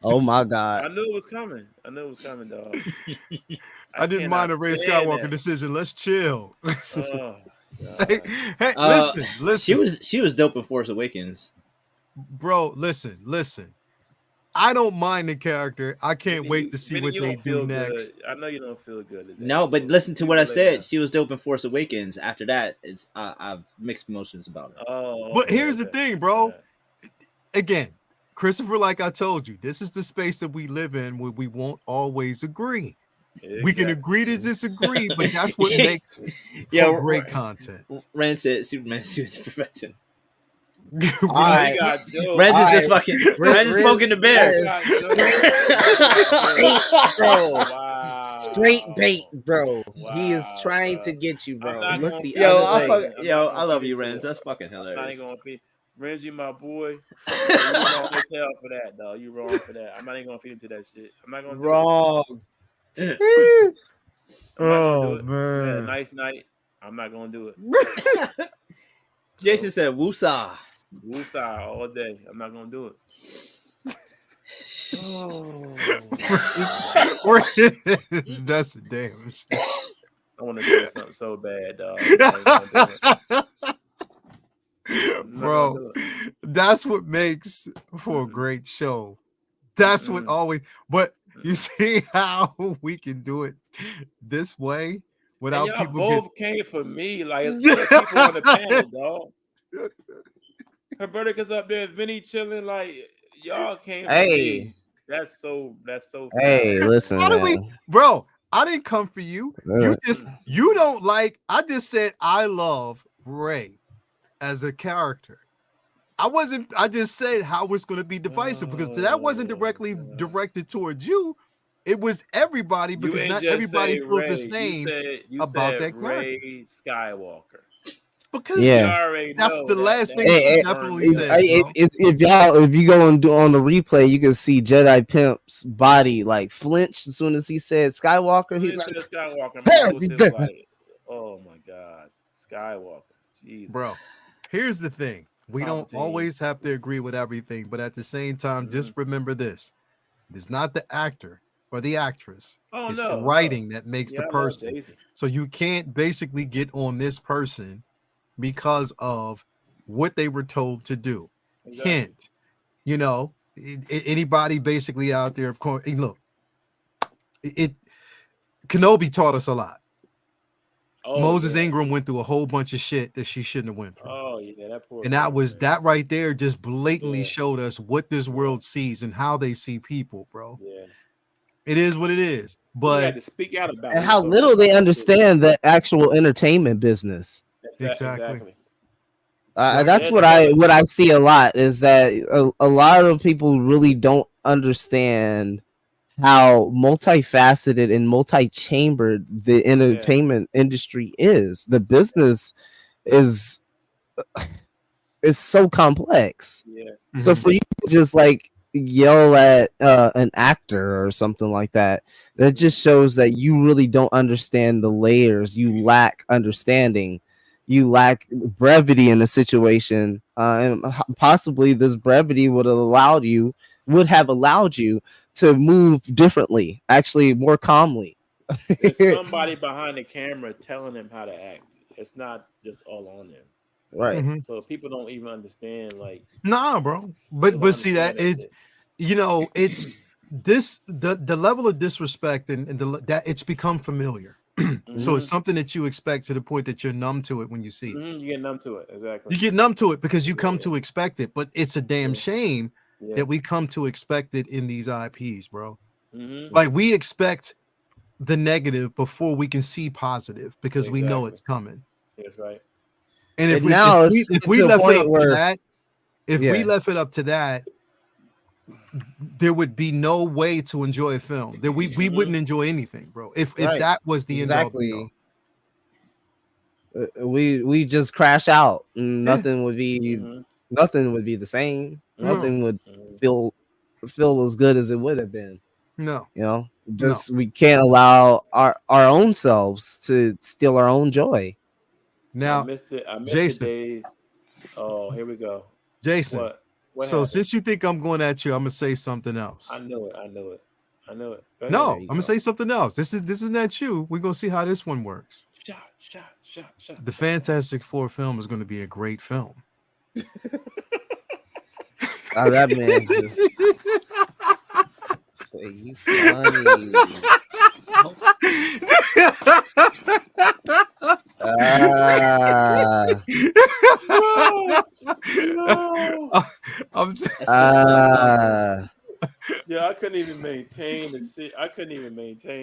oh my God." I knew it was coming. Dog. I didn't mind the Rey Skywalker decision. Let's chill. Hey, listen. She was dope in Force Awakens. Bro, listen. I don't mind the character. I can't wait to see what they do next. I know you don't feel good. No, but listen to what I said. She was dope in Force Awakens. After that, I've mixed emotions about it. Oh, but here's the thing, bro. Again, Christopher, like I told you, this is the space that we live in where we won't always agree. Exactly. We can agree to disagree, but that's what makes for great content. Rand said Superman suits perfection. Rand is just fucking. Rand is poking the bear. Straight bait, bro. Wow. He is trying to get you, bro. Look the I love you, Rand. That's fucking hilarious. Renzi, my boy, you wrong as hell for that, dog. You wrong for that. I'm not even gonna feed into that shit. I'm not gonna. Wrong. Oh man, a nice night. I'm not gonna do it. Jason said woosah all day. I'm not gonna do it. That's a damn shit. I want to say something so bad, dog. Bro, that's what makes for a great show. That's what always. But you see how we can do it this way without and y'all people both came for me. Like other people on the panel, dog. Herberticus up there, Vinny chilling. Like y'all came for me. That's so. Hey, listen, how do man. bro? I didn't come for you. You don't like. I just said I love Ray as a character. I just said how it's going to be divisive because that wasn't directly directed towards you. It was everybody because not everybody feels the same about that Ray character. Skywalker. Because that's the last thing she definitely said. If you go and do on the replay, you can see Jedi Pimp's body like flinch as soon as he said Skywalker. He said Skywalker. Man, was just like, oh my god, Skywalker. Jesus. Bro, here's the thing. We don't always have to agree with everything, but at the same time, just remember this. It is not the actor or the actress. It's the writing that makes the person. So you can't basically get on this person because of what they were told to do. Exactly. Hint, anybody basically out there, of course, look, Kenobi taught us a lot. Moses Ingram went through a whole bunch of shit that she shouldn't have went through. Oh yeah, that poor. And that right there just blatantly showed us what this world sees and how they see people, bro. Yeah, it is what it is. But you had to speak out about and how little they understand the actual entertainment business. Exactly. That's what I see a lot is that a lot of people really don't understand how multifaceted and multi-chambered the entertainment industry is. The business is so complex. Yeah. So for you to just like yell at an actor or something like that, that just shows that you really don't understand the layers. You lack understanding. You lack brevity in the situation, and possibly this brevity would have allowed you to move differently, actually more calmly. There's somebody behind the camera telling them how to act. It's not just all on them. Right. So people don't even understand, like, nah, bro. But see that it's this the level of disrespect and that it's become familiar. So it's something that you expect to the point that you're numb to it when you see it. You get numb to it, exactly. You get numb to it because you come to expect it, but it's a damn shame that we come to expect it in these IPs, bro. Like we expect the negative before we can see positive because we know it's coming. That's right. And if we left it up to that, there would be no way to enjoy a film. That we wouldn't enjoy anything, bro. If that was the end all be all. We just crash out. Nothing would be the same. Nothing would feel as good as it would have been. No, we can't allow our own selves to steal our own joy. Now, I missed Jason, the days. Oh, here we go. Jason. What so happened? Since you think I'm going at you, I'm gonna say something else. I knew it. No, I'm gonna say something else. This is not you. We're gonna see how this one works. Shot. The Fantastic Four film is gonna be a great film. That man just say you funny. Yeah, I couldn't even maintain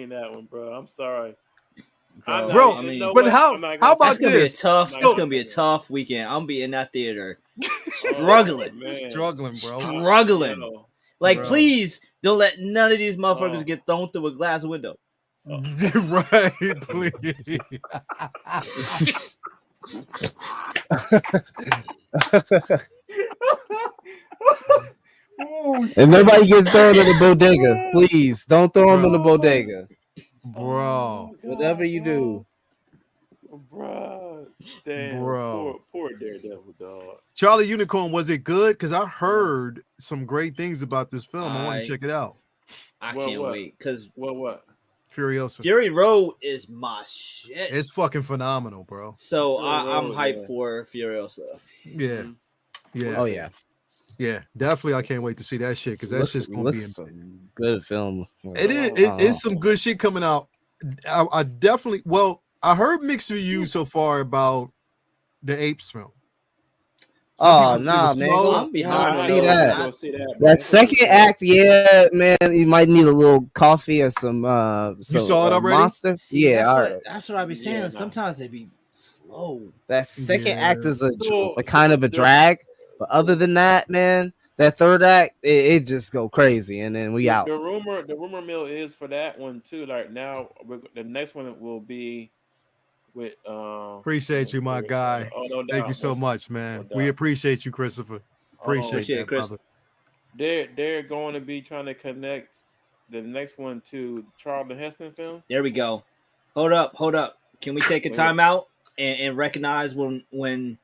that one, bro. I'm sorry. Bro, but how about this? That's gonna be a tough weekend. I'm be in that theater struggling, bro. Like, please don't let none of these motherfuckers get thrown through a glass window. Right, please. And nobody get thrown in the bodega. Please don't throw them in the bodega, bro. Whatever you do, bro. Damn, poor Daredevil, dog. Charlie Unicorn, was it good? Because I heard some great things about this film. I want to check it out. I can't wait. Because what? Furiosa. Fury Road is my shit. It's fucking phenomenal, bro. So I'm hyped for Furiosa. Yeah. Yeah. Oh yeah. Yeah, definitely. I can't wait to see that shit because that's just gonna be a good film. It is some good shit coming out. I definitely. Well, I heard mixed reviews so far about the Apes film. Oh no, man! I'm behind. See that. That second act, yeah, man. You might need a little coffee or some. You saw it already? Monster? See, yeah, that's what I be saying. Sometimes they be slow. That second act is a kind of a drag. But other than that, man, that third act, it just go crazy, and then we out. The rumor mill is for that one too. Like now, the next one will be with. Appreciate you, my guy. Thank you so much, man. We appreciate you, Christopher. Appreciate that, Chris. brother. They're going to be trying to connect the next one to Charlton Heston film. There we go. Hold up. Can we take a time out and recognize when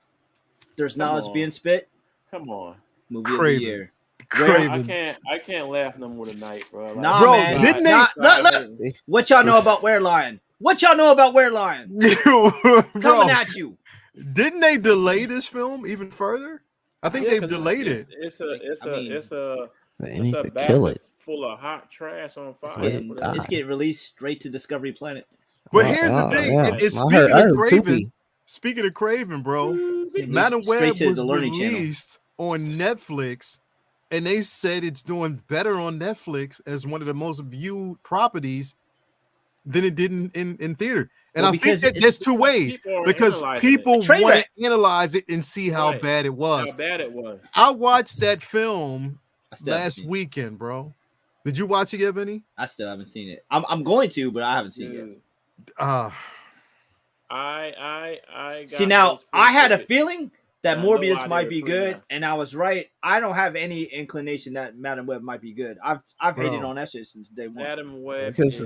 there's knowledge being spit? Come on, movie of the year. I can't laugh no more tonight, bro. Like, nah, bro, man. Didn't they? What y'all know about Where Lion? What y'all know about Where Lion? It's coming at you. Didn't they delay this film even further? I think they've delayed it. It's a kill it full of hot trash on fire. It's getting released straight to Discovery Planet. But here's the thing: it's speaking of Craven, bro. Madam Web was released on Netflix, and they said it's doing better on Netflix as one of the most viewed properties than it did in theater. And I think that there's two ways, because people want to analyze it and see how bad it was. I watched that film last weekend, bro. Did you watch it yet, Vinny? I still haven't seen it. I'm going to, but I haven't seen it yet. I see now. I had a feeling that Morbius might be good, and I was right. I don't have any inclination that Madam Web might be good. I've hated on that shit since day one. Madam Web is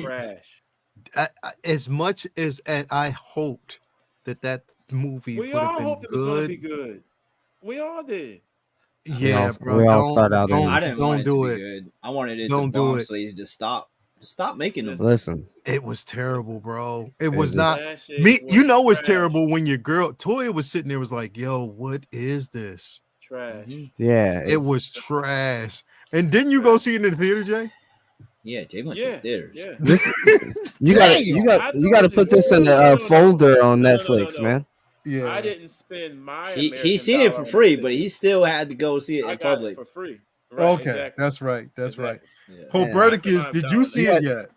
trash. As much as I hoped that movie would have been good. We all did. Yeah, bro. We all start out. I didn't want it to be good. I wanted it to bomb, so you just stop. Stop making them. Listen, it was terrible, bro. It was not me. You know, it's terrible when your girl Toya was sitting there, was like, "Yo, what is this?" Trash. Yeah, it was trash. And didn't you go see it in the theater, Jay? Yeah, Jay went to the theaters. Yeah. You got to put this in a folder on Netflix, man. Yeah, I didn't spend my. He seen it for free, but he still had to go see it in public for free. Right, okay, exactly. That's right. That's right. Yeah. Hoperticus, did you see it yet?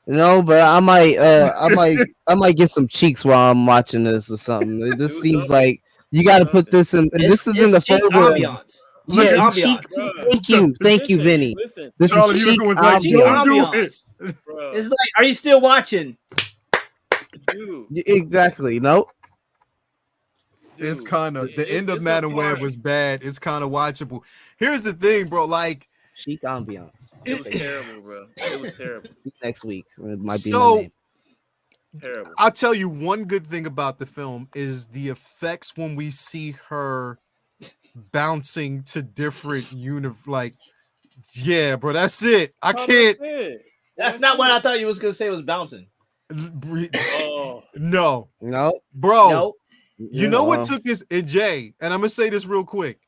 No, but I might get some cheeks while I'm watching this or something. This seems like you got to put this in. This is in the folder. Ambiance. Yeah, cheeks. Thank you, Vinny. Listen, this Charlie, is cheek ambiance. It's like, are you still watching? Dude. Exactly. Nope. It's kind of the end of Madam Web was bad. It's kind of watchable. Here's the thing, bro. Like chic ambiance. It was terrible, bro. It was terrible. Next week it might be my name. Terrible. I'll tell you one good thing about the film is the effects when we see her bouncing to different like, yeah, bro. That's it. I can't. That's not what I thought you was gonna say. Was bouncing. No, bro. No. You know what took this, and Jay, and I'm gonna say this real quick.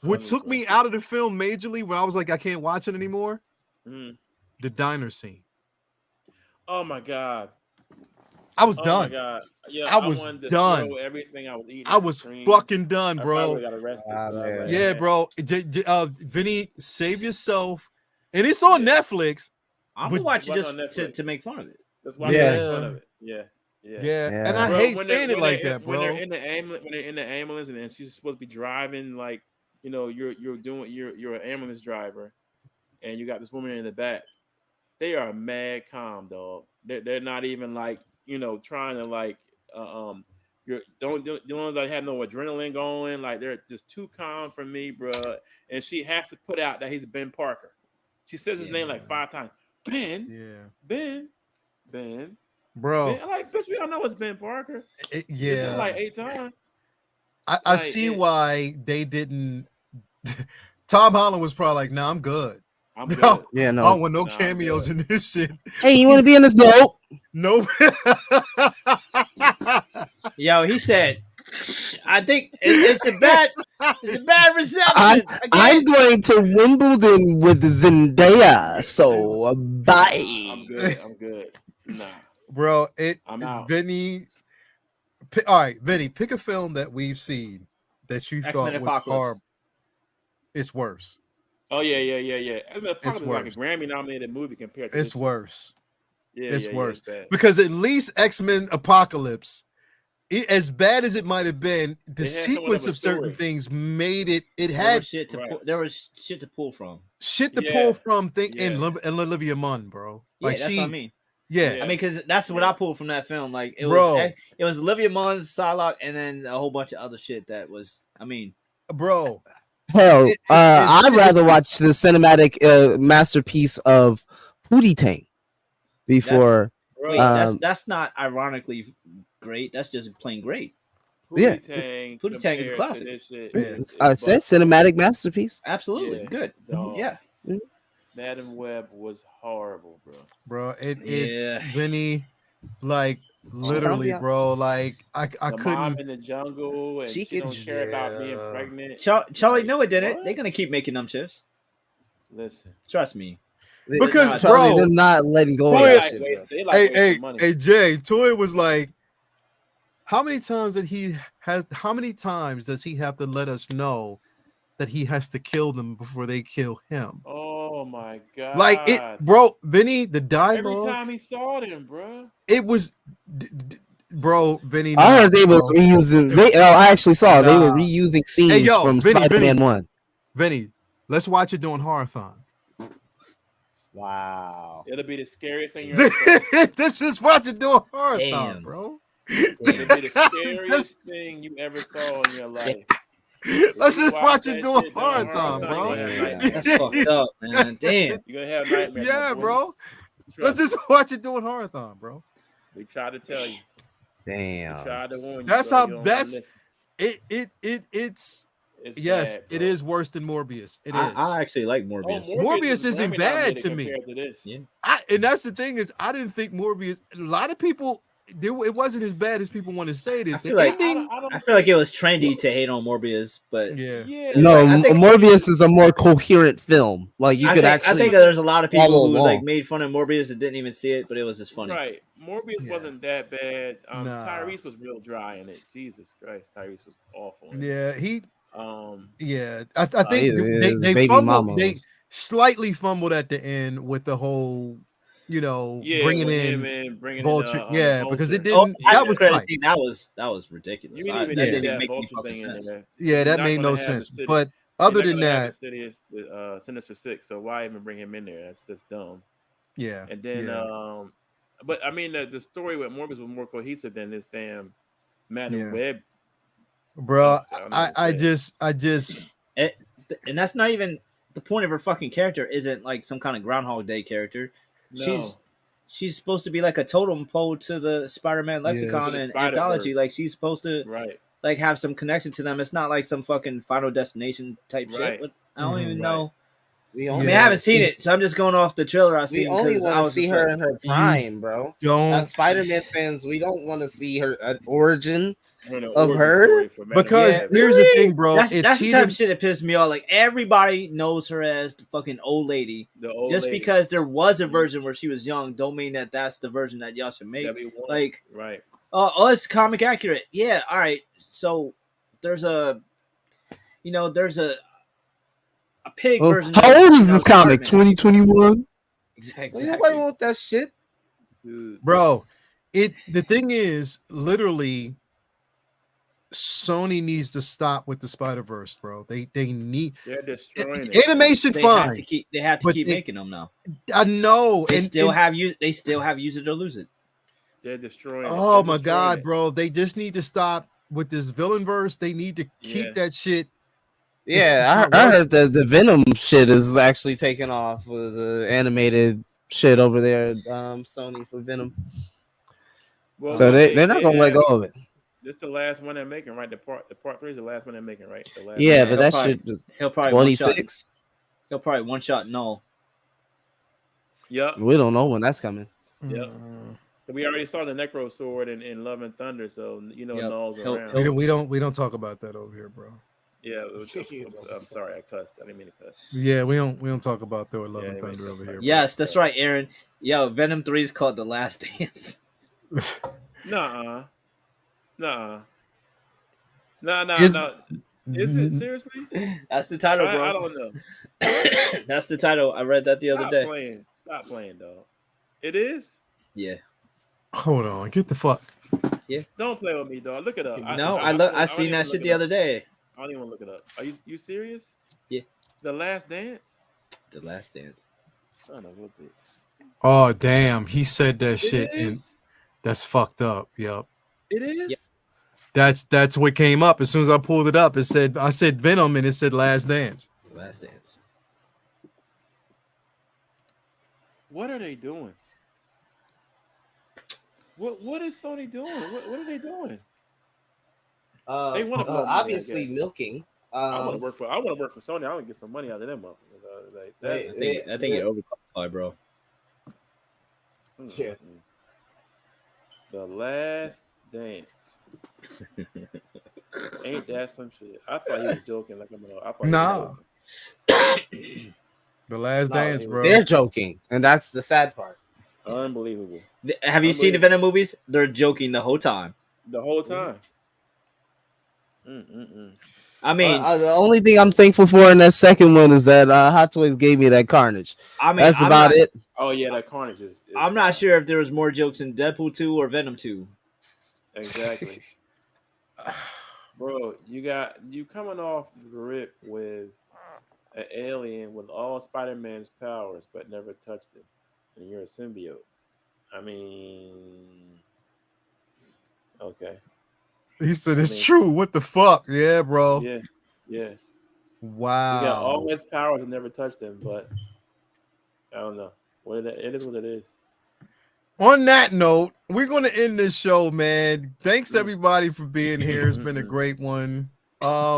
What took me out of the film majorly when I was like, I can't watch it anymore? The diner scene. Oh my god. I was done. Oh my god. Yeah, I was done. Throw everything I was eating. I was fucking done, bro. I got arrested. Yeah, bro. Vinny, save yourself. And it's on Netflix. I'm gonna watch it just to make fun of it. That's why I make fun of it. Yeah. And I hate saying it like that, bro. When they're in the ambulance, and she's supposed to be driving, like, you know, you're an ambulance driver, and you got this woman in the back. They are mad calm, dog. They're not even like, you know, trying to like you don't like have no adrenaline going. Like, they're just too calm for me, bro. And she has to put out that he's Ben Parker. She says his name like 5 times. Ben. Bro, Ben, like, bitch, we all know it's Ben Parker. Yeah, like 8 times. I see why they didn't. Tom Holland was probably like, "Nah, I'm good. I'm good. No, Yeah, I no. don't want no cameos in this shit." Hey, you want to be in this? Nope. Nope. Yo, he said, "I think it's a bad reception." I'm going to Wimbledon with Zendaya, so bye. I'm good. Nah, Bro, I'm out. Vinny. All right, Vinny, pick a film that we've seen that you X-Men thought was Apocalypse. horrible. It's worse. Oh yeah. X-Men Apocalypse is like a worse. Grammy-nominated movie compared to It's worse. Yeah, It's yeah, worse yeah, it's bad. because at least X-Men Apocalypse, as bad as it might have been, the sequence of certain things made it. It had there was shit to pull from. Shit to pull from. And Olivia Munn, bro. Like that's what I mean. Yeah, I mean, because that's what I pulled from that film. Like it was Olivia Munn, Psylocke, and then a whole bunch of other shit that was. I mean, bro. Hell, I'd rather watch the cinematic masterpiece of Pootie Tang before. That's not ironically great. That's just plain great. Pootie Tang is a classic. I said cinematic masterpiece. Absolutely good. Yeah. Madam Web was horrible, bro. Vinny, like literally, bro. Like I couldn't. Mom in the jungle, and she don't care about being pregnant. Charlie, no, it didn't. They're gonna keep making them shifts. Listen, trust me. Because Charlie, they're not letting go of that shit. Hey, Jay. Toy was like, how many times does he have to let us know that he has to kill them before they kill him? Oh my god! Like it, bro. Vinny, the dialogue. Every time he saw them, bro. It was, bro. Vinny. I heard they was reusing. I actually saw they were reusing scenes from Spider-Man 1. Vinny, let's watch it during Horathon. Wow, it'll be the scariest thing you ever saw. This is watch it during Horathon, bro. It'll be the scariest thing you ever saw in your life. Let's just watch it during Horathon, bro. That's fucked up, man. Damn. You're gonna have nightmares. Yeah, bro. Let's just watch it during Horathon, bro. We tried to tell you. Damn. We tried to warn you. That's bro. how. That's it. It's yes, bad, it is worse than Morbius. It is. I actually like Morbius. Morbius isn't bad to me. To this. Yeah. And that's the thing is, I didn't think Morbius. A lot of people, it wasn't as bad as people want to say. This. I feel like it was trendy to hate on Morbius, but no, Morbius is a more coherent film. Like you could actually. I think there's a lot of people who like made fun of Morbius and didn't even see it, but it was just funny. Right, Morbius wasn't that bad. Tyrese was real dry in it. Jesus Christ, Tyrese was awful. Yeah, he. Yeah, I think they fumbled. They slightly fumbled at the end with the whole, bringing in Vulture. Because it didn't. That was tight. That was ridiculous. That didn't make any fucking sense. Yeah, that made no sense. But other than that, Sinister Six. So why even bring him in there? That's dumb. Yeah. And then, but I mean, the story with Morbius was more cohesive than this damn Madam Web. Bro, I just and that's not even the point of her fucking character. Isn't like some kind of Groundhog Day character. No. She's supposed to be like a totem pole to the Spider-Man lexicon and anthology. Like she's supposed to like have some connection to them. It's not like some fucking Final Destination type shit. But I don't even know. I haven't seen it, so I'm just going off the trailer I see. We only want to see her in her prime, bro. As Spider-Man fans, we don't want to see her an origin of her, because here's the thing, bro. That's the type of shit that pisses me off. Like everybody knows her as the fucking old lady. Because there was a version where she was young, don't mean that that's the version that y'all should make. Like, it's comic accurate. Yeah, all right. So there's a pig version. How old is this comic? 2021. Exactly. Nobody want that shit, bro. The thing is, literally, Sony needs to stop with the Spider-Verse, bro. They're destroying it. Animation fine. They have to keep making them now. I know. They still have use it or lose it. They're destroying it. Oh my god, bro. They just need to stop with this villain verse. They need to keep that shit. Yeah, I heard that the Venom shit is actually taking off with the animated shit over there, Sony for Venom. Well, so they're not gonna let go of it. This the last one they're making, right? The part 3 is the last one they're making, right? The last. Yeah, Yeah, but that shit was he'll probably one shot. 26. He'll probably one shot null. Yep. We don't know when that's coming. Yep. We already saw the Necro Sword in Love and Thunder, so you know Null's around. We don't talk about that over here, bro. Yeah, I'm sorry, I cussed. I didn't mean to cuss. Yeah, we don't talk about that with Love and Thunder over here. Yes, that's right, Aaron. Yo, Venom 3 is called The Last Dance. Nah. Nah. Is it seriously? That's the title, bro. I don't know. That's the title. I read that the other day. Stop playing, dog. It is? Yeah. Hold on, get the fuck. Yeah. Don't play with me, dog. Look it up. I seen that shit the other day. I don't even look it up. Are you serious? Yeah. The Last Dance? The Last Dance. Son of a bitch. Oh damn, he said that shit and that's fucked up. Yep. It is? Yep. That's what came up. As soon as I pulled it up, I said Venom and it said Last Dance. Last Dance. What are they doing? What is Sony doing? What are they doing? They want to obviously milking. I want to work for Sony. I want to get some money out of them. I think you're overqualified, bro. Yeah. The Last Dance. Ain't that some shit? I thought he was joking. The Last Dance, bro. They're joking, and that's the sad part. Unbelievable. Have you seen the Venom movies? They're joking the whole time. The whole time. I mean, the only thing I'm thankful for in that second one is that Hot Toys gave me that Carnage. I mean, that's about it. Oh yeah, that Carnage is. I'm not sure if there was more jokes in Deadpool 2 or Venom 2. Exactly. Bro, you coming off the rip with an alien with all Spider-Man's powers, but never touched him, and you're a symbiote. I mean, okay. He said it's true. What the fuck? Yeah, bro. Yeah. Wow. You got all his powers and never touched him, but I don't know. It is what it is. On that note, we're going to end this show, man. Thanks everybody for being here. It's been a great one. I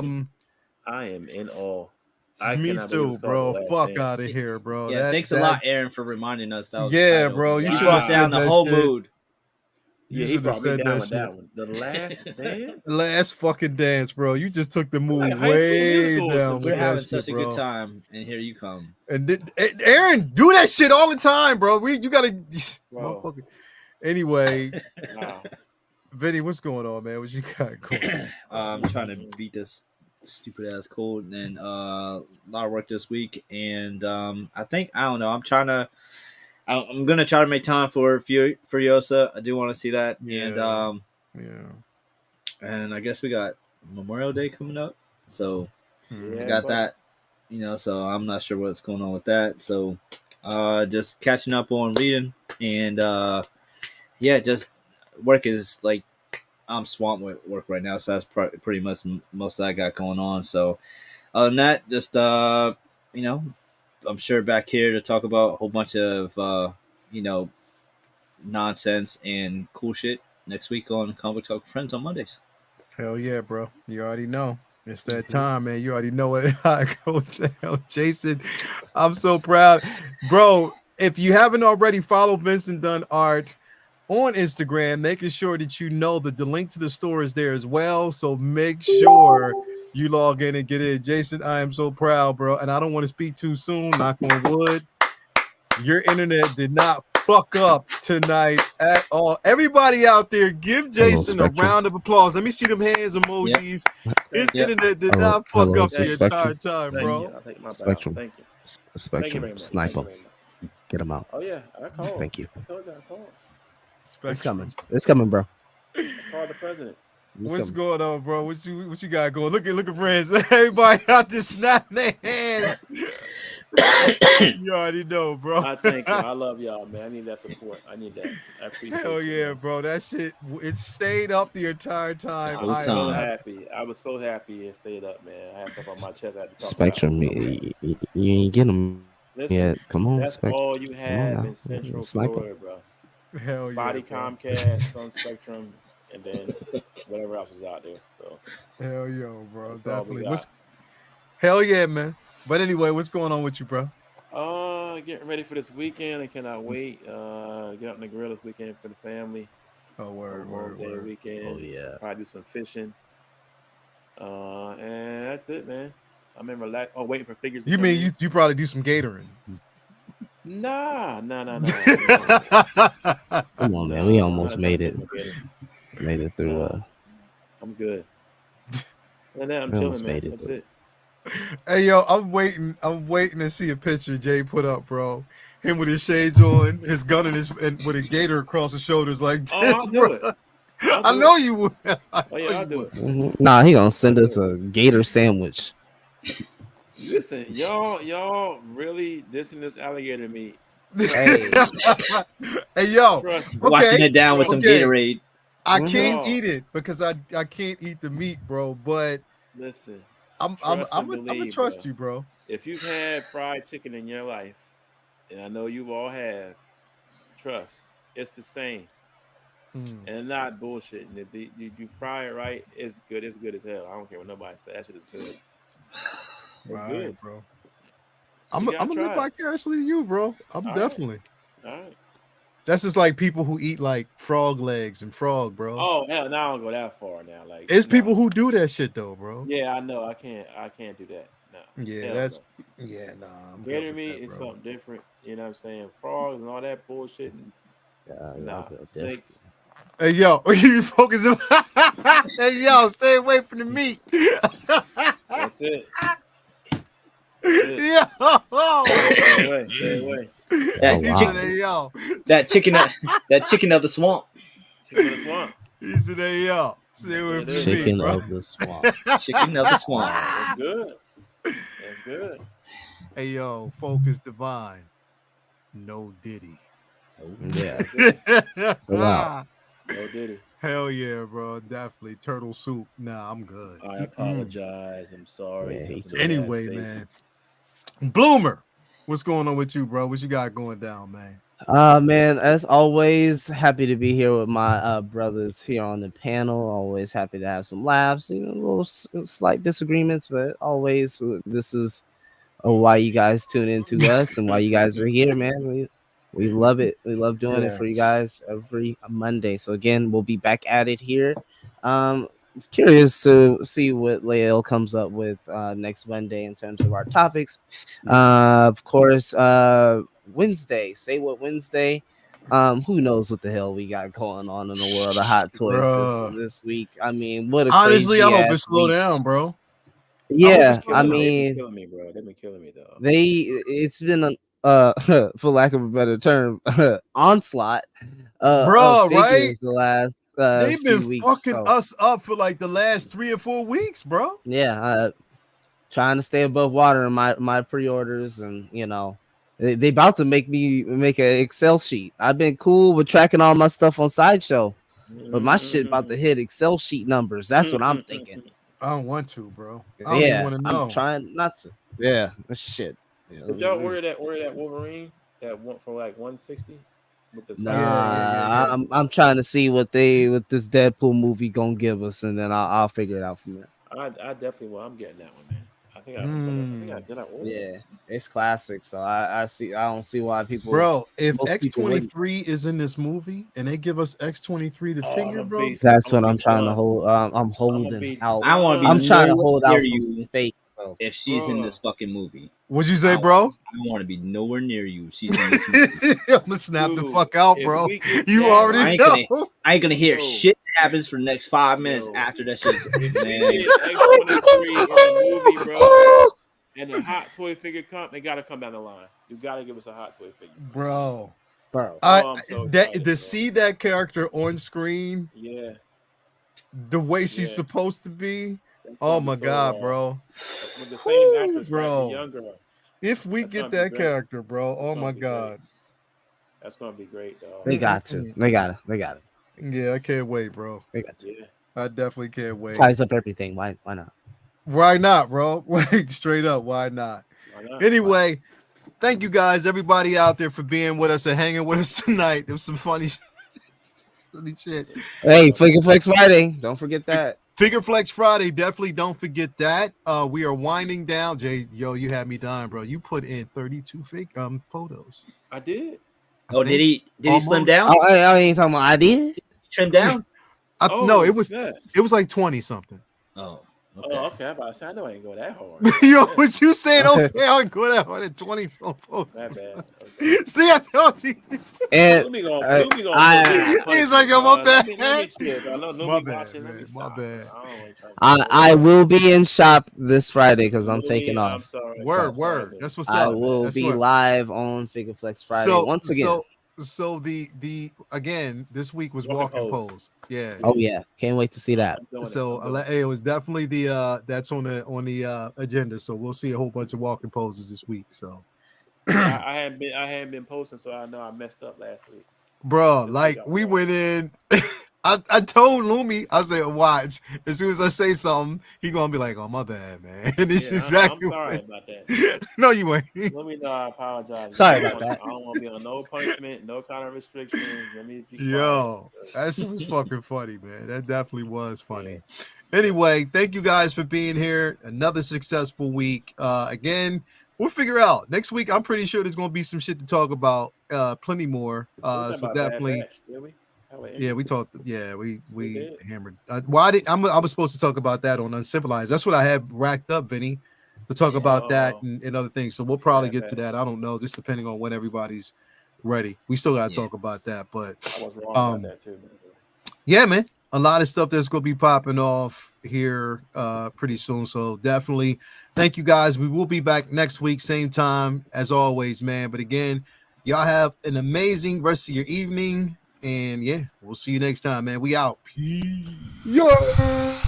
am in awe. Me too, bro. Fuck out of here, bro. Yeah, thanks a lot, Aaron, for reminding us. That was bro. You should have down the whole mood. Yeah, he brought me down with that one. The Last Dance? Last fucking dance, bro. You just took the mood way down. We're having such a good time, and here you come. And Aaron, do that shit all the time, bro. You gotta. Anyway, Vinny, what's going on, man? What you got going? I'm trying to beat this stupid ass cold, and a lot of work this week, and I don't know. I'm gonna try to make time for Furiosa. I do want to see that, and I guess we got Memorial Day coming up, so we got that. So I'm not sure what's going on with that. So just catching up on reading, and just work is like I'm swamped with work right now, so that's pretty much most that I got going on. So other than that, just I'm sure back here to talk about a whole bunch of nonsense and cool shit next week on Comic Talk with Friends on Mondays. Hell yeah, bro. You already know. It's that time, man. You already know what I go down. Jason, I'm so proud. Bro, if you haven't already, follow Vincent Dunn Art on Instagram, making sure that you know that the link to the store is there as well. So make sure you log in and get in. Jason, I am so proud, bro. And I don't want to speak too soon. Knock on wood. Your internet did not fuck up tonight at all. Everybody out there, give Jason a round of applause. Let me see them hands emojis. His internet did not fuck up the entire time, bro. Spectrum. Thank you. Spectrum. Sniper. Get him out. Oh yeah, I called. Thank you. I told you I called. It's coming. It's coming, bro. I called the president. What's going on, bro? What you got going? Look at friends. Everybody out there snapping their hands. You already know, bro. I thank you. I love y'all, man. I need that support. I need that. I appreciate it. Hell yeah, bro. That shit, it stayed up the entire time. I was so happy. I was so happy it stayed up, man. I had stuff on my chest. I had to talk Spectrum, you ain't getting them. Listen, yeah, come on, that's Spectrum. all you have in Central Florida, bro. Hell yeah, Body Comcast, Sun Spectrum, and then whatever else is out there. So hell yo, bro, that's all we definitely. got. Hell yeah, man. But anyway, what's going on with you, bro? Getting ready for this weekend. I cannot wait. Get out on the grill this weekend for the family. Oh, word. Weekend. Oh yeah. Probably do some fishing. And that's it, man. I'm in relax. Oh, waiting for figures. You mean you probably do some gatoring? Nah. Come on, man. We almost made it. Made it through. I'm good. And then I'm chilling, man. That's it. Hey yo, I'm waiting to see a picture Jay put up, bro. Him with his shades on, his gun and with a gator across his shoulders like this. I'll do it. I know you would. I'll do it. Mm-hmm. Nah, he gonna send us a gator sandwich. Listen, y'all really dissing this alligator meat. Hey, hey yo, washing it down with some Gatorade. I can't eat it because I can't eat the meat, bro. But listen, I'm gonna trust you, bro. If you've had fried chicken in your life, and I know you all have, trust, it's the same. And not bullshit. And if you fry it right, it's good. It's good as hell. I don't care what nobody says. That shit is good. It's good, bro. I'm gonna live vicariously to you, bro. I'm definitely. All right. That's just like people who eat like frog legs and frog, bro. Oh hell, now I don't go that far now. Like it's people who do that shit though, bro. Yeah, I know. I can't do that. No. Yeah, that's nah. Gator meat is something different. You know what I'm saying? Frogs and all that bullshit. And, snakes. Hey yo, you focusing? Hey yo, stay away from the meat. That's it. Yeah. Stay away. That chicken of the swamp. Chicken of the swamp. He said, "Hey yo, stay away from the chicken meat, of the swamp." Chicken of the swamp. That's good. That's good. Hey yo, focus divine. No Diddy. Yeah. Wow. No Diddy. Hell yeah, bro. Definitely turtle soup. Nah, I'm good. I apologize. I'm sorry. Yeah, anyway, man. Bloomer, what's going on with you, bro? What you got going down, man? Man, as always, happy to be here with my brothers here on the panel. Always happy to have some laughs, little slight disagreements, but always this is why you guys tune into us and why you guys are here, man. We love it. We love doing it for you guys every Monday. So again, we'll be back at it here. Curious to see what Lael comes up with next Monday in terms of our topics. Of course, Wednesday. Say what Wednesday. Who knows what the hell we got going on in the world of hot toys this week? I mean, what a honestly, I hope it slow down, bro. Yeah, I they've been mean, killing me, bro. They've been killing me though. It's been for lack of a better term, onslaught. Bro, right? The last they've been weeks, fucking us up for like the last 3 or 4 weeks, bro. Yeah, trying to stay above water in my pre-orders, and they about to make me make an Excel sheet. I've been cool with tracking all my stuff on Sideshow, but my shit about to hit Excel sheet numbers. That's what I'm thinking. I don't want to, bro. I don't even want to know. I'm trying not to. Yeah, that's shit. Did y'all order that Wolverine that went for like 160? With the I'm trying to see what this Deadpool movie gonna give us, and then I'll figure it out from there. I definitely will. I'm getting that one, man. I think I ordered. Yeah, it's classic. So I don't see why people. Bro, if X-23 is in this movie and they give us X-23 the figure, bro, that's what I'm trying to hold. I'm holding out. I want to be. I'm trying to hold out some fake. If she's in this fucking movie, what'd you say, bro? I want to be nowhere near you. She's in this movie. I'm gonna snap the fuck out, bro. You already know. I ain't gonna hear shit that happens for the next 5 minutes after that shit's man. X-23 in the movie, bro. And the hot toy figure they gotta come down the line. You gotta give us a hot toy figure, bro. To see that character on screen, the way she's supposed to be. Oh my god, bro. With the same actress, bro. Right, the young girl. If we get that character, bro, oh my god. That's gonna be great, though. They got to. They got it. Yeah, I can't wait, bro. They got to. Yeah. I definitely can't wait. Ties up everything. Why not? Why not, bro? Like straight up, why not? Anyway, thank you guys, everybody out there, for being with us and hanging with us tonight. There was some funny Shit. Hey, Figure Flex Friday. Don't forget that. Figure Flex Friday. Definitely don't forget that. We are winding down. Jay, yo, you had me dying, bro. You put in 32 fake photos. I did. Did he slim down? I ain't talking about I did. Trim down? No, it was like 20 something. Oh. Okay. Oh, okay. I'm about to say, I know I ain't go that hard. Yo, what you saying? Okay, I go that hard at 20 so far. That bad. Okay. See, I told you. And he's like, yo, my bad. My bad. I will be in shop this Friday because I'm taking off. I'm sorry. Word. That's what's up. I will be live on Figure Flex Friday once again. So the again this week was walk and pose. Yeah. Oh yeah, can't wait to see that. So it was definitely the that's on the agenda. So we'll see a whole bunch of walk and poses this week. So I hadn't been posting, so I know I messed up last week. Bro, like we went in. I told Lumi, I said, watch. As soon as I say something, he gonna be like, "Oh, my bad, man." And it's exactly. I'm sorry about that. No, you ain't. Let me know. I apologize. Sorry about that. I don't want to be on no punishment, no kind of restrictions. Let me be quiet. Yo, that shit was fucking funny, man. That definitely was funny. Yeah. Anyway, thank you guys for being here. Another successful week. Again, we'll figure out next week. I'm pretty sure there's gonna be some shit to talk about. Plenty more. So definitely. Yeah, we talked. Yeah, we hammered. I was supposed to talk about that on Uncivilized. That's what I have racked up, Vinny, to talk about that and other things. So we'll probably get to that. I don't know, just depending on when everybody's ready. We still got to talk about that. But I was wrong about that too. Yeah, man, a lot of stuff that's gonna be popping off here pretty soon. So definitely, thank you guys. We will be back next week, same time as always, man. But again, y'all have an amazing rest of your evening. And yeah, we'll see you next time, man. We out. Peace. Yeah.